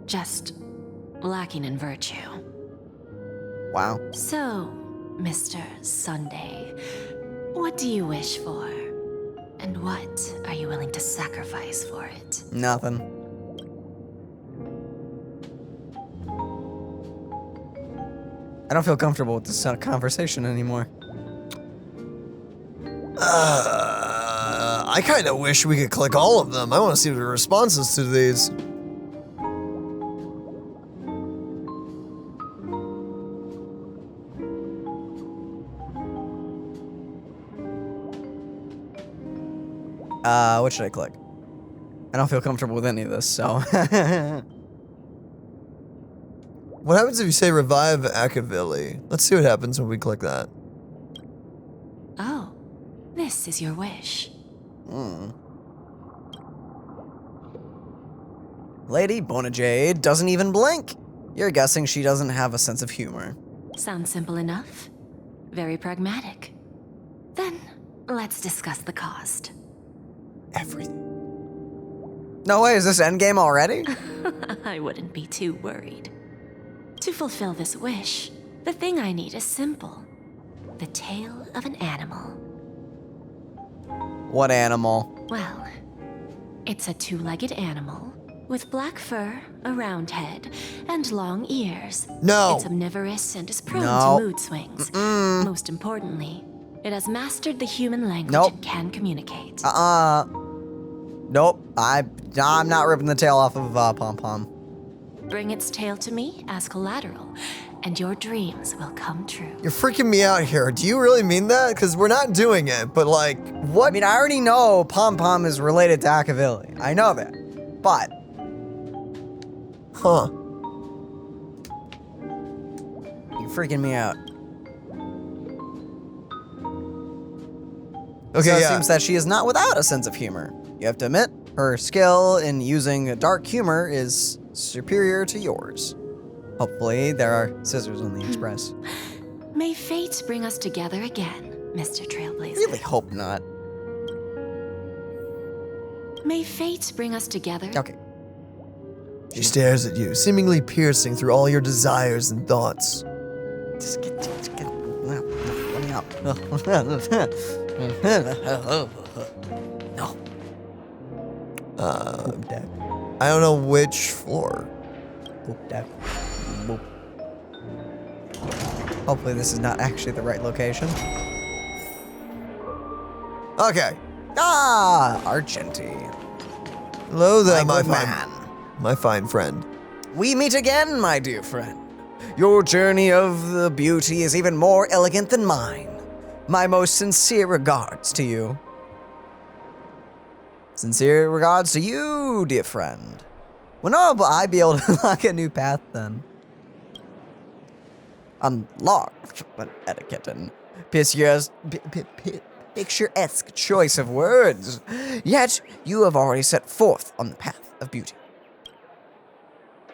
Just lacking in virtue. Wow. So, Mr. Sunday, what do you wish for? And what are you willing to sacrifice for it? Nothing. I don't feel comfortable with this conversation anymore. I kind of wish we could click all of them. I want to see the responses to these. What should I click? I don't feel comfortable with any of this, so. What happens if you say revive Akavili? Let's see what happens when we click that. Oh, this is your wish. Lady Bona Jade doesn't even blink. You're guessing she doesn't have a sense of humor. Sounds simple enough. Very pragmatic. Then, let's discuss the cost. Everything. No way, is this endgame already? I wouldn't be too worried. To fulfill this wish, the thing I need is simple. The tail of an animal. What animal? Well, it's a two-legged animal with black fur, a round head, and long ears. No. It's omnivorous and is prone No. to mood swings. Most importantly, it has mastered the human language and can communicate. Nope. I'm not ripping the tail off of Pom Pom. Bring its tail to me as collateral, and your dreams will come true. You're freaking me out here. Do you really mean that? Because we're not doing it, but like, what? I mean, I already know Pom Pom is related to Akavili. I know that. But. Huh. You're freaking me out. Okay, So it yeah. seems that she is not without a sense of humor. You have to admit, her skill in using dark humor is superior to yours. Hopefully, there are scissors on the express. May fate bring us together again, Mr. Trailblazer. Really hope not. May fate bring us together. Okay. She stares at you, seemingly piercing through all your desires and thoughts. Just get no, let me out. No. I don't know which floor. Hopefully this is not actually the right location. Okay. Argenti. Hello there, My my good man. fine friend. We meet again, my dear friend. Your journey of the beauty is even more elegant than mine. My most sincere regards to you. Sincere regards to you, dear friend. When will I be able to unlock a new path then? Unlocked, but etiquette and picturesque choice of words. Yet you have already set forth on the path of beauty.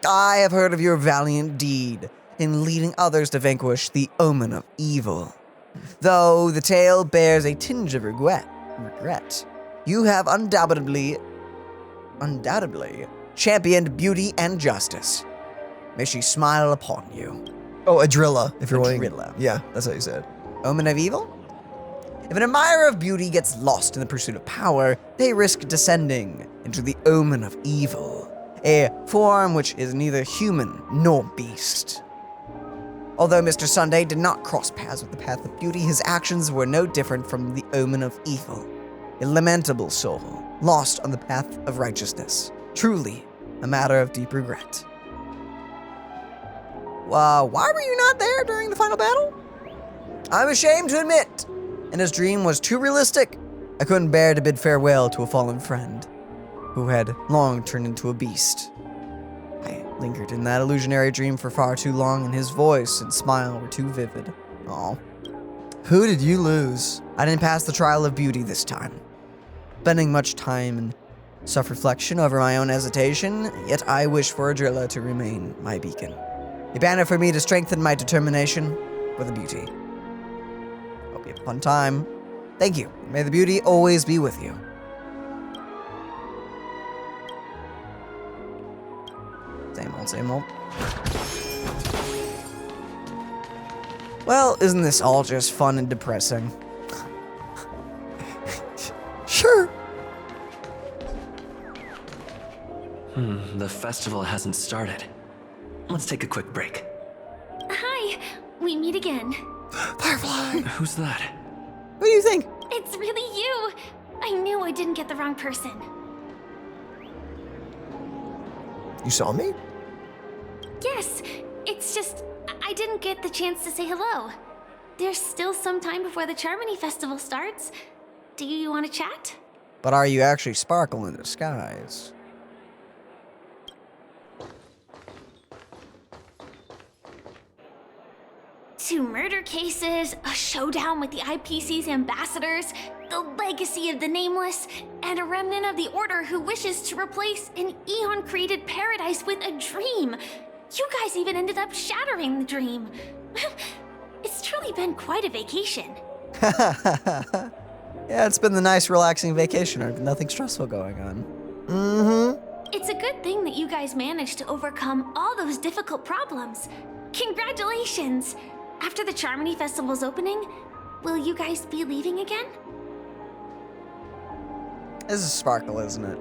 I have heard of your valiant deed in leading others to vanquish the omen of evil. Though the tale bears a tinge of regret, you have undoubtedly championed beauty and justice. May she smile upon you. Oh, Adrilla, if you're waiting. Adrilla. Yeah, that's how you said it. Omen of evil? If an admirer of beauty gets lost in the pursuit of power, they risk descending into the omen of evil, a form which is neither human nor beast. Although Mr. Sunday did not cross paths with the path of beauty, his actions were no different from the omen of evil, a lamentable soul lost on the path of righteousness. Truly, a matter of deep regret. Why were you not there during the final battle? I'm ashamed to admit, and his dream was too realistic. I couldn't bear to bid farewell to a fallen friend, who had long turned into a beast. I lingered in that illusionary dream for far too long, and his voice and smile were too vivid. Aw. Who did you lose? I didn't pass the trial of beauty this time. Spending much time and self-reflection over my own hesitation, yet I wish for Adrilla to remain my beacon. A banner for me to strengthen my determination for the beauty. Hope you have a fun time. Thank you. May the beauty always be with you. Same old, same old. Well, isn't this all just fun and depressing? Sure. The festival hasn't started. Let's take a quick break. Hi, we meet again. Firefly! Who's that? Who do you think? It's really you. I knew I didn't get the wrong person. You saw me? Yes, it's just I didn't get the chance to say hello. There's still some time before the Charmony Festival starts. Do you want to chat? But are you actually Sparkle in disguise? Two murder cases, a showdown with the IPC's ambassadors, the legacy of the Nameless, and a remnant of the Order who wishes to replace an Eon-created paradise with a dream. You guys even ended up shattering the dream. It's truly been quite a vacation. Yeah, it's been the nice, relaxing vacation. There's nothing stressful going on. Mm-hmm. It's a good thing that you guys managed to overcome all those difficult problems. Congratulations! After the Charmony Festival's opening, will you guys be leaving again? This is Sparkle, isn't it?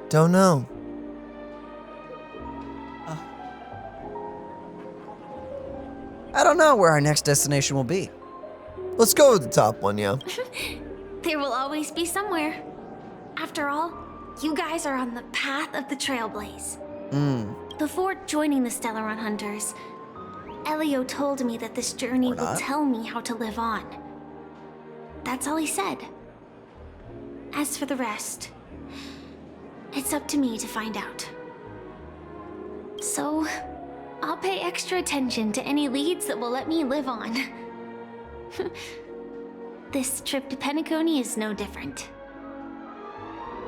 Don't know. I don't know where our next destination will be. Let's go with the top one, yeah. There will always be somewhere. After all, you guys are on the path of the Trailblaze. Before joining the Stellaron Hunters, Elio told me that this journey will tell me how to live on. That's all he said. As for the rest, it's up to me to find out. So, I'll pay extra attention to any leads that will let me live on. This trip to Penacony is no different.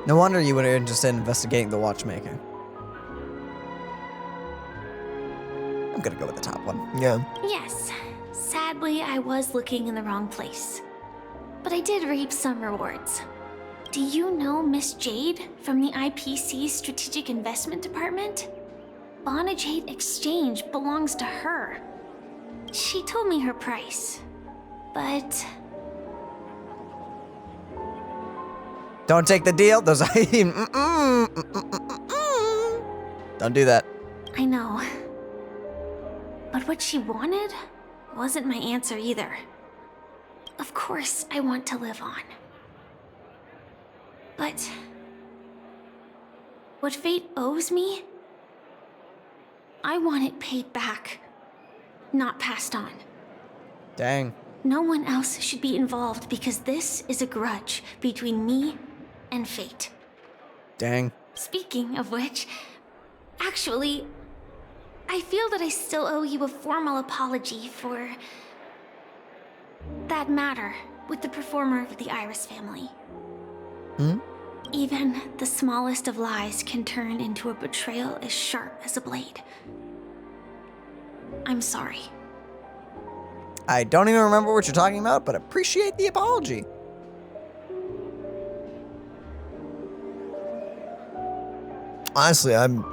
No wonder you were interested in investigating the watchmaker. I'm gonna go with the top one. Yeah. Yes, sadly I was looking in the wrong place. But I did reap some rewards. Do you know Miss Jade from the IPC's Strategic Investment Department? Jade Exchange belongs to her. She told me her price, but... Don't take the deal. Those Don't do that. I know. But what she wanted wasn't my answer either. Of course, I want to live on. But what fate owes me, I want it paid back, not passed on. Dang. No one else should be involved because this is a grudge between me and fate. Dang. Speaking of which, actually, I feel that I still owe you a formal apology for that matter with the performer of the Iris family. Even the smallest of lies can turn into a betrayal as sharp as a blade. I'm sorry. I don't even remember what you're talking about, but appreciate the apology. Honestly, I'm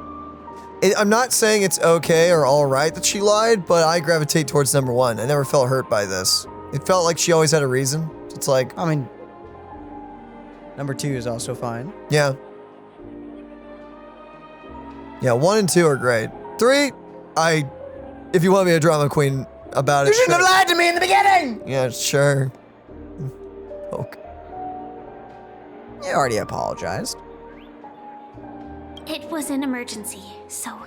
not saying it's okay or all right that she lied, but I gravitate towards number one. I never felt hurt by this. It felt like she always had a reason It's like, I mean, number 2 is also fine. yeah. Yeah, 1 and 2 are great. 3, if you want me a drama queen about it. You shouldn't have lied to me in the beginning! Yeah, sure. Okay. You already apologized. It was an emergency, so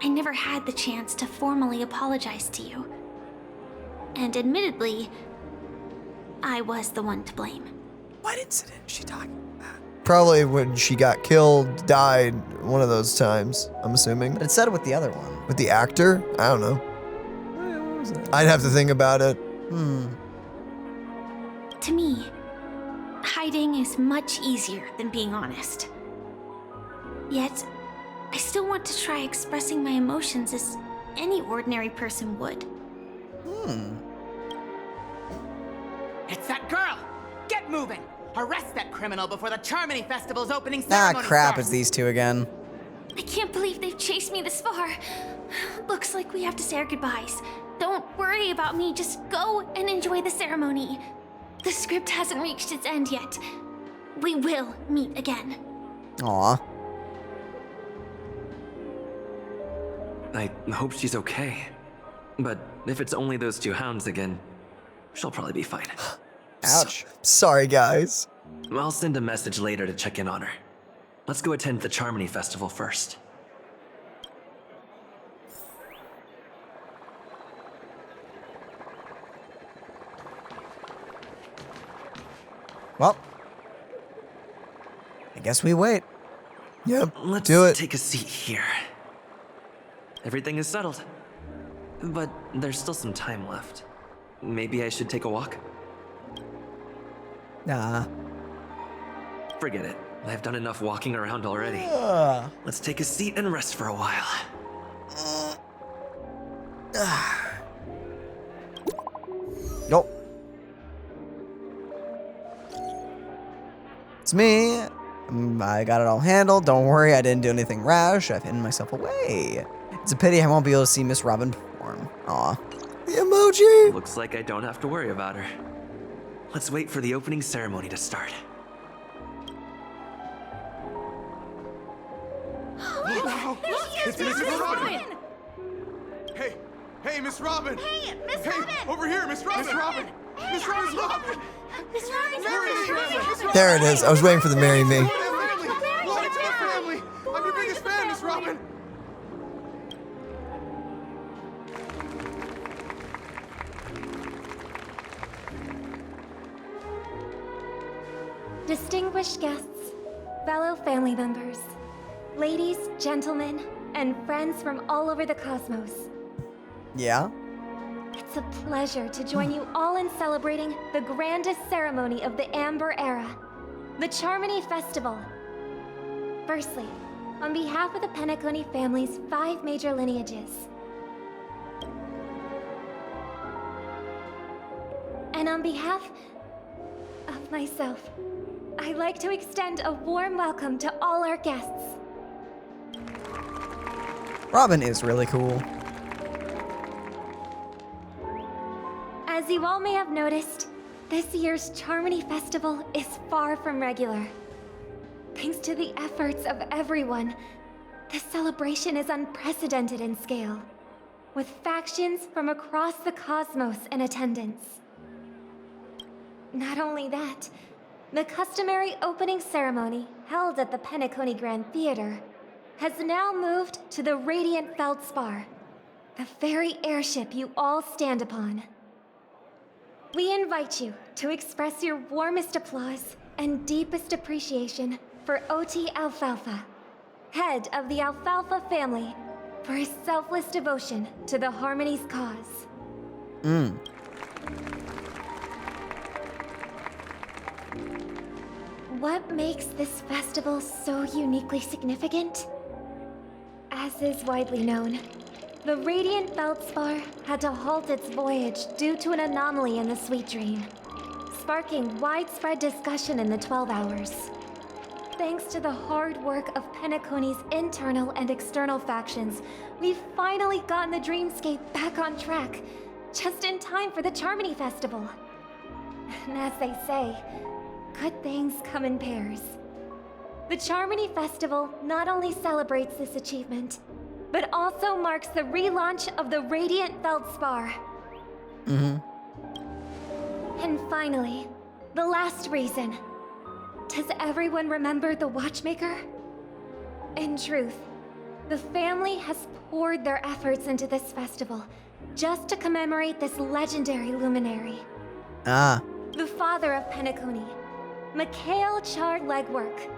I never had the chance to formally apologize to you. And admittedly, I was the one to blame. What incident is she talking about? Probably when she got killed, died, one of those times, I'm assuming. But it said with the other one. With the actor? I don't know. What was that? I'd have to think about it. To me, hiding is much easier than being honest. Yet, I still want to try expressing my emotions as any ordinary person would. It's that girl! Get moving! Arrest that criminal before the Charmony Festival's opening Ah, ceremony crap, starts. it's these two again. I can't believe they've chased me this far. Looks like we have to say our goodbyes. Don't worry about me, just go and enjoy the ceremony. The script hasn't reached its end yet. We will meet again. Aw. I hope she's okay. But if it's only those 2 hounds again, she'll probably be fine. Ouch. Sorry, guys. I'll send a message later to check in on her. Let's go attend the Charmony Festival first. Well, I guess we wait. Yep, Let's do it. take a seat here. Everything is settled. But there's still some time left. Maybe I should take a walk? Nah. Forget it. I've done enough walking around already. Let's take a seat and rest for a while. Nope. It's me. I got it all handled. Don't worry, I didn't do anything rash. I've hidden myself away. It's a pity I won't be able to see Miss Robin perform. Aw. The emoji! Looks like I don't have to worry about her. Let's wait for the opening ceremony to start. Wow! It's Miss Robin! Hey, Miss Robin! Hey, Miss Robin! Over here, Miss Robin! Miss Robin! Miss Robin! Miss Robin! There it is. I was waiting for the marry me. Family! I'm your biggest fan, Miss Robin! Distinguished guests, fellow family members, ladies, gentlemen, and friends from all over the cosmos. Yeah? It's a pleasure to join you all in celebrating the grandest ceremony of the Amber Era, the Charmony Festival. Firstly, on behalf of the Penacony family's 5 major lineages, and on behalf of myself, I'd like to extend a warm welcome to all our guests. Robin is really cool. As you all may have noticed, this year's Charmony Festival is far from regular. Thanks to the efforts of everyone, the celebration is unprecedented in scale, with factions from across the cosmos in attendance. Not only that, the customary opening ceremony held at the Penacony Grand Theater has now moved to the radiant Feldspar, the very airship you all stand upon. We invite you to express your warmest applause and deepest appreciation for OT Alfalfa, head of the Alfalfa family, for his selfless devotion to the Harmony's cause. What makes this festival so uniquely significant? As is widely known, the Radiant Feldspar had to halt its voyage due to an anomaly in the Sweet Dream, sparking widespread discussion in the 12 Hours. Thanks to the hard work of Penacony's internal and external factions, we've finally gotten the Dreamscape back on track, just in time for the Charmony Festival. And as they say, good things come in pairs. The Charmony Festival not only celebrates this achievement, but also marks the relaunch of the Radiant Feldspar. Mm-hmm. And finally, the last reason. Does everyone remember the Watchmaker? In truth, the family has poured their efforts into this festival just to commemorate this legendary luminary. Ah. The father of Penacony, Mikhail Char Legwork,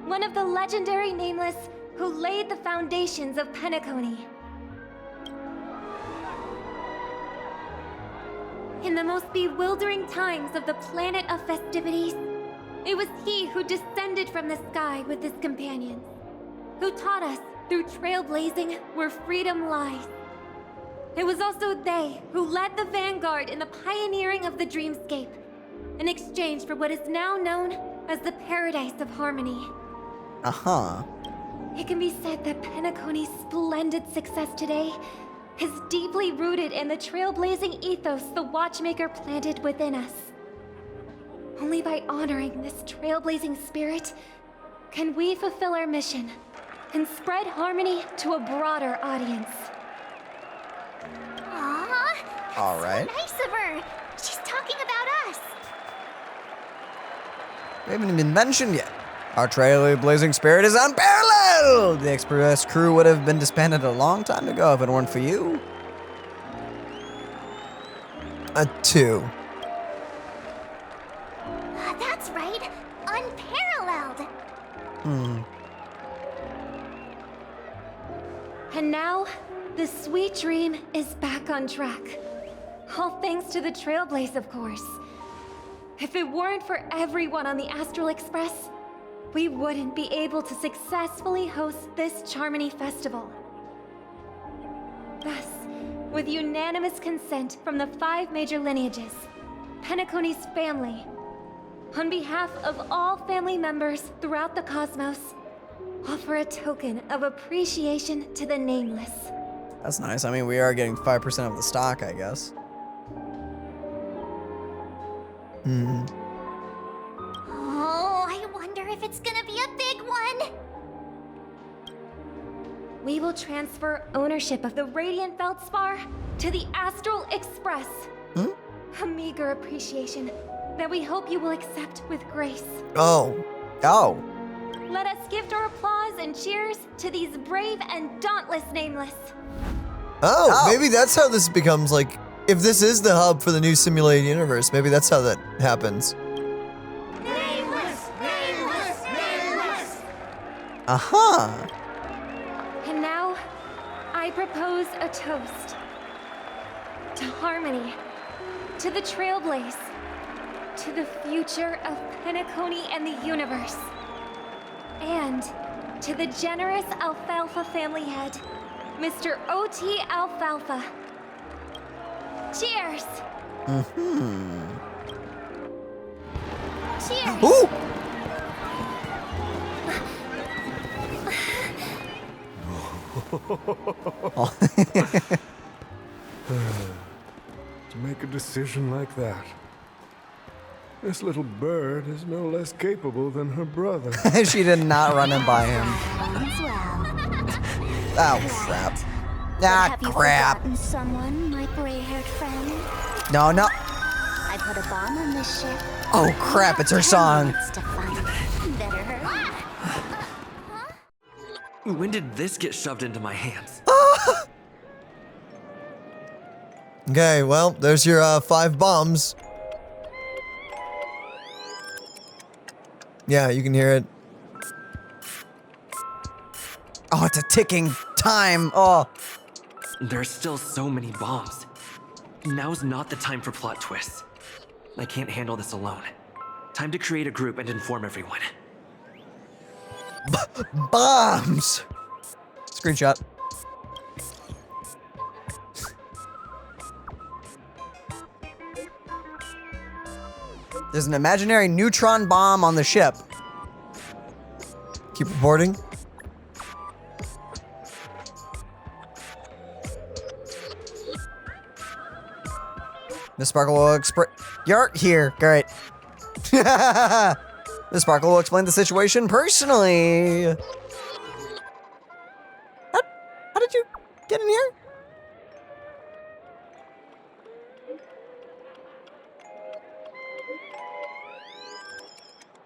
one of the legendary Nameless who laid the foundations of Penacony. In the most bewildering times of the planet of festivities, it was he who descended from the sky with his companions, who taught us through trailblazing where freedom lies. It was also they who led the vanguard in the pioneering of the dreamscape, in exchange for what is now known as the Paradise of Harmony. Uh-huh. It can be said that Penacony's splendid success today is deeply rooted in the trailblazing ethos the Watchmaker planted within us. Only by honoring this trailblazing spirit can we fulfill our mission and spread harmony to a broader audience. Aww. All right. So nice of her. She's talking about us. We haven't even mentioned yet. Our trailblazing spirit is unparalleled! The Express crew would have been disbanded a long time ago if it weren't for you. A 2. That's right. Unparalleled. And now, the sweet dream is back on track. All thanks to the Trailblaze, of course. If it weren't for everyone on the Astral Express, we wouldn't be able to successfully host this Charmony Festival. Thus, with unanimous consent from the 5 major lineages, Penacony's family, on behalf of all family members throughout the cosmos, offer a token of appreciation to the Nameless. That's nice. I mean, we are getting 5% of the stock, I guess. Oh, I wonder if it's gonna be a big one. We will transfer ownership of the Radiant Feldspar to the Astral Express. A meager appreciation that we hope you will accept with grace. Oh. Oh. Let us gift our applause and cheers to these brave and dauntless Nameless. Oh, maybe that's how this becomes, like, if this is the hub for the new simulated universe, maybe that's how that happens. Nameless! Nameless! Nameless! Uh-huh. And now, I propose a toast. To harmony, to the Trailblaze, to the future of Penacony and the universe, and to the generous Alfalfa family head, Mr. O.T. Alfalfa. Cheers! Cheers! Ooh! To make a decision like that. This little bird is no less capable than her brother. She did not run in by him. Oh, crap. Ah, Have you crap. forgotten someone, my gray-haired friend? No, no. I put a bomb on this ship. Oh, crap, it's her song. To find better hurt. When did this get shoved into my hands? Okay, well, there's your 5 bombs. Yeah, you can hear it. Oh, it's a ticking time. Oh. There's still so many bombs. Now's not the time for plot twists. I can't handle this alone. Time to create a group and inform everyone. Bombs! Screenshot. There's an imaginary neutron bomb on the ship. Keep reporting. Miss Sparkle will You're here. Great. Miss Sparkle will explain the situation personally. How did you get in here?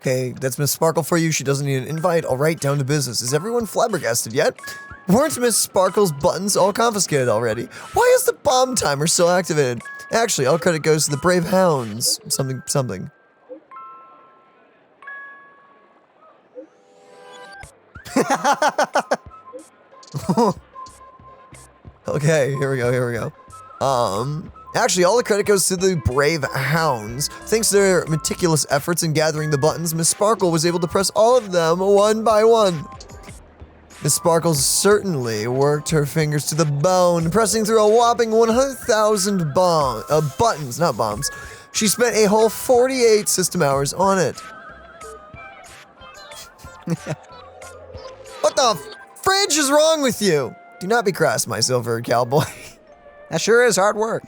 Okay, that's Miss Sparkle for you. She doesn't need an invite. All right, down to business. Is everyone flabbergasted yet? Weren't Miss Sparkle's buttons all confiscated already? Why is the bomb timer still activated? Actually, all credit goes to the brave hounds. Something. Okay, here we go. Actually, all the credit goes to the brave hounds. Thanks to their meticulous efforts in gathering the buttons, Miss Sparkle was able to press all of them one by one. Miss Sparkle certainly worked her fingers to the bone, pressing through a whopping 100,000 buttons, not bombs. She spent a whole 48 system hours on it. What the fridge is wrong with you? Do not be crass, my silver cowboy. That sure is hard work.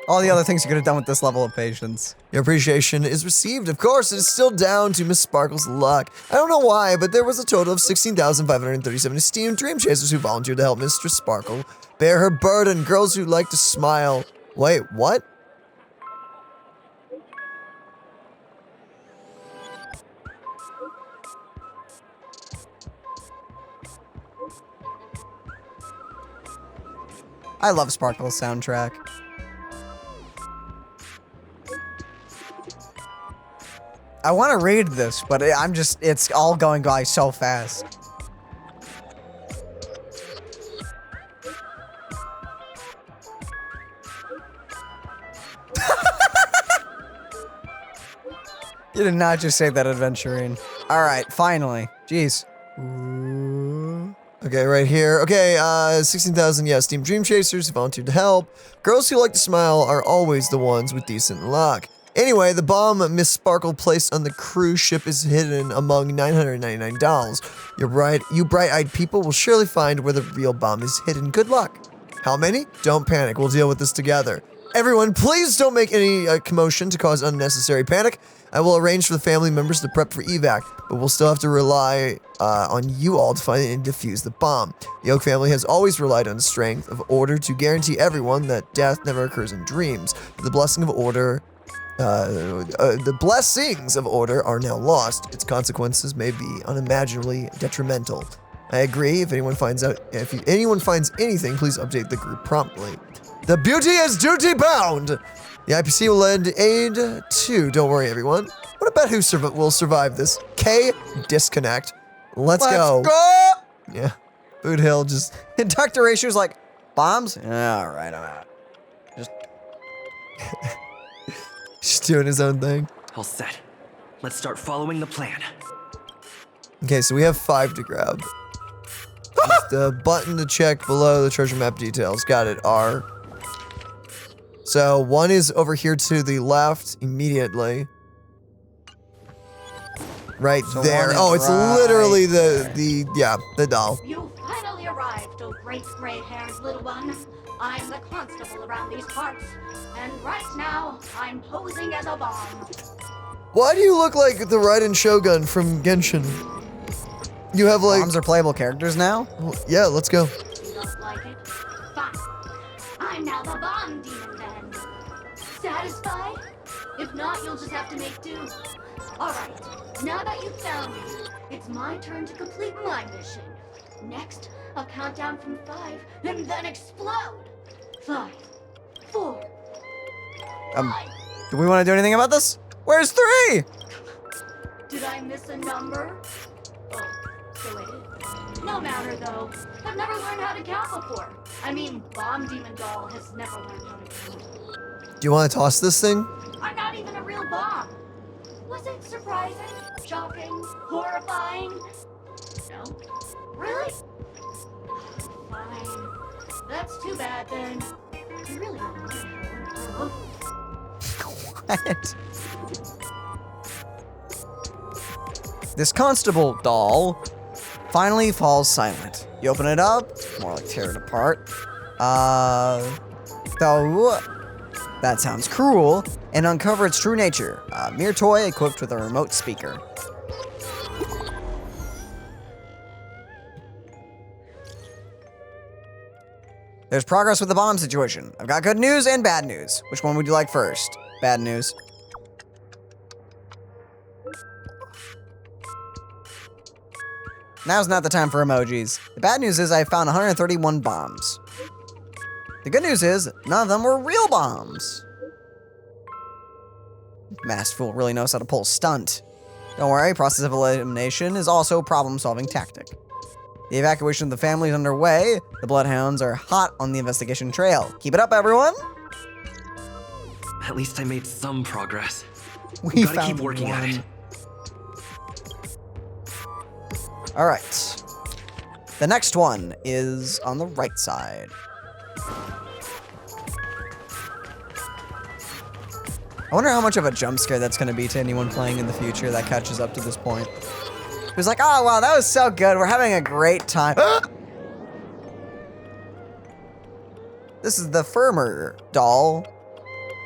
All the other things you could have done with this level of patience. Your appreciation is received. Of course, it is still down to Miss Sparkle's luck. I don't know why, but there was a total of 16,537 esteemed dream chasers who volunteered to help Mistress Sparkle bear her burden. Girls who like to smile. Wait, what? I love Sparkle's soundtrack. I want to read this, but it's all going by so fast. You did not just say that, adventuring. All right, finally. Jeez. Okay, right here. Okay, 16,000, yeah, Steam Dream Chasers who volunteered to help. Girls who like to smile are always the ones with decent luck. Anyway, the bomb Miss Sparkle placed on the cruise ship is hidden among 999 dolls. You bright-eyed people will surely find where the real bomb is hidden. Good luck. How many? Don't panic. We'll deal with this together. Everyone, please don't make any commotion to cause unnecessary panic. I will arrange for the family members to prep for evac, but we'll still have to rely on you all to find and defuse the bomb. The Oak family has always relied on the strength of order to guarantee everyone that death never occurs in dreams. The blessings of order are now lost. Its consequences may be unimaginably detrimental. I agree. If anyone finds anything, please update the group promptly. The beauty is duty bound. The IPC will lend aid too. Don't worry, everyone. What about who will survive this? K disconnect. Let's go. Yeah. Boothill just. Dr. Ratio's like, bombs? All right, I'm out. Just doing his own thing. All set. Let's start following the plan. Okay, so we have 5 to grab. Just the button to check below the treasure map details. Got it, R. So 1 is over here to the left immediately. Right so there. Oh, it's literally the doll. You finally arrived, oh great gray-haired little one. I'm the constable around these parts, and right now, I'm posing as a bomb. Why do you look like the Raiden Shogun from Genshin? You have like... Bombs are playable characters now? Well, yeah, let's go. You don't like it? Fine. I'm now the bomb demon then. Satisfied? If not, you'll just have to make do. Alright, now that you've found me, it's my turn to complete my mission. Next, I'll count down from 5 and then explode. 5, 4, 5. Do we want to do anything about this? Where's 3? Did I miss a number? Oh, so I did. No matter though. I've never learned how to count before. I mean, Bomb Demon Doll has never learned how to count. Do you want to toss this thing? I'm not even a real bomb. Was it surprising? Shocking? Horrifying? No. Really? Fine. That's too bad then. You really don't know how to What? This constable doll finally falls silent. You open it up, more like tear it apart. Though, that sounds cruel, and uncover its true nature. A mere toy equipped with a remote speaker. There's progress with the bomb situation. I've got good news and bad news. Which one would you like first? Bad news. Now's not the time for emojis. The bad news is I found 131 bombs. The good news is none of them were real bombs. Masked Fool really knows how to pull a stunt. Don't worry, process of elimination is also a problem-solving tactic. The evacuation of the family is underway. The Bloodhounds are hot on the investigation trail. Keep it up, everyone! At least I made some progress. We gotta keep working at it. All right. The next one is on the right side. I wonder how much of a jump scare that's going to be to anyone playing in the future that catches up to this point. Who's like, oh, wow, that was so good. We're having a great time. This is the Firmer doll.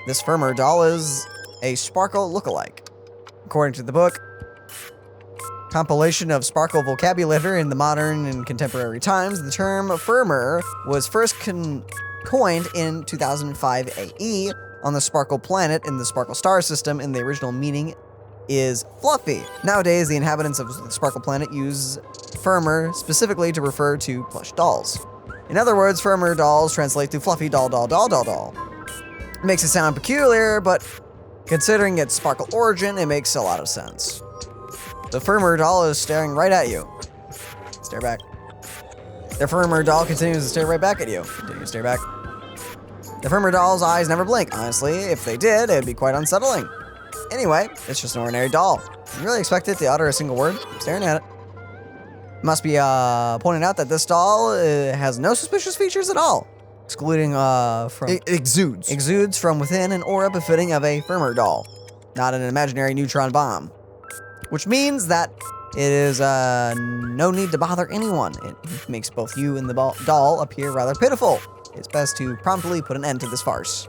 This Firmer doll is a Sparkle lookalike. According to the book, compilation of Sparkle vocabulary in the modern and contemporary times, the term Firmer was first coined in 2005 AE on the Sparkle planet in the Sparkle star system, and the original meaning is fluffy. Nowadays, the inhabitants of the Sparkle planet use Firmer specifically to refer to plush dolls. In other words, Firmer dolls translate to fluffy doll. It makes it sound peculiar, but considering its Sparkle origin, it makes a lot of sense. The Firmer doll is staring right at you. Stare back. The Firmer doll continues to stare right back at you. Continue to stare back. The Firmer doll's eyes never blink. Honestly, if they did, it'd be quite unsettling. Anyway, it's just an ordinary doll. You really expect it to utter a single word? I'm staring at it. Must be pointed out that this doll has no suspicious features at all, excluding from it exudes from within an aura befitting of a Firmer doll, not an imaginary neutron bomb. Which means that it is no need to bother anyone. It makes both you and the doll appear rather pitiful. It's best to promptly put an end to this farce.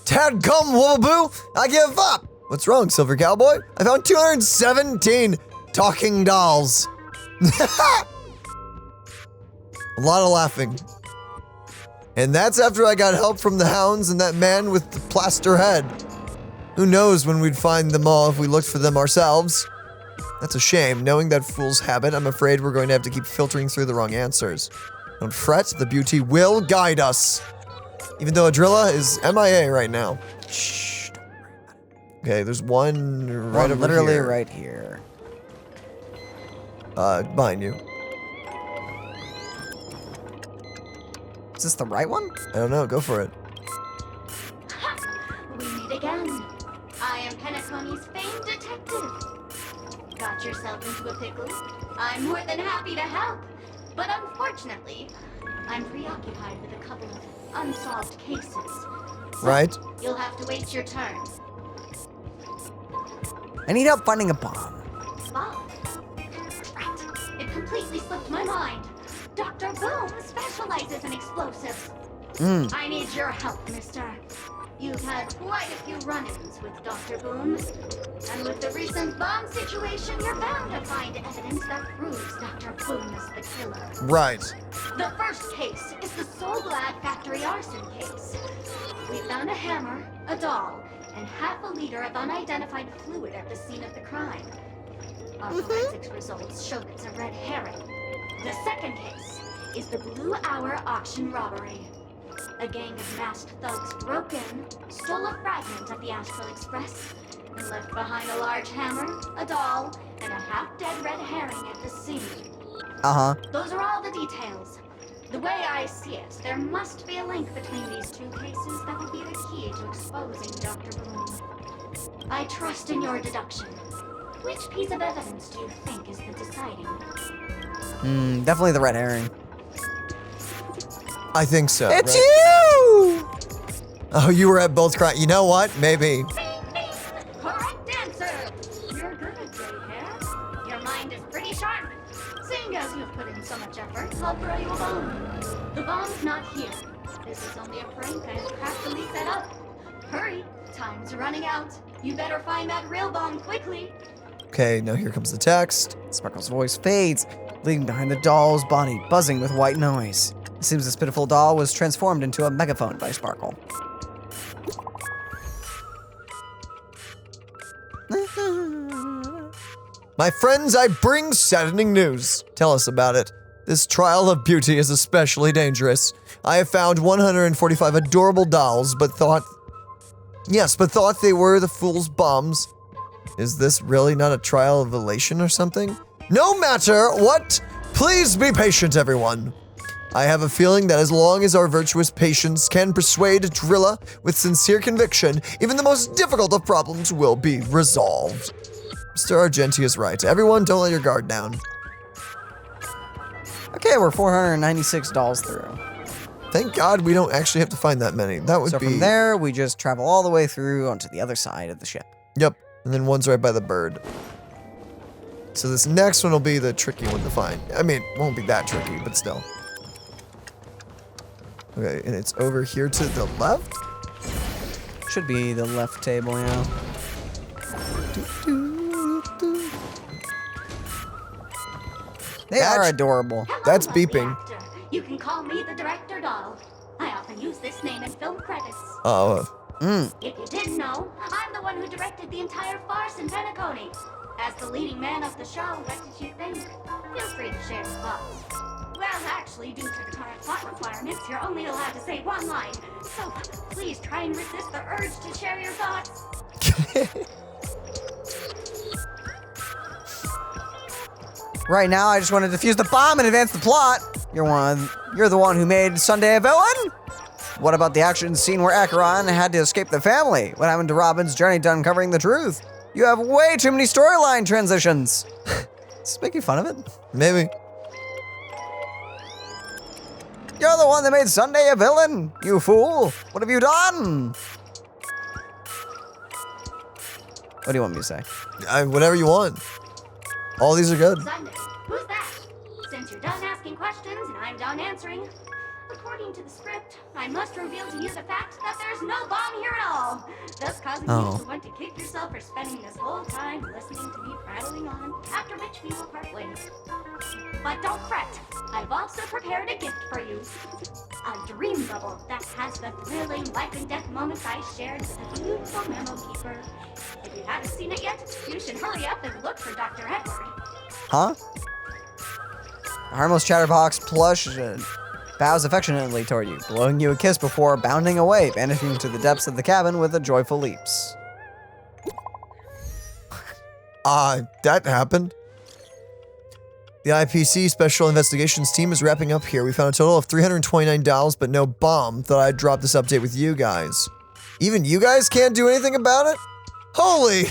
Dadgum, Wobbleboo! I give up! What's wrong, Silver Cowboy? I found 217 talking dolls. A lot of laughing. And that's after I got help from the hounds and that man with the plaster head. Who knows when we'd find them all if we looked for them ourselves. That's a shame. Knowing that fool's habit, I'm afraid we're going to have to keep filtering through the wrong answers. Don't fret, the beauty will guide us. Even though Adrilla is MIA right now. Shh. Okay, there's one right over literally here. right here. Behind you. Is this the right one? I don't know, go for it. We meet again. I am Penacony's famed detective. Got yourself into a pickle? I'm more than happy to help. But unfortunately, I'm preoccupied with a couple of unsolved cases. So right. You'll have to wait your turn. I need help finding a bomb. Bomb? Right. It completely slipped my mind. Dr. Boom specializes in explosives. I need your help, mister. You've had quite a few run-ins with Dr. Boom. And with the recent bomb situation, you're bound to find evidence that proves Dr. Boom is the killer. Right. The first case is the Soulglad factory arson case. We found a hammer, a doll, and half a liter of unidentified fluid at the scene of the crime. Our forensics results show it's a red herring. The second case is the Blue Hour auction robbery. A gang of masked thugs broke in, stole a fragment of the Astral Express, and left behind a large hammer, a doll, and a half-dead red herring at the scene. Those are all the details. The way I see it, there must be a link between these two cases that will be the key to exposing Dr. Boom. I trust in your deduction. Which piece of evidence do you think is the deciding? Definitely the red herring. I think so. It's right? you! Oh, you were at both cry. You know what? Maybe. Correct answer! You're good at Jade hair. Your mind is pretty put in so much effort, I'll throw you a bone. The bomb's not here. This is only a prank I've craftily set up. Hurry, time's running out. You better find that real bomb quickly. Okay, now here comes the text. Sparkle's voice fades, leaving behind the doll's body buzzing with white noise. It seems this pitiful doll was transformed into a megaphone by Sparkle. My friends, I bring saddening news. Tell us about it. This trial of beauty is especially dangerous. I have found 145 adorable dolls, but thought they were the fool's bombs. Is this really not a trial of elation or something? No matter what, please be patient, everyone. I have a feeling that as long as our virtuous patience can persuade Drilla with sincere conviction, even the most difficult of problems will be resolved. Mr. Argenti is right. Everyone, don't let your guard down. Okay, we're 496 dolls through. Thank God we don't actually have to find that many. That would be... So from there, we just travel all the way through onto the other side of the ship. Yep, and then one's right by the bird. So this next one will be the tricky one to find. I mean, it won't be that tricky, but still. Okay, and it's over here to the left? Should be the left table, yeah. They are adorable. That's beeping. You can call me the director doll. I often use this name in film credits. Oh. If you didn't know, I'm the one who directed the entire farce in Penacony. As the leading man of the show, what did you think? Feel free to share your thoughts. Well, actually, due to the current plot requirements, you're only allowed to say one line. So please try and resist the urge to share your thoughts. Right now, I just want to defuse the bomb and advance the plot. You're the one who made Sunday a villain? What about the action scene where Acheron had to escape the family? What happened to Robin's journey to uncovering the truth? You have way too many storyline transitions. Is this making fun of it? Maybe. You're the one that made Sunday a villain, you fool. What have you done? What do you want me to say? Whatever you want. All these are good. Sunday, who's that? Since you're done asking questions and I'm done answering, according to the script, I must reveal to you the fact that there's no bomb here at all, thus causing you to want to kick yourself for spending this whole time listening to me prattling on, after which we will part ways. But don't fret, I've also prepared a gift for you. A dream bubble that has the thrilling life and death moments I shared with a beautiful memo keeper. If you haven't seen it yet, you should hurry up and look for Dr. Edward. Huh? A harmless chatterbox plush bows affectionately toward you, blowing you a kiss before bounding away, vanishing to the depths of the cabin with a joyful leaps. That happened. The IPC Special Investigations team is wrapping up here. We found a total of 329 dolls, but no bomb. Thought I'd drop this update with you guys. Even you guys can't do anything about it? Holy!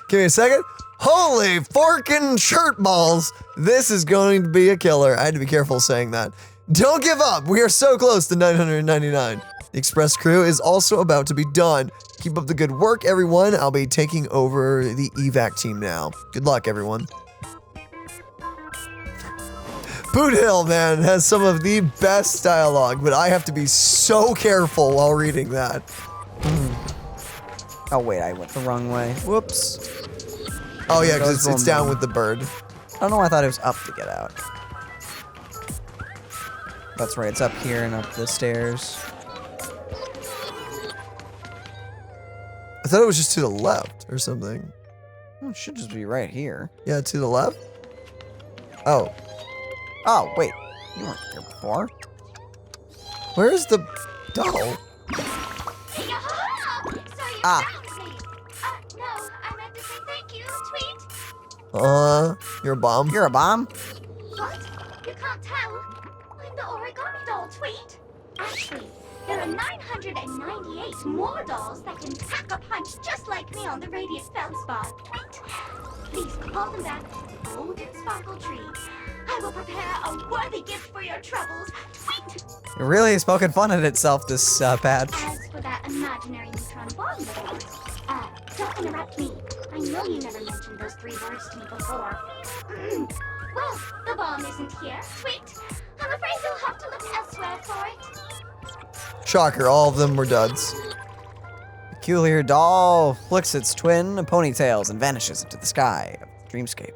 Give me a second. Holy forkin' shirt balls! This is going to be a killer. I had to be careful saying that. Don't give up! We are so close to 999. The Express crew is also about to be done. Keep up the good work, everyone. I'll be taking over the evac team now. Good luck, everyone. Boothill, man, has some of the best dialogue, but I have to be so careful while reading that. Oh wait, I went the wrong way. Whoops. Oh yeah, because it's down with the bird. I don't know, I thought it was up to get out. That's right, it's up here and up the stairs. I thought it was just to the left or something. Oh, it should just be right here. Yeah, to the left? Oh. Oh, wait. You weren't here before. Where's the doll? No, I meant to say thank you, Tweet. You're a bomb? You're a bomb? What? You can't tell? I'm the origami doll, Tweet. Actually, there are 998 more dolls that can pack a punch just like me on the radius Feldspar. Tweet. Please call them back to the golden sparkle tree. I will prepare a worthy gift for your troubles. Tweet. It really has poking fun at itself, this patch. As for that imaginary neutron bomb of yours, don't interrupt me. I know you never mentioned those 3 words to me before. Well, the bomb isn't here. Sweet. I'm afraid you'll have to look elsewhere for it. Shocker, all of them were duds. Peculiar doll flicks its twin ponytails and vanishes into the sky of the dreamscape.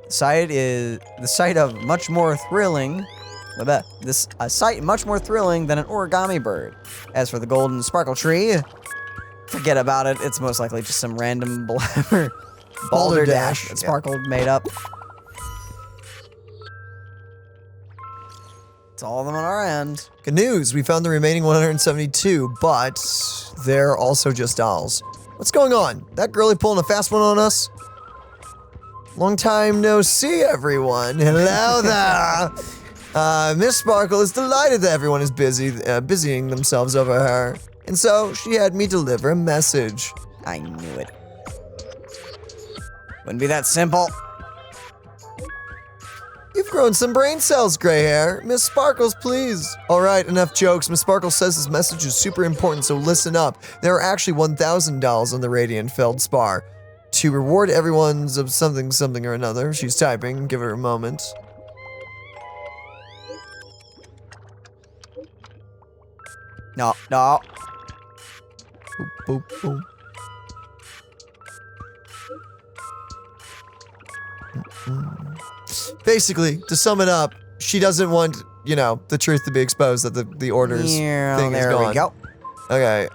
The sight is the sight of much more thrilling. A sight much more thrilling than an origami bird. As for the golden sparkle tree, forget about it. It's most likely just some random balderdash that Sparkle made up. It's all of them on our end. Good news, we found the remaining 172, but they're also just dolls. What's going on? That girlie pulling a fast one on us? Long time no see, everyone. Hello there. Miss Sparkle is delighted that everyone is busying themselves over her. And so she had me deliver a message. I knew it. Wouldn't be that simple. You've grown some brain cells, gray hair. Miss Sparkles, please. All right, enough jokes. Miss Sparkle says this message is super important, so listen up. There are actually 1,000 dolls on the Radiant Feldspar. To reward everyone's of something, something or another. She's typing. Give her a moment. No. Boop, boop, boop. Basically, to sum it up, she doesn't want, you know, the truth to be exposed that the orders thing is gone. There we go. Okay,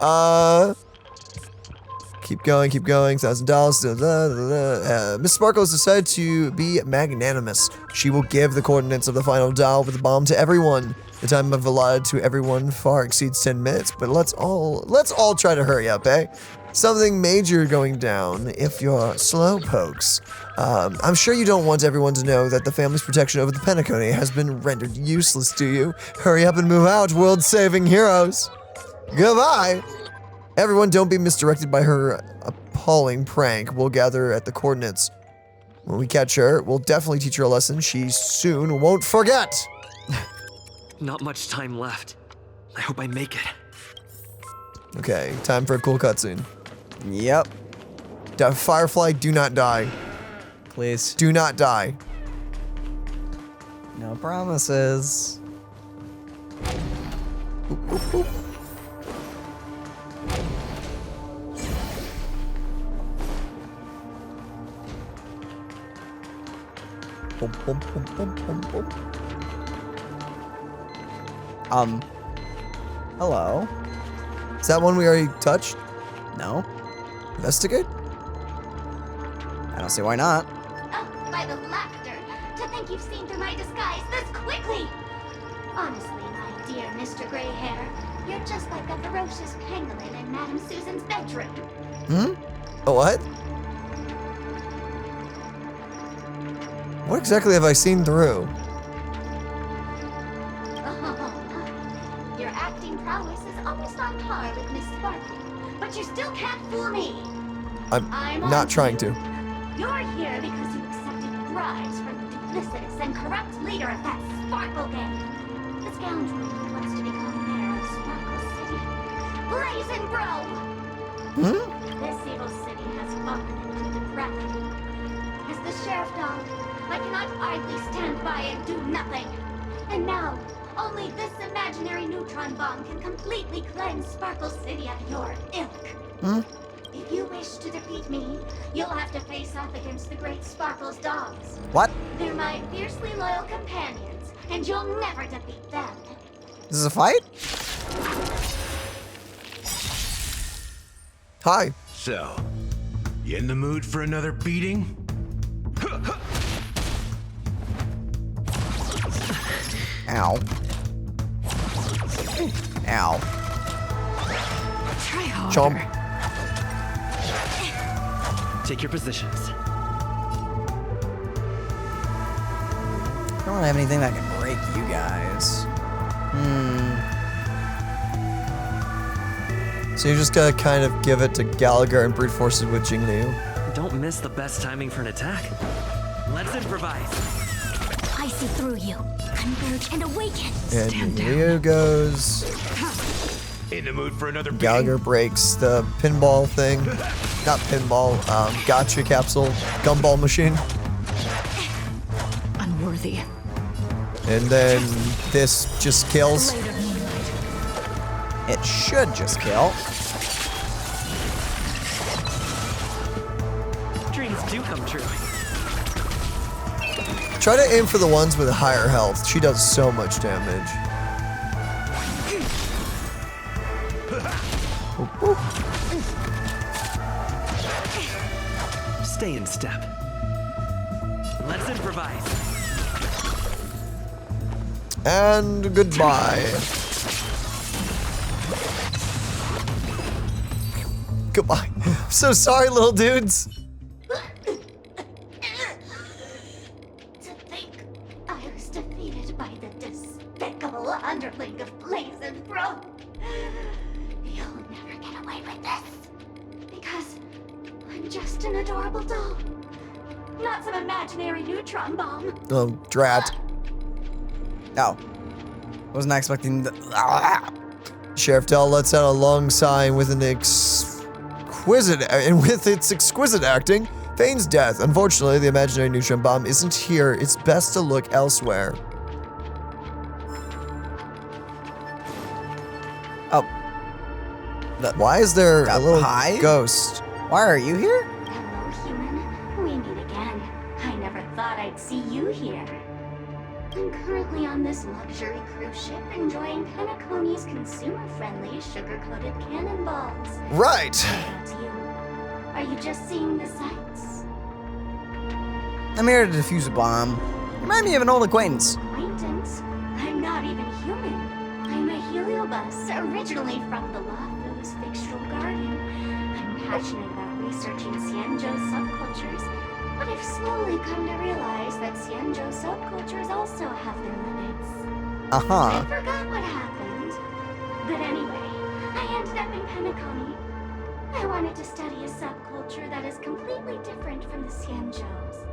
keep going, $1,000. Miss Sparkle has decided to be magnanimous. She will give the coordinates of the final doll with the bomb to everyone. The time I've allotted to everyone far exceeds 10 minutes, but let's all try to hurry up, eh? Something major going down if you're slow pokes. I'm sure you don't want everyone to know that the family's protection over the Penacony has been rendered useless to you. Hurry up and move out, world-saving heroes. Goodbye. Everyone, don't be misdirected by her appalling prank. We'll gather at the coordinates. When we catch her, we'll definitely teach her a lesson she soon won't forget. Not much time left. I hope I make it. Okay, time for a cool cutscene. Yep. Firefly, do not die. Please. Do not die. No promises. Boop, boop, boop. Boom, boom, boom, boom, boom, boom. Hello? Is that one we already touched? No. Investigate? I don't see why not. Oh, by the laughter, to think you've seen through my disguise this quickly! Honestly, my dear Mr. Gray Hair, you're just like a ferocious pangolin in Madame Susan's bedroom. A what? What exactly have I seen through? Your acting prowess is almost on par with Miss Sparkle, but you still can't fool me. I'm not trying to. You're here because you accepted bribes from the duplicitous and corrupt leader of that Sparkle gang. The scoundrel who wants to become mayor of Sparkle City. Blazing Bro! This evil city has fallen into depravity. As the sheriff dog, I cannot idly stand by and do nothing. And now, only this imaginary neutron bomb can completely cleanse Sparkle City of your ilk. If you wish to defeat me, you'll have to face off against the great Sparkle's dogs. What? They're my fiercely loyal companions, and you'll never defeat them. This is a fight? Hi. So, you in the mood for another beating? Ow. Ow. Try harder. Chomp. Take your positions. I don't have anything that can break you guys. So you're just gonna kind of give it to Gallagher and brute force it with Jingliu. Don't miss the best timing for an attack. Let's improvise. I see through you. Converge and awaken. And Jingliu goes. In the mood for another beating? Gallagher breaks the pinball thing. Not pinball, gotcha capsule, gumball machine. I healthy. And then this just kills. It should just kill. Dreams do come true. Try to aim for the ones with higher health. She does so much damage. Oop, oop. Stay in step. Let's improvise. And goodbye. Goodbye. I'm so sorry, little dudes. To think I was defeated by the despicable underling of Blaze and Bro. You'll never get away with this. Because I'm just an adorable doll. Not some imaginary neutron bomb. Oh, drat. No. Wasn't expecting the. Sheriff Dell lets out a long sigh with its exquisite acting, feigns death. Unfortunately, the imaginary neutron bomb isn't here. It's best to look elsewhere. Oh. Why is there a little pie? ghost? Why are you here? Hello, human. We meet again. I never thought I'd see you here. I'm currently on this luxury cruise ship enjoying Penacony's consumer-friendly sugar-coated cannonballs. Right. About you. Are you just seeing the sights? I'm here to defuse a bomb. You remind me of an old acquaintance. Acquaintance? I'm not even human. I'm a heliobus, originally from the Lafu's Fixtural Garden. I'm passionate about researching Xianzhou subcultures, but I've slowly come to realize that Xianzhou subcultures also have their limits. I forgot what happened. But anyway, I ended up in Penacony. I wanted to study a subculture that is completely different from the Xianzhous.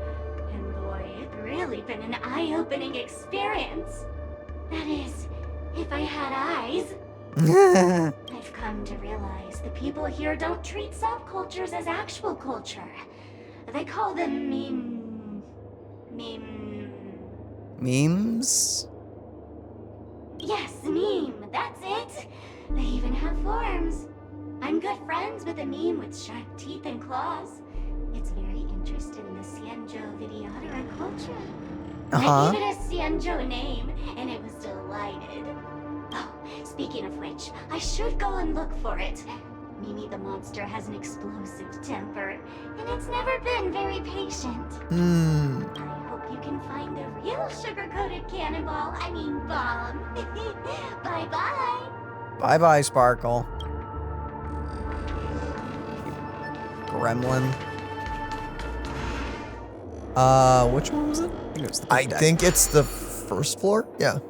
And boy, it's really been an eye-opening experience. That is, if I had eyes. I've come to realize the people here don't treat subcultures as actual culture. They call them memes? Yes, meme, that's it. They even have forms. I'm good friends with a meme with sharp teeth and claws. It's very interested in the Xianzhou videotica culture. I gave it a Xianzhou name, and it was delighted. Oh, speaking of which, I should go and look for it. Mimi the monster has an explosive temper, and it's never been very patient. I hope you can find the real sugar-coated cannonball, bomb. Bye-bye. Bye-bye, Sparkle. Gremlin. Which one was it? I think it's the first floor? Yeah.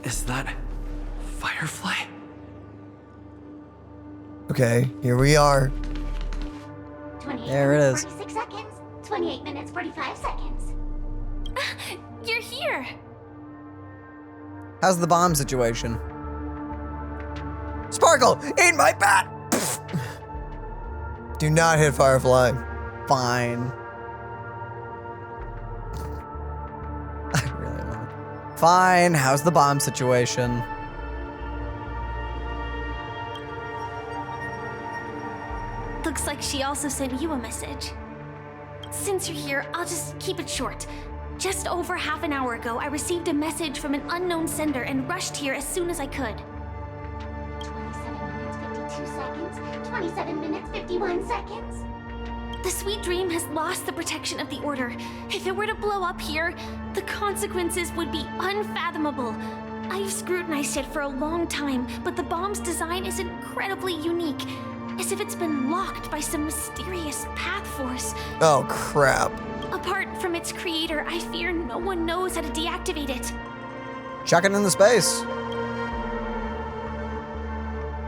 Is that Firefly? Okay, here we are. 28 There it minutes, is. 46 seconds. 28 minutes, 45 seconds. You're here. How's the bomb situation? Sparkle, eat my bat! Do not hit Firefly. Fine. I really want it. Fine, how's the bomb situation? Looks like she also sent you a message. Since you're here, I'll just keep it short. Just over half an hour ago, I received a message from an unknown sender and rushed here as soon as I could. 27 minutes, 52 seconds. 27 minutes, 51 seconds. The Sweet Dream has lost the protection of the Order. If it were to blow up here, the consequences would be unfathomable. I've scrutinized it for a long time, but the bomb's design is incredibly unique, as if it's been locked by some mysterious path force. Oh, crap. Apart from its creator, I fear no one knows how to deactivate it. Chuck it into space.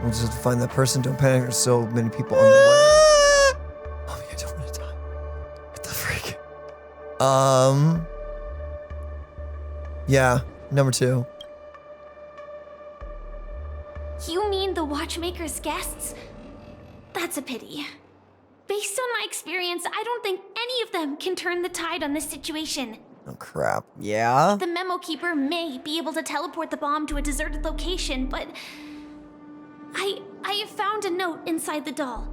We'll just have to find that person. Don't panic. There's so many people on the way. Oh, I don't want to die. What the freak? Yeah, number 2. You mean the Watchmaker's guests? That's a pity. Based on my experience, I don't think any of them can turn the tide on this situation. Oh, crap. Yeah? The memo keeper may be able to teleport the bomb to a deserted location, but I have found a note inside the doll.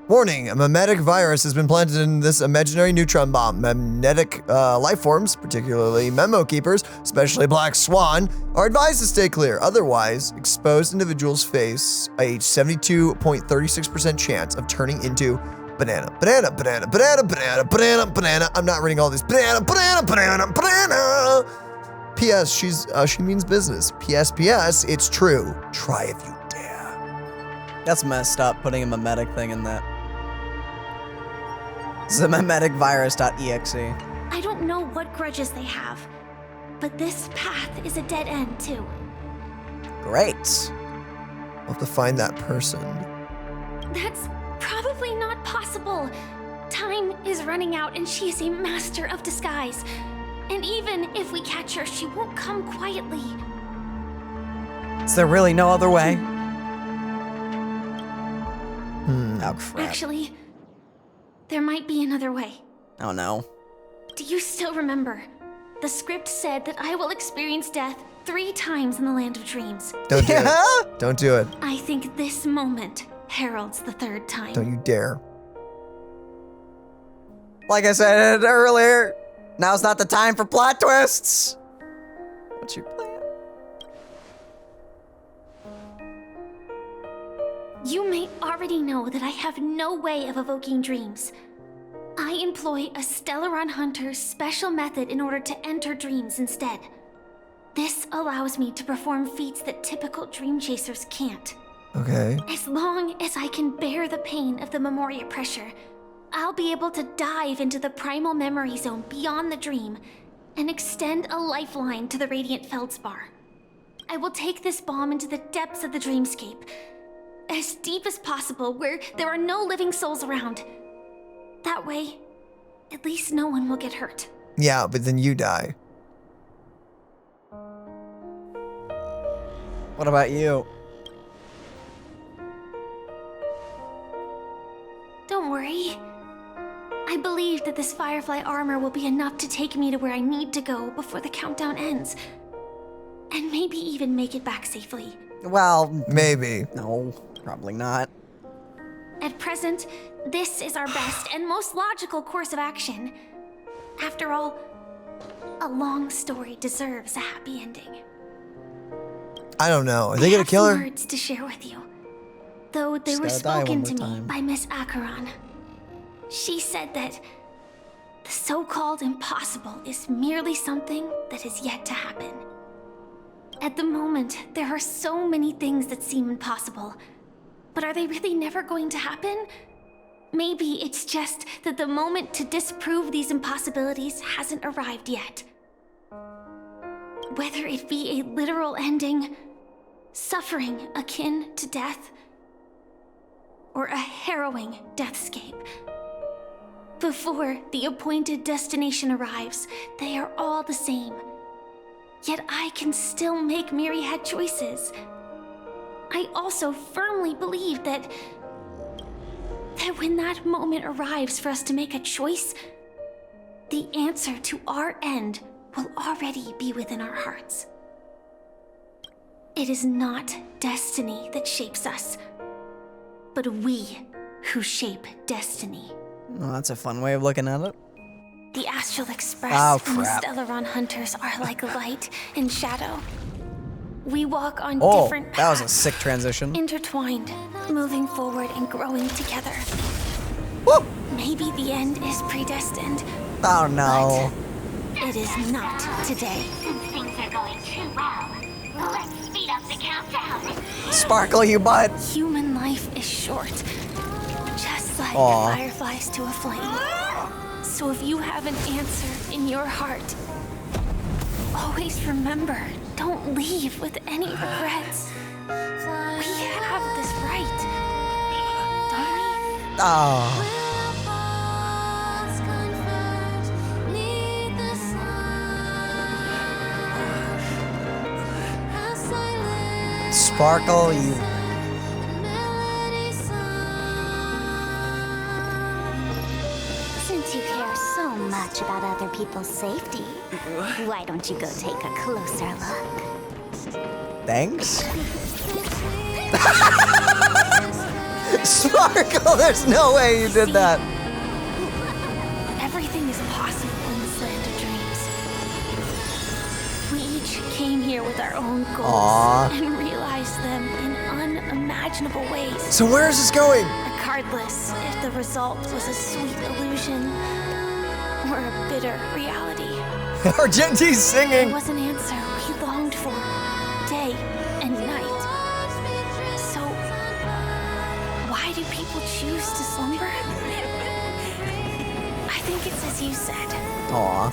Warning, a memetic virus has been planted in this imaginary neutron bomb. Memetic life forms, particularly memo keepers, especially Black Swan, are advised to stay clear. Otherwise, exposed individuals face a 72.36% chance of turning into banana. Banana, banana, banana, banana, banana, banana. I'm not reading all these. Banana, banana, banana, banana. P.S. She means business. P.S. P.S. It's true. Try if you dare. That's messed up, putting a memetic thing in that. This is a memeticvirus.exe. I don't know what grudges they have, but this path is a dead end too. Great. We'll have to find that person. That's probably not possible. Time is running out and she is a master of disguise. And even if we catch her, she won't come quietly. Is there really no other way? Oh, crap. Actually, there might be another way. Oh, no. Do you still remember? The script said that I will experience death 3 times in the land of dreams. Don't do it. Don't do it. I think this moment heralds the 3rd time. Don't you dare. Like I said earlier, now's not the time for plot twists. What's your plan? You may already know that I have no way of evoking dreams. I employ a Stellaron Hunter's special method in order to enter dreams instead. This allows me to perform feats that typical dream chasers can't. Okay. As long as I can bear the pain of the Memoria pressure, I'll be able to dive into the primal memory zone beyond the dream and extend a lifeline to the radiant Feldspar. I will take this bomb into the depths of the dreamscape, as deep as possible where there are no living souls around. That way, at least no one will get hurt. Yeah, but then you die. What about you? Don't worry. I believe that this Firefly armor will be enough to take me to where I need to go before the countdown ends. And maybe even make it back safely. Well, maybe. No, probably not. At present, this is our best and most logical course of action. After all, a long story deserves a happy ending. I don't know. Are they gonna kill her? I have some words to share with you, though they were Just gotta die spoken one to more me time. by Miss Acheron. She said that the so-called impossible is merely something that is yet to happen. At the moment, there are so many things that seem impossible, but are they really never going to happen? Maybe it's just that the moment to disprove these impossibilities hasn't arrived yet. Whether it be a literal ending, suffering akin to death, or a harrowing deathscape. Before the appointed destination arrives, they are all the same. Yet I can still make myriad choices. I also firmly believe that when that moment arrives for us to make a choice, the answer to our end will already be within our hearts. It is not destiny that shapes us, but we who shape destiny. Well, that's a fun way of looking at it. The Astral Express Oh, and the crap. Stellaron Hunters are like light and shadow. We walk on Oh, different that was a paths, sick transition. intertwined, moving forward and growing together. Woo! Maybe the end is predestined. Oh no. It is not today. Things are going too well. Let's speed up the countdown. Sparkle, you butt. Human life is short, just like Aw. fireflies to a flame. So if you have an answer in your heart, always remember, don't leave with any regrets. We have this right, don't we? Oh. Sparkle, you. Since you care so much about other people's safety, why don't you go take a closer look? Thanks? Sparkle, there's no way you did that. Everything is possible in this land of dreams. We each came here with our own goals and realized them in unimaginable ways. So where is this going? Regardless if the result was a sweet illusion or a bitter reality. Argenti's singing. There was an answer we longed for, day and night. So, why do people choose to slumber? I think it's as you said. Aw.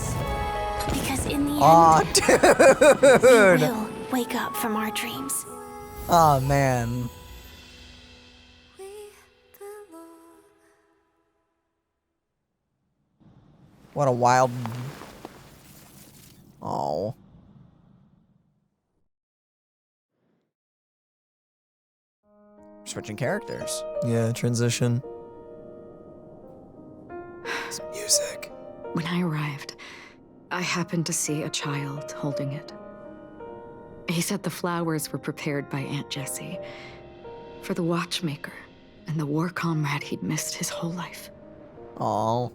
Because in the end, dude. we will wake up from our dreams. Aw, man. What a wild... Oh. Switching characters. Yeah, transition. Some music. When I arrived, I happened to see a child holding it. He said the flowers were prepared by Aunt Jessie for the watchmaker and the war comrade he'd missed his whole life. Oh.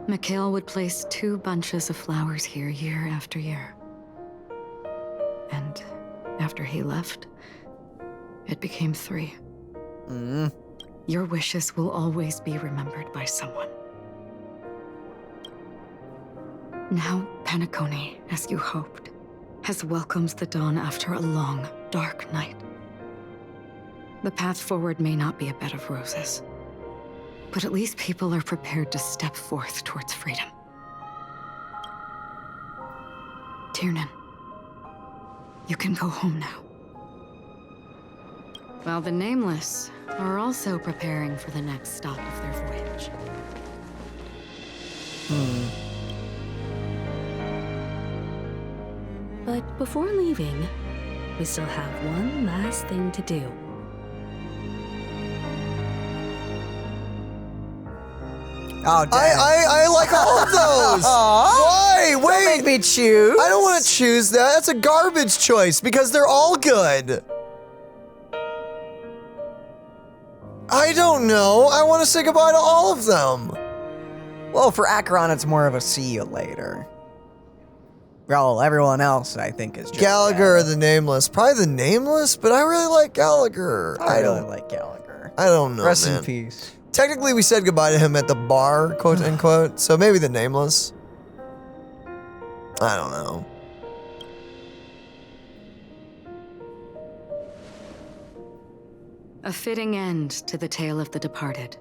Mikhail would place 2 bunches of flowers here year after year. And after he left, it became 3. Your wishes will always be remembered by someone. Now, Penacony, as you hoped, has welcomed the dawn after a long, dark night. The path forward may not be a bed of roses, but at least people are prepared to step forth towards freedom. Tiernan, you can go home now. While the Nameless are also preparing for the next stop of their voyage. But before leaving, we still have one last thing to do. Oh, damn. I like all of those. Why? Wait. Don't make me choose. I don't want to choose that. That's a garbage choice because they're all good. I don't know. I want to say goodbye to all of them. Well, for Acheron, it's more of a see you later. Well, everyone else, I think, is just Gallagher or the Nameless. Probably the Nameless, but I really like Gallagher. I really like Gallagher. I don't know, Rest man. in peace. Technically, we said goodbye to him at the bar, quote unquote, so maybe the Nameless. I don't know. A fitting end to the tale of the departed.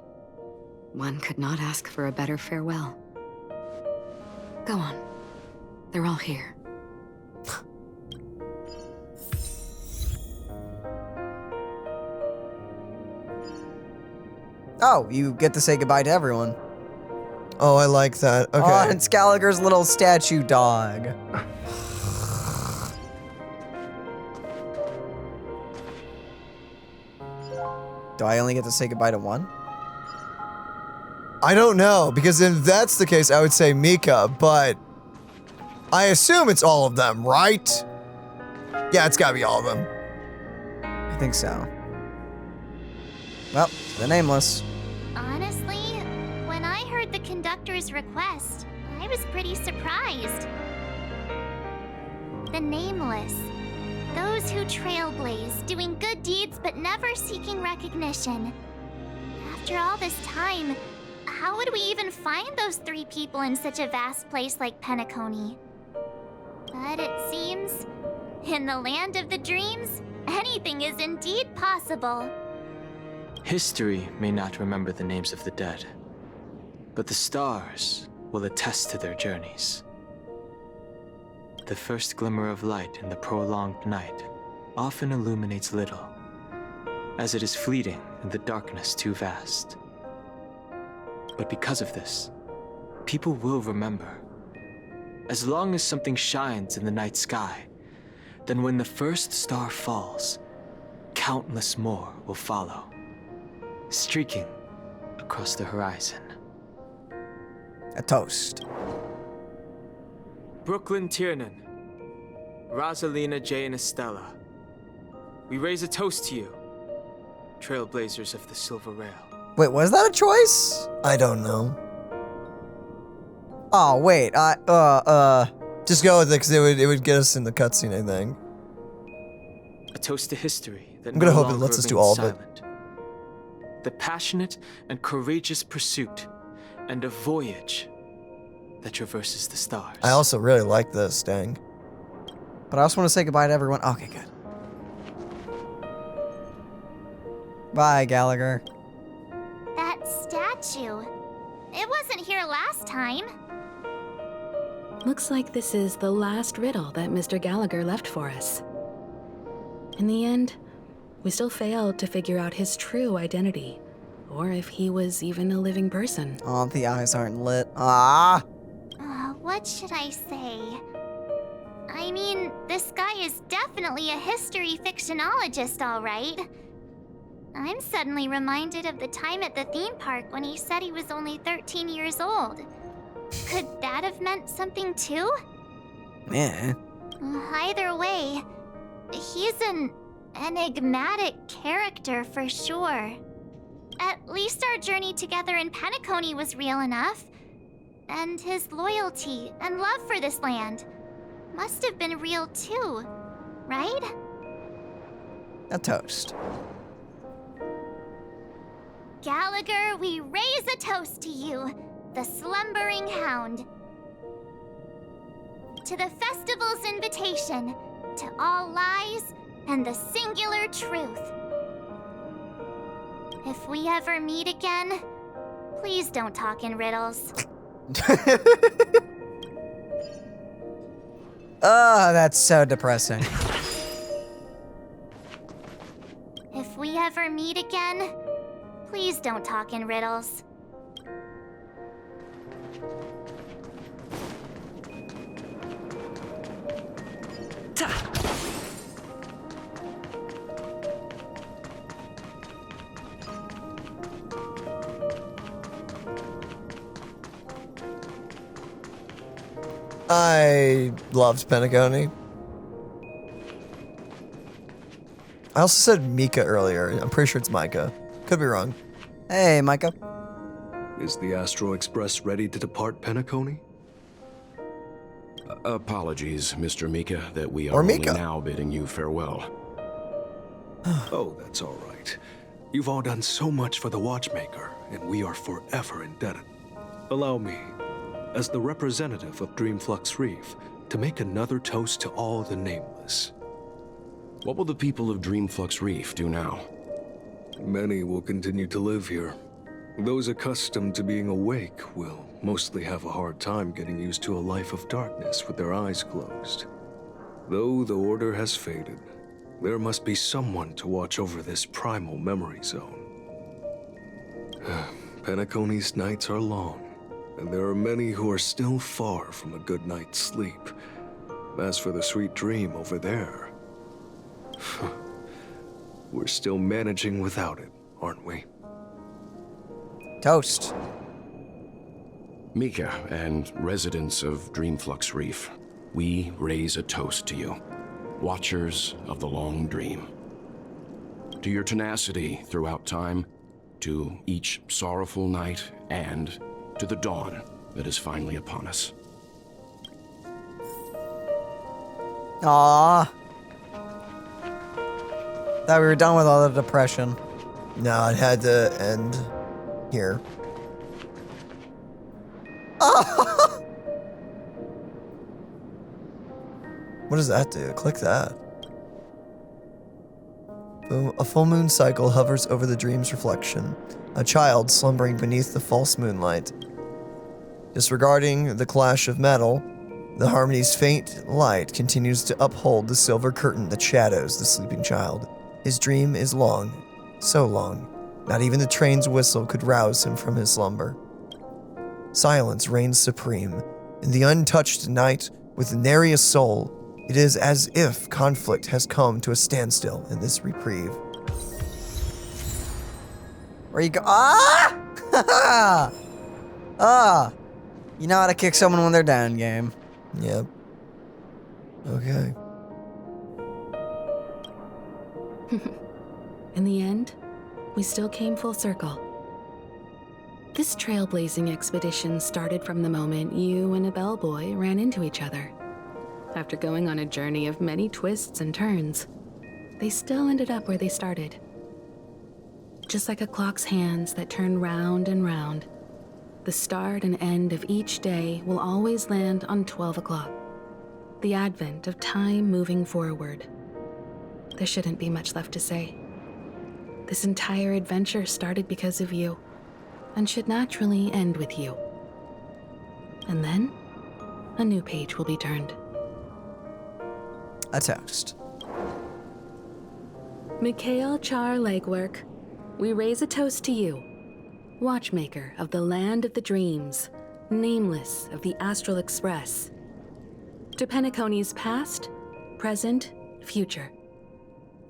One could not ask for a better farewell. Go on. They're all here. Oh, you get to say goodbye to everyone. Oh, I like that. Okay. Oh, and it's Gallagher's little statue dog. Do I only get to say goodbye to one? I don't know, because if that's the case, I would say Mika, but I assume it's all of them, right? Yeah, it's gotta be all of them. I think so. Well, the Nameless. Honestly, when I heard the conductor's request, I was pretty surprised. The Nameless. Those who trailblaze, doing good deeds but never seeking recognition. After all this time, how would we even find those 3 people in such a vast place like Penacony? But it seems, in the land of the dreams, anything is indeed possible. History may not remember the names of the dead, but the stars will attest to their journeys. The first glimmer of light in the prolonged night often illuminates little, as it is fleeting and the darkness too vast. But because of this, people will remember. As long as something shines in the night sky, then when the first star falls, countless more will follow, streaking across the horizon. A toast. Brooklyn Tiernan, Rosalina Jane Estella. We raise a toast to you, trailblazers of the Silver Rail. Wait, was that a choice? I don't know. Oh, wait, Just go with it, because it would get us in the cutscene, I think. A toast to history that I'm gonna no hope it longer lets us do remains all of it. silent. The passionate and courageous pursuit and a voyage that traverses the stars. I also really like this, dang. But I also want to say goodbye to everyone. Okay, good. Bye, Gallagher. That statue. It wasn't here last time. Looks like this is the last riddle that Mr. Gallagher left for us. In the end, we still failed to figure out his true identity, or if he was even a living person. Oh, the eyes aren't lit. Ah! What should I say? I mean, this guy is definitely a history fictionologist, all right. I'm suddenly reminded of the time at the theme park when he said he was only 13 years old. Could that have meant something too? Yeah. Either way, he's an enigmatic character for sure. At least our journey together in Penacony was real enough. And his loyalty and love for this land must have been real too, right? A toast. Gallagher, we raise a toast to you, the slumbering hound. To the festival's invitation, to all lies and the singular truth. If we ever meet again, please don't talk in riddles. Oh, that's so depressing. If we ever meet again, please don't talk in riddles. I loved Penacony. I also said Mika earlier. I'm pretty sure it's Micah. Could be wrong. Hey, Micah. Is the Astro Express ready to depart Penacony? Apologies, Mr. Mika, that we Or are only Mika. now bidding you farewell. Oh, that's all right. You've all done so much for the Watchmaker, and we are forever indebted. Allow me, as the representative of Dreamflux Reef, to make another toast to all the nameless. What will the people of Dreamflux Reef do now? Many will continue to live here. Those accustomed to being awake will mostly have a hard time getting used to a life of darkness with their eyes closed. Though the order has faded, there must be someone to watch over this primal memory zone. Penacony's nights are long, and there are many who are still far from a good night's sleep. As for the sweet dream over there, we're still managing without it, aren't we? Toast. Mika and residents of Dreamflux Reef, we raise a toast to you, watchers of the long dream. To your tenacity throughout time, to each sorrowful night, and to the dawn that is finally upon us. Aww. Thought we were done with all the depression. No, it had to end here. What does that do? Click that. Boom. A full moon cycle hovers over the dream's reflection. A child slumbering beneath the false moonlight. Disregarding the clash of metal, the harmony's faint light continues to uphold the silver curtain that shadows the sleeping child. His dream is long, so long, not even the train's whistle could rouse him from his slumber. Silence reigns supreme. In the untouched night, with nary a soul, it is as if conflict has come to a standstill in this reprieve. Where you go? Ah! Ah! You know how to kick someone when they're down, game. Yep. Okay. In the end, we still came full circle. This trailblazing expedition started from the moment you and a bellboy ran into each other. After going on a journey of many twists and turns, they still ended up where they started. Just like a clock's hands that turn round and round, the start and end of each day will always land on 12 o'clock, the advent of time moving forward. There shouldn't be much left to say. This entire adventure started because of you, and should naturally end with you. And then, a new page will be turned. A toast. Mikhail Char Legwork, we raise a toast to you, watchmaker of the land of the dreams, nameless of the Astral Express, to Penacony's past, present, future,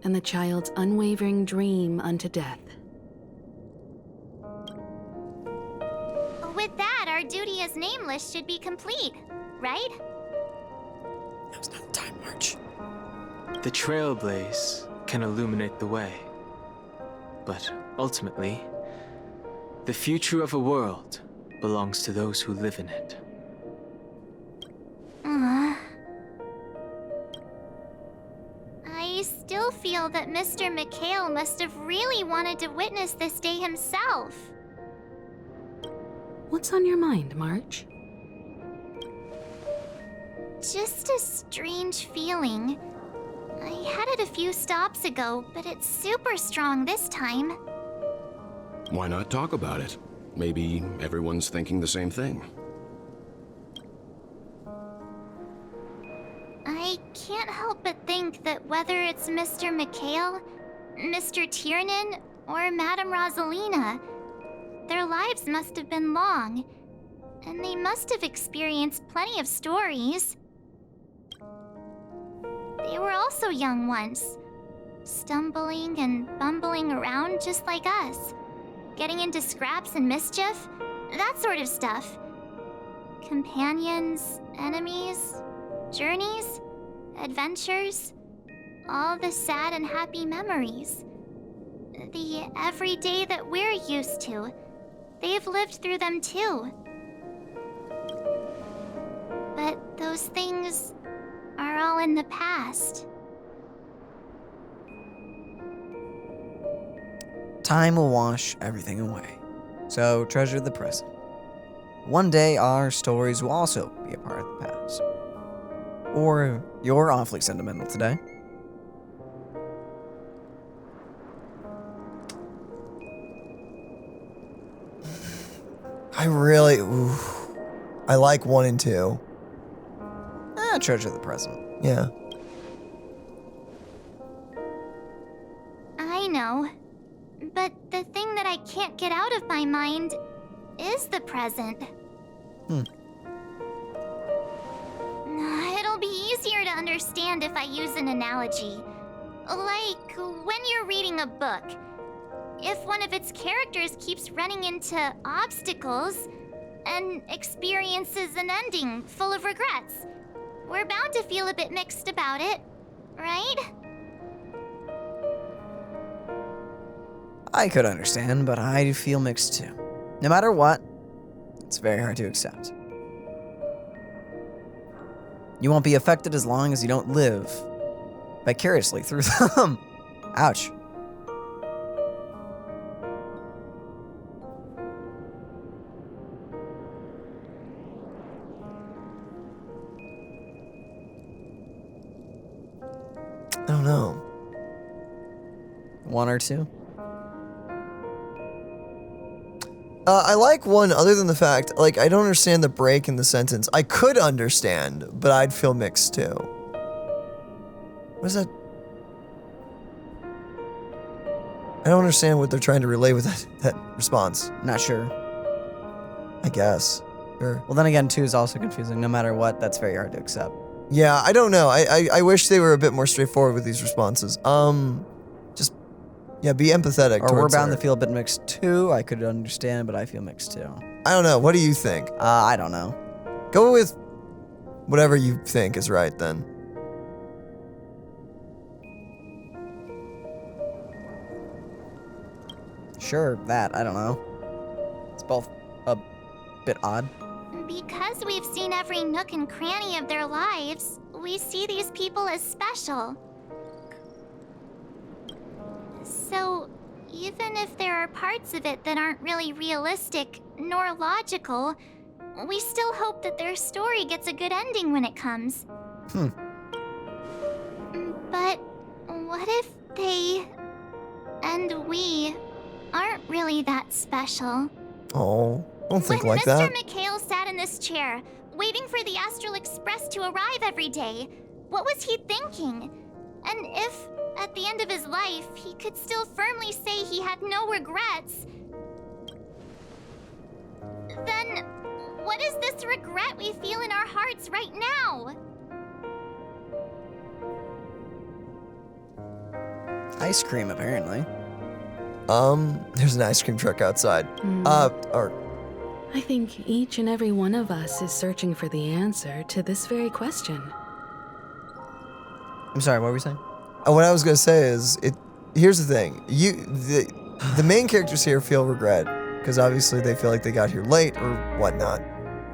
and the child's unwavering dream unto death. With that, our duty as nameless should be complete, right? Now's not the time, March. The trailblaze can illuminate the way. But ultimately, the future of a world belongs to those who live in it. I still feel that Mr. Mikhail must have really wanted to witness this day himself. What's on your mind, March? Just a strange feeling. I had it a few stops ago, but it's super strong this time. Why not talk about it? Maybe everyone's thinking the same thing. I can't help but think that whether it's Mr. Mikhail, Mr. Tiernan, or Madame Rosalina, their lives must have been long, and they must have experienced plenty of stories. They were also young once, stumbling and bumbling around just like us, getting into scraps and mischief, that sort of stuff. Companions, enemies, journeys, adventures, all the sad and happy memories. The everyday that we're used to, they've lived through them too. But those things are all in the past. Time will wash everything away, so treasure the present. One day our stories will also be a part of the past. Or you're awfully sentimental today. I like 1 and 2. Treasure the present. Yeah. I know. But the thing that I can't get out of my mind is the present. It'll be easier to understand if I use an analogy. Like when you're reading a book. If one of its characters keeps running into obstacles and experiences an ending full of regrets, we're bound to feel a bit mixed about it, right? I could understand, but I feel mixed too. No matter what, it's very hard to accept. You won't be affected as long as you don't live vicariously through them. Ouch. I don't know. 1 or 2? I like 1 other than the fact, like, I don't understand the break in the sentence. I could understand, but I'd feel mixed too. What is that? I don't understand what they're trying to relay with that response. Not sure. I guess. Sure. Well, then again, 2 is also confusing. No matter what, that's very hard to accept. Yeah, I don't know. I wish they were a bit more straightforward with these responses. Yeah, be empathetic. Or we're towards bound her. to feel a bit mixed too. I could understand, but I feel mixed too. I don't know. What do you think? I don't know. Go with whatever you think is right then. Sure, that. I don't know. It's both a bit odd. Because we've seen every nook and cranny of their lives, we see these people as special. So, even if there are parts of it that aren't really realistic nor logical, we still hope that their story gets a good ending when it comes. But what if they and we aren't really that special? Oh, don't think like Mr. that. McHale sat in this chair, waiting for the Astral Express to arrive every day, what was he thinking? And if, at the end of his life, he could still firmly say he had no regrets, then what is this regret we feel in our hearts right now? Ice cream, apparently. There's an ice cream truck outside. I think each and every one of us is searching for the answer to this very question. I'm sorry, what were we saying? What I was gonna say is, here's the thing. The main characters here feel regret, because obviously they feel like they got here late or whatnot.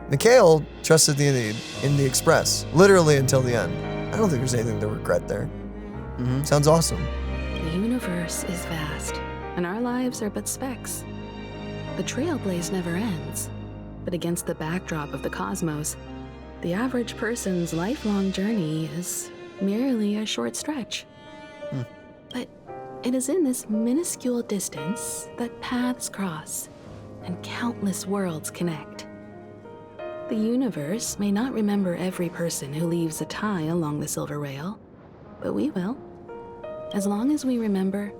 Mikhail trusted in the Express, literally until the end. I don't think there's anything to regret there. Sounds awesome. The universe is vast, and our lives are but specks. The trailblaze never ends, but against the backdrop of the cosmos, the average person's lifelong journey is merely a short stretch. But it is in this minuscule distance that paths cross and countless worlds connect. The universe may not remember every person who leaves a tie along the silver rail, but we will. As long as we remember,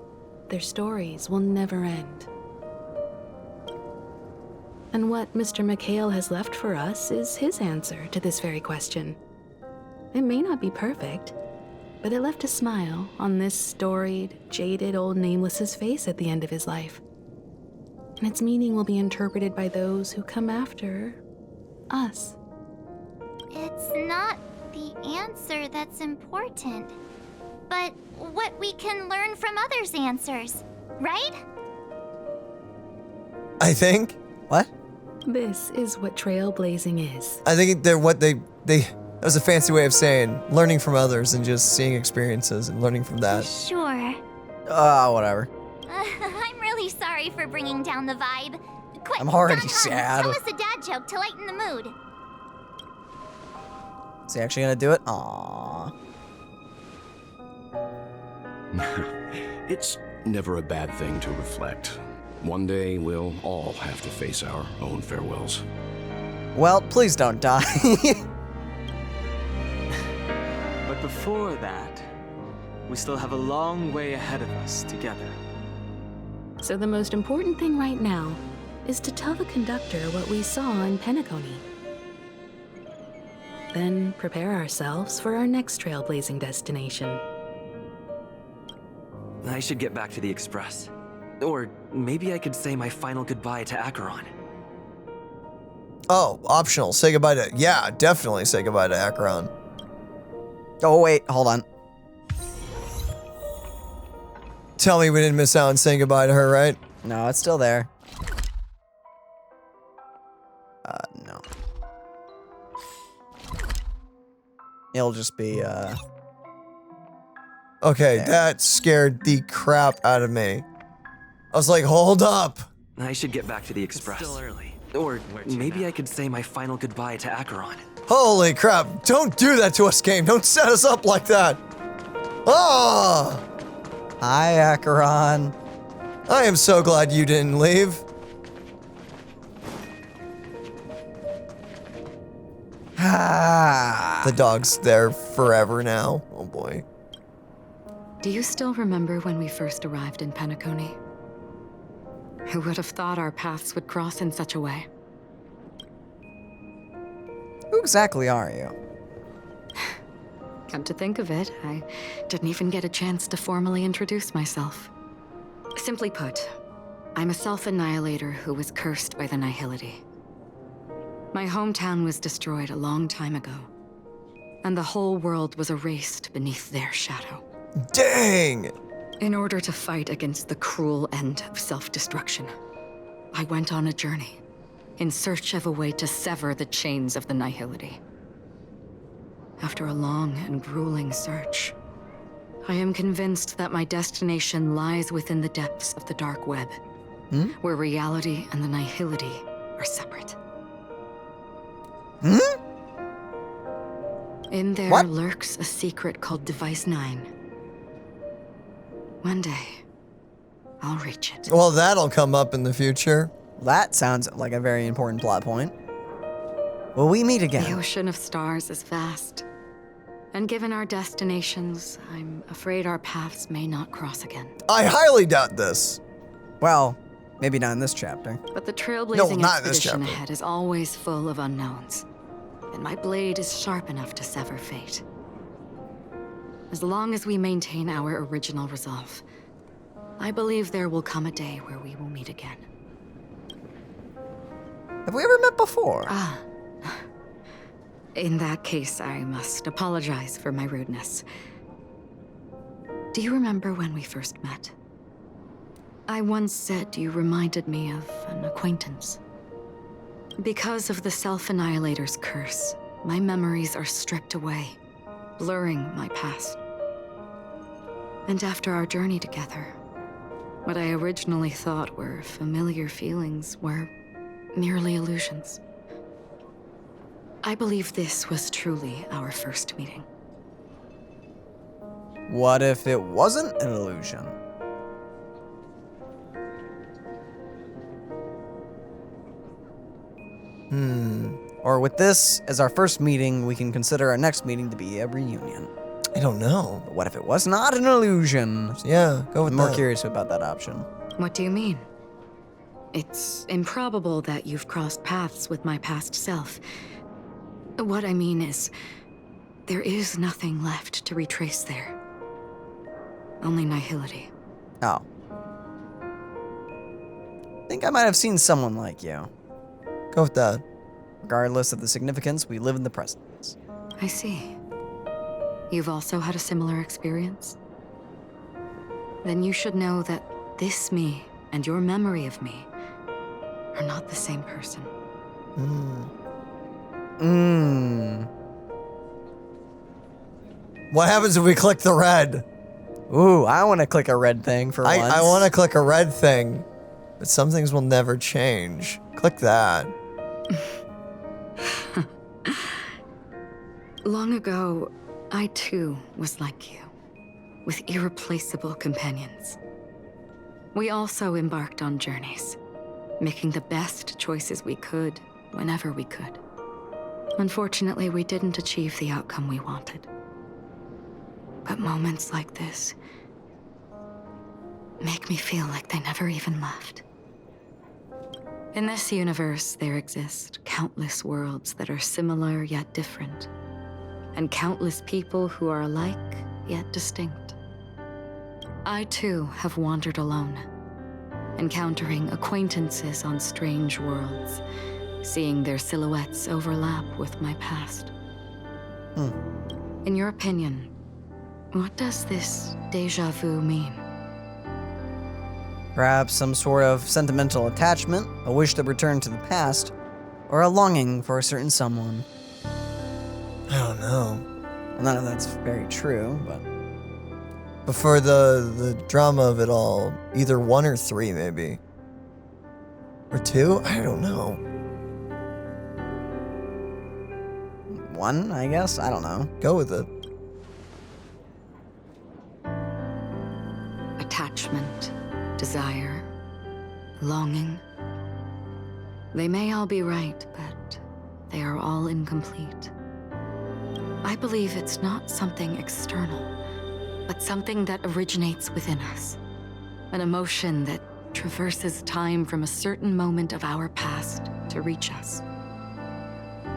their stories will never end. And what Mr. McHale has left for us is his answer to this very question. It may not be perfect, but it left a smile on this storied, jaded old Nameless's face at the end of his life. And its meaning will be interpreted by those who come after us. It's not the answer that's important, but what we can learn from others' answers, right? I think. What? This is what trailblazing is. I think that that was a fancy way of saying learning from others and just seeing experiences and learning from that. Sure. Whatever. I'm really sorry for bringing down the vibe. Quick, I'm already Don, sad. Tell us a dad joke to lighten the mood. Is he actually gonna do it? Aww. It's never a bad thing to reflect. One day, we'll all have to face our own farewells. Well, please don't die. But before that, we still have a long way ahead of us together. So the most important thing right now is to tell the conductor what we saw in Penacony. Then prepare ourselves for our next trailblazing destination. I should get back to the Express. Or maybe I could say my final goodbye to Acheron. Oh, optional. Say goodbye to... Yeah, definitely say goodbye to Acheron. Oh, wait. Hold on. Tell me we didn't miss out on saying goodbye to her, right? No, it's still there. No. It'll just be, Okay, there. that scared the crap out of me. I was like, hold up. I should get back to the Express. It's still early. Or maybe I could say my final goodbye to Acheron. Holy crap, don't do that to us, game. Don't set us up like that. Ah! Hi, Acheron. I am so glad you didn't leave. The dog's there forever now. Oh boy. Do you still remember when we first arrived in Penacony? Who would have thought our paths would cross in such a way? Who exactly are you? Come to think of it, I didn't even get a chance to formally introduce myself. Simply put, I'm a self-annihilator who was cursed by the nihility. My hometown was destroyed a long time ago, and the whole world was erased beneath their shadow. Dang! In order to fight against the cruel end of self-destruction, I went on a journey in search of a way to sever the chains of the nihility. After a long and grueling search, I am convinced that my destination lies within the depths of the dark web, where reality and the nihility are separate. In there lurks a secret called Device 9. One day, I'll reach it. Well, that'll come up in the future. That sounds like a very important plot point. Will we meet again? The ocean of stars is vast. And given our destinations, I'm afraid our paths may not cross again. I highly doubt this. Well, maybe not in this chapter. But the trailblazing expedition ahead is always full of unknowns. And my blade is sharp enough to sever fate. As long as we maintain our original resolve, I believe there will come a day where we will meet again. Have we ever met before? Ah. In that case, I must apologize for my rudeness. Do you remember when we first met? I once said you reminded me of an acquaintance. Because of the Self-Annihilator's curse, my memories are stripped away, blurring my past. And after our journey together, what I originally thought were familiar feelings were merely illusions. I believe this was truly our first meeting. What if it wasn't an illusion? Or with this as our first meeting, we can consider our next meeting to be a reunion. I don't know. But what if it was not an illusion? Yeah, go with I'm more curious about that option. What do you mean? It's improbable that you've crossed paths with my past self. What I mean is, there is nothing left to retrace there. Only nihility. Oh. I think I might have seen someone like you. Go with that. Regardless of the significance, we live in the present. I see. You've also had a similar experience? Then you should know that this me and your memory of me are not the same person. What happens if we click the red? Ooh, I want to click a red thing for once. I want to click a red thing, but some things will never change. Click that. Long ago, I too was like you, with irreplaceable companions. We also embarked on journeys, making the best choices we could, whenever we could. Unfortunately, we didn't achieve the outcome we wanted. But moments like this make me feel like they never even left. In this universe, there exist countless worlds that are similar yet different, and countless people who are alike yet distinct. I too have wandered alone, encountering acquaintances on strange worlds, seeing their silhouettes overlap with my past. In your opinion, what does this déjà vu mean? Perhaps some sort of sentimental attachment, a wish to return to the past, or a longing for a certain someone. I don't know. Well, none of that's very true, but for the drama of it all, either 1 or 3 maybe. Or 2? I don't know. 1, I guess? I don't know. Go with it. Attachment, desire, longing. They may all be right, but they are all incomplete. I believe it's not something external, but something that originates within us. An emotion that traverses time from a certain moment of our past to reach us.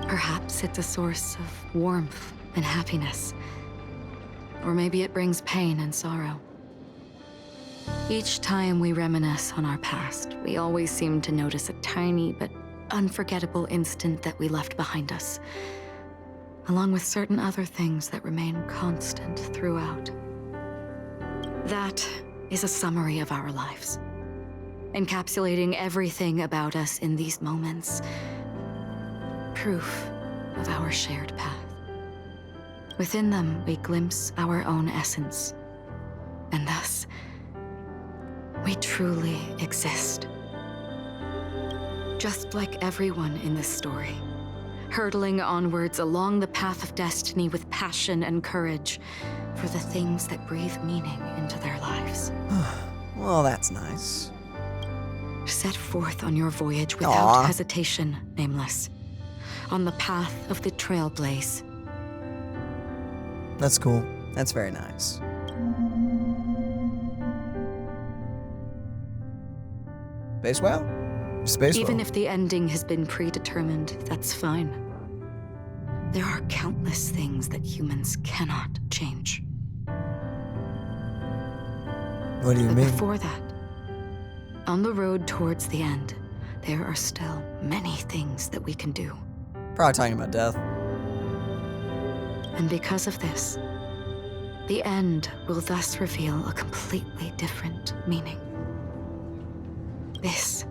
Perhaps it's a source of warmth and happiness. Or maybe it brings pain and sorrow. Each time we reminisce on our past, we always seem to notice a tiny but unforgettable instant that we left behind us, along with certain other things that remain constant throughout. That is a summary of our lives, encapsulating everything about us in these moments. Proof of our shared path. Within them, we glimpse our own essence, and thus, we truly exist. Just like everyone in this story, hurtling onwards along the path of destiny with passion and courage for the things that breathe meaning into their lives. Well, that's nice. Set forth on your voyage without hesitation, Nameless, on the path of the Trailblaze. That's cool. That's very nice. Space Whale? Space Whale. Even if the ending has been predetermined, that's fine. There are countless things that humans cannot change. What do you But mean? before that, on the road towards the end, there are still many things that we can do. Probably talking about death. And because of this, the end will thus reveal a completely different meaning. This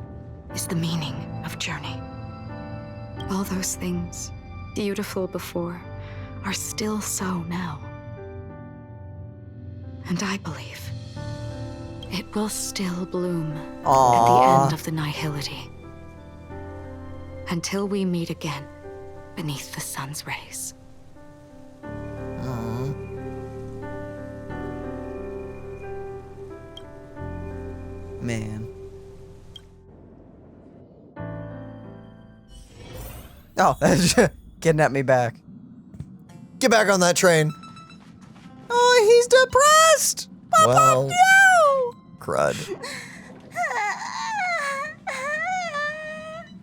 is the meaning of journey. All those things, beautiful before, are still so now. And I believe it will still bloom at the end of the nihility. Until we meet again beneath the sun's rays. Man. Oh, that's kidnapped me back. Get back on that train. Oh, he's depressed. Well, no! crud.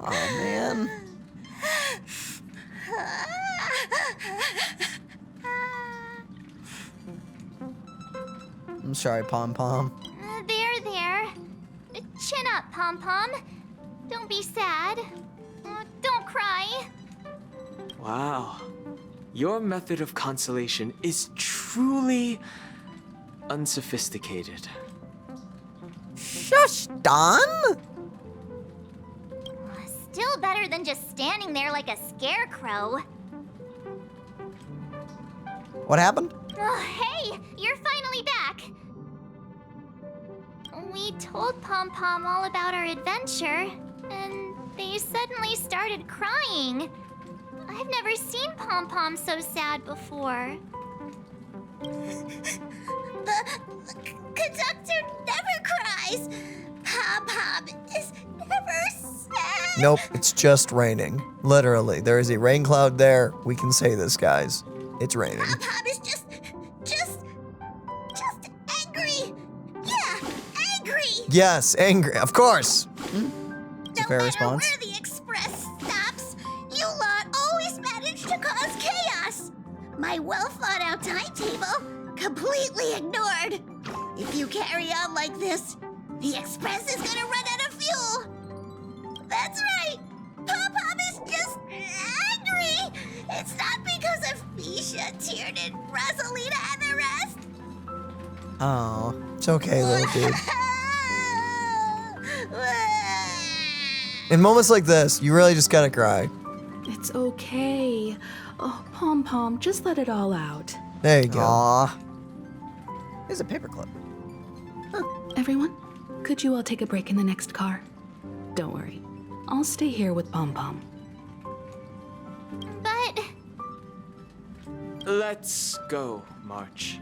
Oh, man. I'm sorry, Pom Pom. There. Chin up, Pom Pom. Don't be sad. Don't cry. Wow. Your method of consolation is truly unsophisticated. Shush, Don! Still better than just standing there like a scarecrow. What happened? Oh, hey, you're finally back. We told Pom Pom all about our adventure, and they suddenly started crying. I've never seen Pom Pom so sad before. The conductor never cries. Pom Pom is never sad. Nope, it's just raining. Literally, there is a rain cloud there. We can say this, guys. It's raining. Pom Pom is just angry. Yeah, angry. Yes, angry, of course. It's a fair response. Where the express stops, you lot always manage to cause chaos. My well thought out timetable completely ignored. If you carry on like this, the express is gonna run out of fuel. That's right. Pom Pom is just angry. It's not because of Misha, Tiernan, Rosalina, and the rest. Oh, it's okay, little dude. In moments like this, you really just gotta cry. It's okay. Oh, Pom Pom, just let it all out. There you go. Aw. There's a paperclip. Everyone, could you all take a break in the next car? Don't worry. I'll stay here with Pom Pom. But... Let's go, March.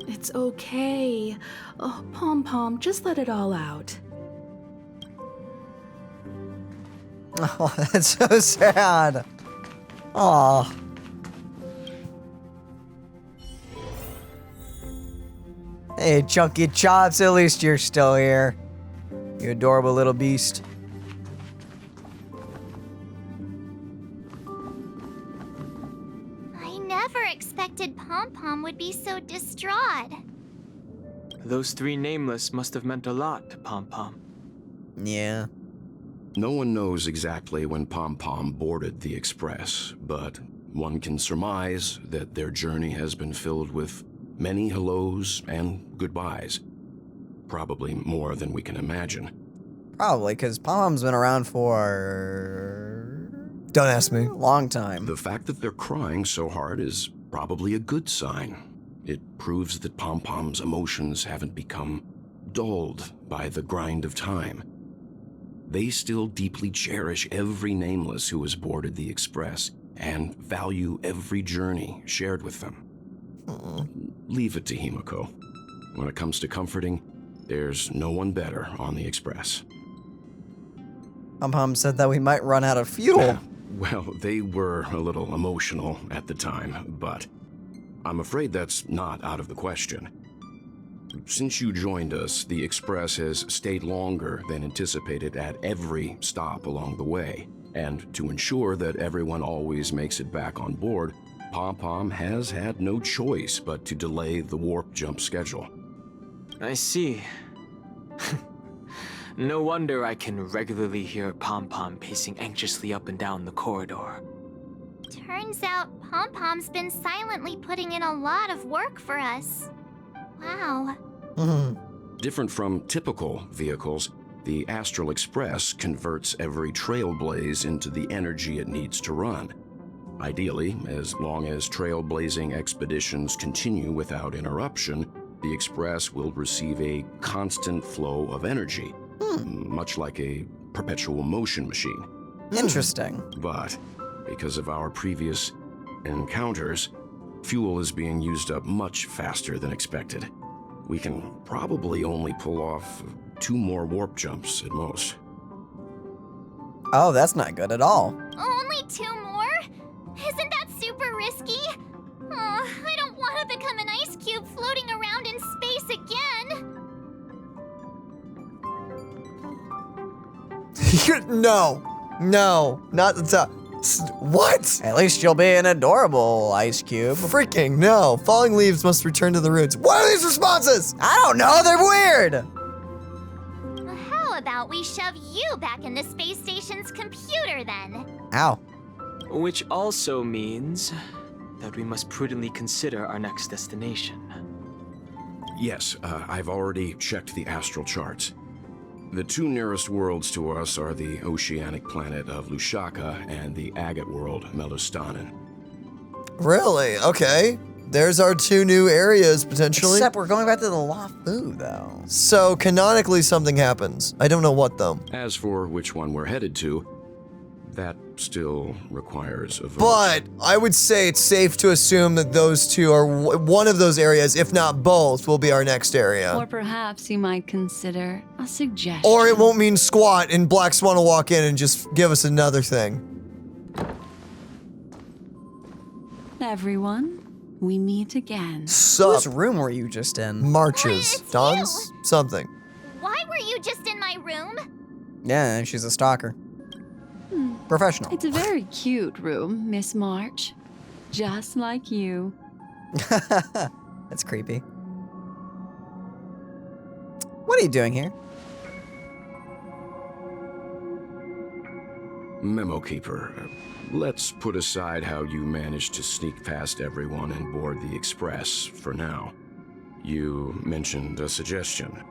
It's okay. Oh, Pom Pom, just let it all out. Oh, that's so sad. Aw. Hey, Chunky Chops, at least you're still here. You adorable little beast. I never expected Pom Pom would be so distraught. Those three nameless must have meant a lot to Pom Pom. Yeah. No one knows exactly when Pom Pom boarded the Express, but one can surmise that their journey has been filled with many hellos and goodbyes. Probably more than we can imagine. Probably, because Pom-Pom's been around for... Don't ask me. a long time. The fact that they're crying so hard is probably a good sign. It proves that Pom Pom's emotions haven't become dulled by the grind of time. They still deeply cherish every nameless who has boarded the Express and value every journey shared with them. Leave it to Himiko. When it comes to comforting, there's no one better on the Express. Pom-Pom said that we might run out of fuel. Well, they were a little emotional at the time, but I'm afraid that's not out of the question. Since you joined us, the Express has stayed longer than anticipated at every stop along the way. And to ensure that everyone always makes it back on board, Pom Pom has had no choice but to delay the warp jump schedule. I see. No wonder I can regularly hear Pom Pom pacing anxiously up and down the corridor. Turns out Pom Pom's been silently putting in a lot of work for us. Wow. Different from typical vehicles, the Astral Express converts every trailblaze into the energy it needs to run. Ideally, as long as trailblazing expeditions continue without interruption, the Express will receive a constant flow of energy, much like a perpetual motion machine. Interesting. But because of our previous encounters, fuel is being used up much faster than expected. We can probably only pull off 2 more warp jumps at most. Oh, that's not good at all. Only 2 more? Isn't that super risky? Oh, I don't want to become an ice cube floating around in space again. No, not the top. What? At least you'll be an adorable ice cube. Freaking no. Falling leaves must return to the roots. What are these responses? I don't know, they're weird. Well, how about we shove you back in the space station's computer then? Ow. Which also means that we must prudently consider our next destination. Yes, I've already checked the astral charts. The 2 nearest worlds to us are the oceanic planet of Lushaka and the agate world, Melostanen. Really? Okay. There's our 2 new areas, potentially. Except we're going back to the Lafu, though. So, canonically, something happens. I don't know what, though. As for which one we're headed to, that still requires a vote. But I would say it's safe to assume that those 2 are one of those areas, if not both, will be our next area. Or perhaps you might consider a suggestion. Or it won't mean squat and Black Swan will walk in and just give us another thing. Everyone, we meet again. Sup? Whose room were you just in? Marches. Dawn's? Something. Why were you just in my room? Yeah, she's a stalker. Professional. It's a very cute room, Miss March. Just like you. That's creepy. What are you doing here? Memo Keeper, let's put aside how you managed to sneak past everyone and board the Express for now. You mentioned a suggestion.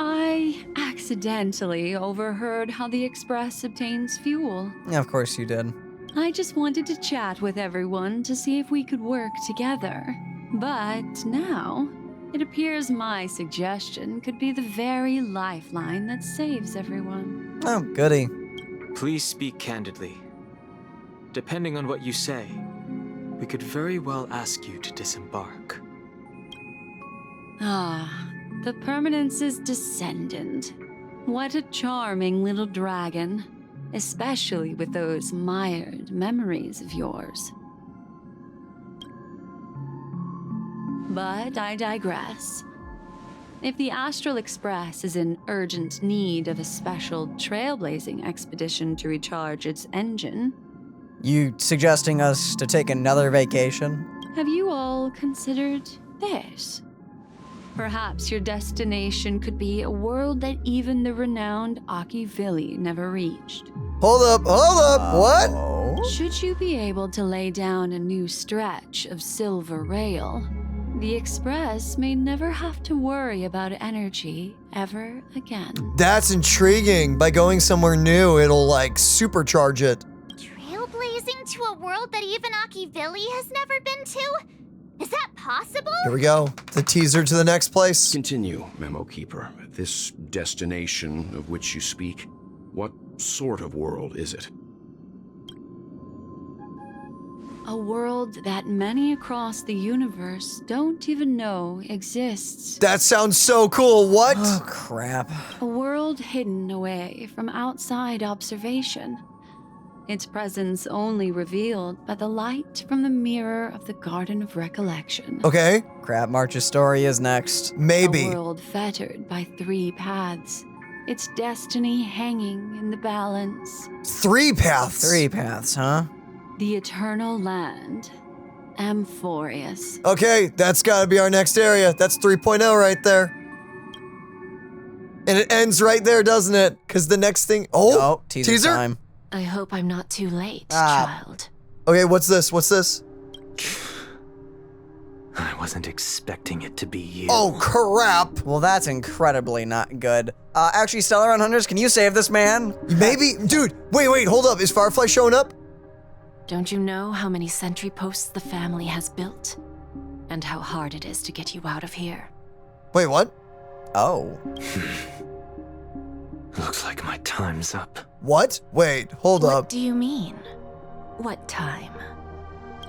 I accidentally overheard how the Express obtains fuel. Yeah, of course you did. I just wanted to chat with everyone to see if we could work together. But now, it appears my suggestion could be the very lifeline that saves everyone. Oh, goody. Please speak candidly. Depending on what you say, we could very well ask you to disembark. Ah, the Permanence's descendant. What a charming little dragon, especially with those mired memories of yours. But I digress. If the Astral Express is in urgent need of a special trailblazing expedition to recharge its engine... You suggesting us to take another vacation? Have you all considered this? Perhaps your destination could be a world that even the renowned Akivili never reached. Hold up, what? Should you be able to lay down a new stretch of silver rail, the Express may never have to worry about energy ever again. That's intriguing. By going somewhere new, it'll like supercharge it. Trailblazing to a world that even Akivili has never been to? Is that possible? Here we go. The teaser to the next place. Continue, Memo Keeper. This destination of which you speak, what sort of world is it? A world that many across the universe don't even know exists. That sounds so cool. What? Oh, crap. A world hidden away from outside observation. Its presence only revealed by the light from the mirror of the Garden of Recollection. Okay. Crap, March's story is next. Maybe. A world fettered by 3 paths. Its destiny hanging in the balance. 3 paths? 3 paths, huh? The Eternal Land. Amphorius. Okay, that's gotta be our next area. That's 3.0 right there. And it ends right there, doesn't it? Because the next thing... Oh, teaser time. I hope I'm not too late, child. Okay, what's this? What's this? I wasn't expecting it to be you. Oh, crap. Well, that's incredibly not good. Actually, Stellar Hunters, can you save this man? Maybe. Dude, wait, hold up. Is Firefly showing up? Don't you know how many sentry posts the family has built? And how hard it is to get you out of here? Wait, what? Oh. Looks like my time's up. What? Wait, hold up. What do you mean? What time?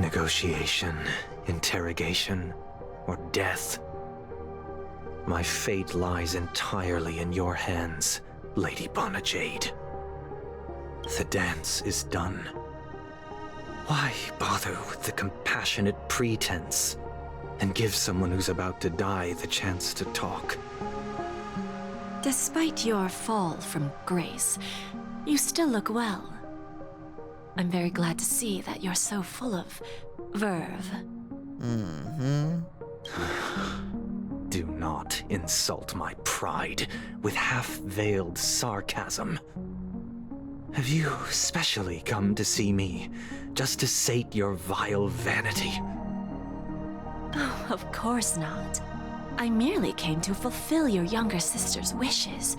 Negotiation, interrogation, or death. My fate lies entirely in your hands, Lady Jade. The dance is done. Why bother with the compassionate pretense and give someone who's about to die the chance to talk? Despite your fall from grace, you still look well. I'm very glad to see that you're so full of verve. Do not insult my pride with half-veiled sarcasm. Have you specially come to see me just to sate your vile vanity? Oh, of course not. I merely came to fulfill your younger sister's wishes,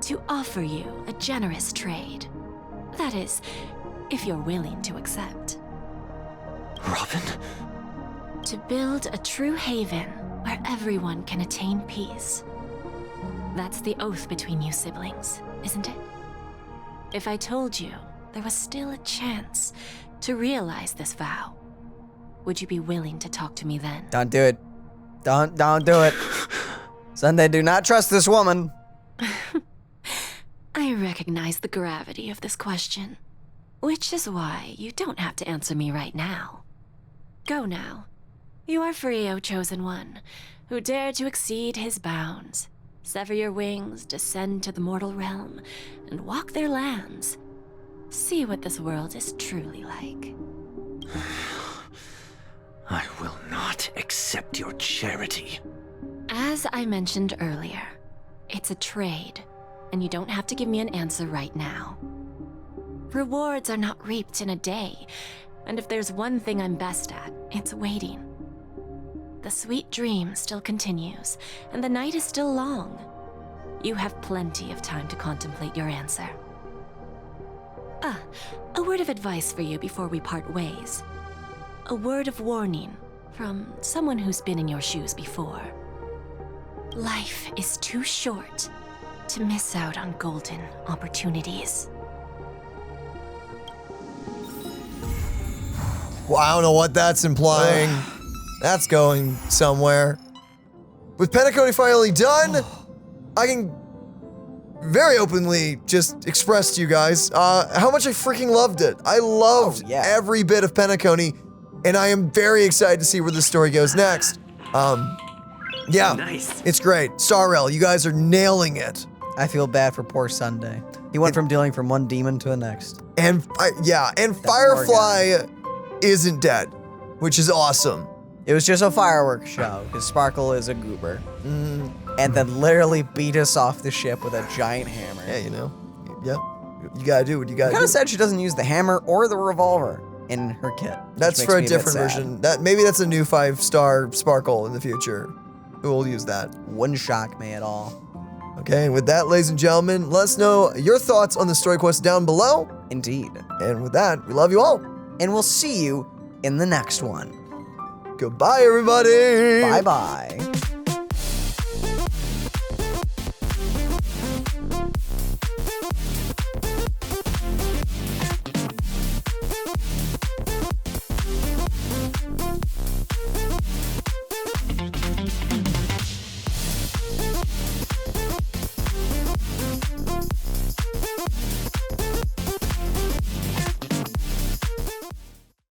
to offer you a generous trade. That is, if you're willing to accept. Robin? To build a true haven where everyone can attain peace. That's the oath between you siblings, isn't it? If I told you there was still a chance to realize this vow, would you be willing to talk to me then? Don't do it. Don't do it. Sunday, do not trust this woman. I recognize the gravity of this question, which is why you don't have to answer me right now. Go now. You are free, O Chosen One, who dare to exceed his bounds, sever your wings, descend to the mortal realm, and walk their lands. See what this world is truly like. I will not accept your charity. As I mentioned earlier, it's a trade, and you don't have to give me an answer right now. Rewards are not reaped in a day, and if there's one thing I'm best at, it's waiting. The sweet dream still continues, and the night is still long. You have plenty of time to contemplate your answer. A word of advice for you before we part ways. A word of warning from someone who's been in your shoes before. Life is too short to miss out on golden opportunities. Well, I don't know what that's implying. That's going somewhere. With Penacony finally done, I can very openly just express to you guys how much I freaking loved it. I loved every bit of Penacony, and I am very excited to see where this story goes next. Yeah, nice. It's great. Star Rail, you guys are nailing it. I feel bad for poor Sunday. He went from dealing from one demon to the next. And Firefly isn't dead, which is awesome. It was just a fireworks show, because Sparkle is a goober. And then literally beat us off the ship with a giant hammer. Yeah, you know. Yep. You gotta do what you gotta do. Kind of said she doesn't use the hammer or the revolver in her kit. That's for a different version. Maybe that's a new 5-star Sparkle in the future. Who will use that? Wouldn't shock me at all. Okay, and with that, ladies and gentlemen, let us know your thoughts on the story quest down below. Indeed. And with that, we love you all. And we'll see you in the next one. Goodbye, everybody. Bye-bye.